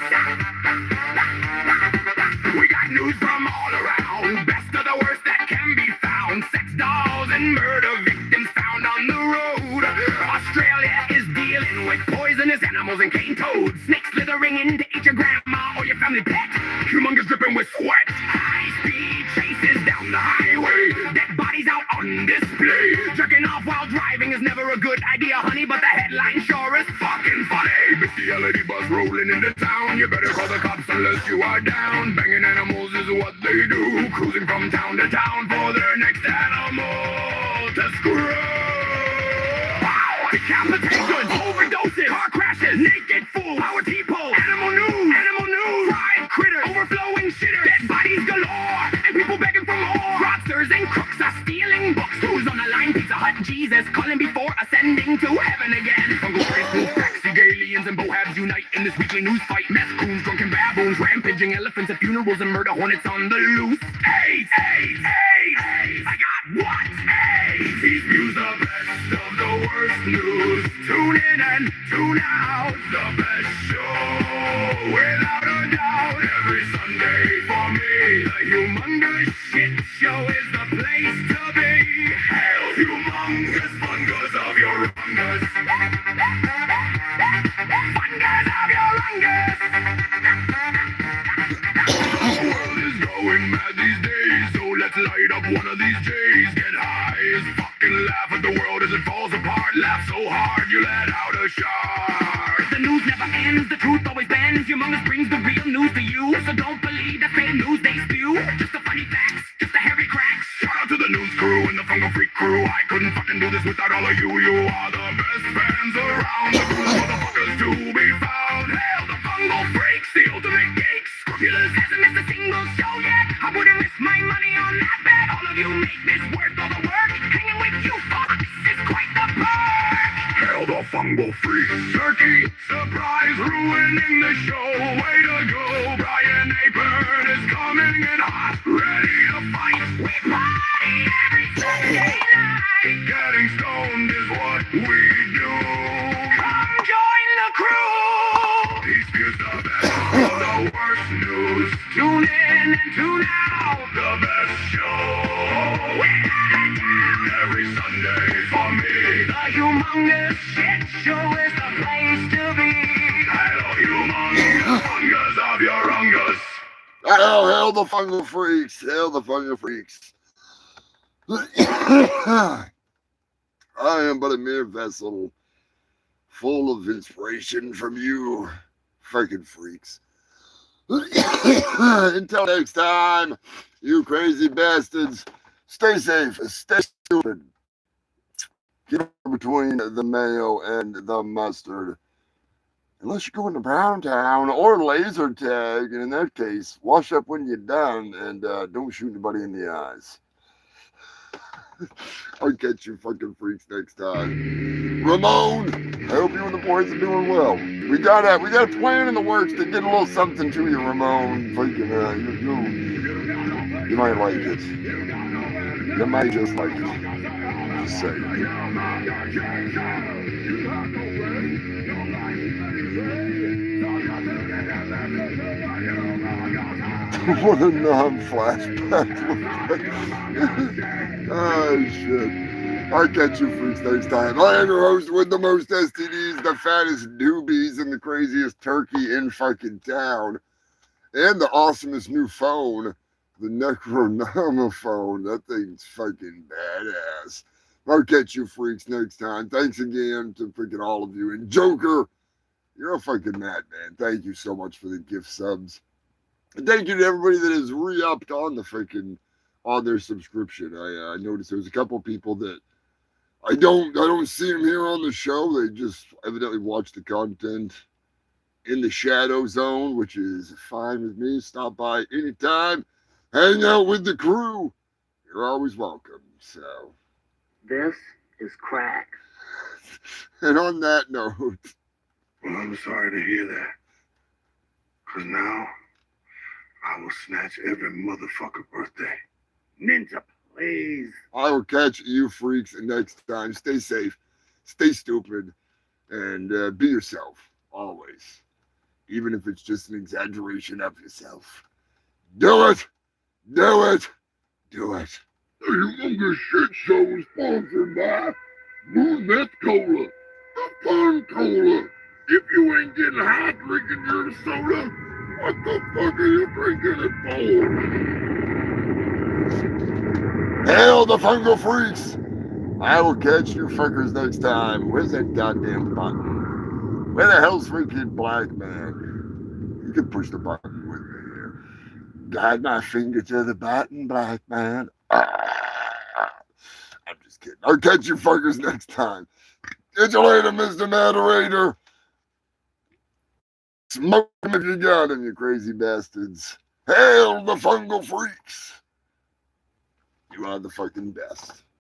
Speaker 4: We got news from all around. Best of the worst that can be found. Sex dolls and murder victims found on the road. Australia is dealing with poisonous animals and cane toads. Snakes slithering in to eat your grandma or your family pet. Humongous dripping with sweat. High-speed chases down the highway. Dead bodies out on display. Jerking off while driving is never a good idea, honey, but the headline sure is fucking funny. Bestiality bus rolling into town. You better call the cops unless you are down. Banging animals is what they do. Cruising from town to town for their next animal to screw. Decapitations, overdoses, car crashes, naked fools, power T-pole, animal news, fried critters, overflowing shitters, dead bodies galore, and people begging for more. Fraudsters and crooks are stealing books. Who's on the line? Pizza Hut, Jesus, calling before ascending to heaven again. Fungal Christmas, taxi aliens, and bohabs unite in
Speaker 5: in this weekly news fight. Meth coons, drunken baboons, rampaging elephants at funerals and murder hornets on the loose. AIDS, AIDS, AIDS, I got what? AIDS. These views the best of the worst news. Tune in and tune out. The best show, without a doubt. Every Sunday for me, the Humongous Shit Show is the place to be. Hail humongous fungus of your rungus. Fungus of your rungus. The world is going mad these days, so let's light up one of these J's. Get high as fucking laugh at the world as it falls apart. Laugh so hard you let out a shark. The news never ends, the truth always bends. Humongous brings the real news to you, so don't believe the fake news they spew. Just the funny facts, just the hairy cracks. Shout out to the news crew and the Fungal Freak crew. I couldn't fucking do this without all of you. You are the best fans around. The cool motherfuckers to be found. Hail the Fungal Freaks, the ultimate geeks. Scrupulous hasn't missed a single show yet. I wouldn't risk my money on that bet. All of you make this worth all the work. Hanging with you fucks is quite the perk. Hail the Fungal Freaks. Turkey surprise ruining the show. Way to go, Brian Apern is coming in hot, ready to fight. We party every Sunday night. Getting stoned is what we do. Come join the crew. These views the best of the worst news. Tune in and tune out. The best show, without a doubt. Every Sunday for me, the Humongous Shit Show is the place to be. Hello, humongous fungus of your rungus.
Speaker 1: Hail the Fungal Freaks. Hail the Fungal Freaks. I am but a mere vessel full of inspiration from you freaking freaks. Until next time, you crazy bastards, stay safe, stay stupid. Get between the mayo and the mustard. Unless you're going to Brown Town or laser tag, and in that case, wash up when you're done and don't shoot anybody in the eyes. I'll catch you fucking freaks next time. Ramon, I hope you and the boys are doing well. We got a plan in the works to get a little something to you, Ramon. Freaking, you might like it. You might just like it. Just what a non-flashback look like. Oh, shit. I'll catch you freaks next time. I am your host with the most STDs, the fattest doobies, and the craziest turkey in fucking town. And the awesomest new phone, the Necronoma phone. That thing's fucking badass. I'll catch you freaks next time. Thanks again to freaking all of you. And Joker, you're a fucking madman. Thank you so much for the gift subs. And thank you to everybody that has re-upped on the freaking on their subscription. I noticed there's a couple people that I don't see them here on the show. They just evidently watch the content in the shadow zone, which is fine with me. Stop by anytime. Hang out with the crew. You're always welcome. So
Speaker 10: This is crack.
Speaker 1: And on that note,
Speaker 14: well, I'm sorry to hear that. Because now I will snatch every motherfucker birthday.
Speaker 10: Ninja, please.
Speaker 1: I will catch you freaks next time. Stay safe, stay stupid, and be yourself always. Even if it's just an exaggeration of yourself. Do it! Do it! Do it!
Speaker 4: The Humongous Shit Show is sponsored by Moon Meth Cola, the fun cola. If you ain't getting high drinking your soda, what the fuck are you drinking it for?
Speaker 1: Hail the Fungal Freaks! I will catch you fuckers next time. Where's that goddamn button? Where the hell's freaking Black Man? You can push the button with me here. Guide my finger to the button, Black Man. I'm just kidding. I'll catch you fuckers next time. Catch you later, Mr. Moderator. Smoke him if you got him, you crazy bastards. Hail the Fungal Freaks. You are the fucking best.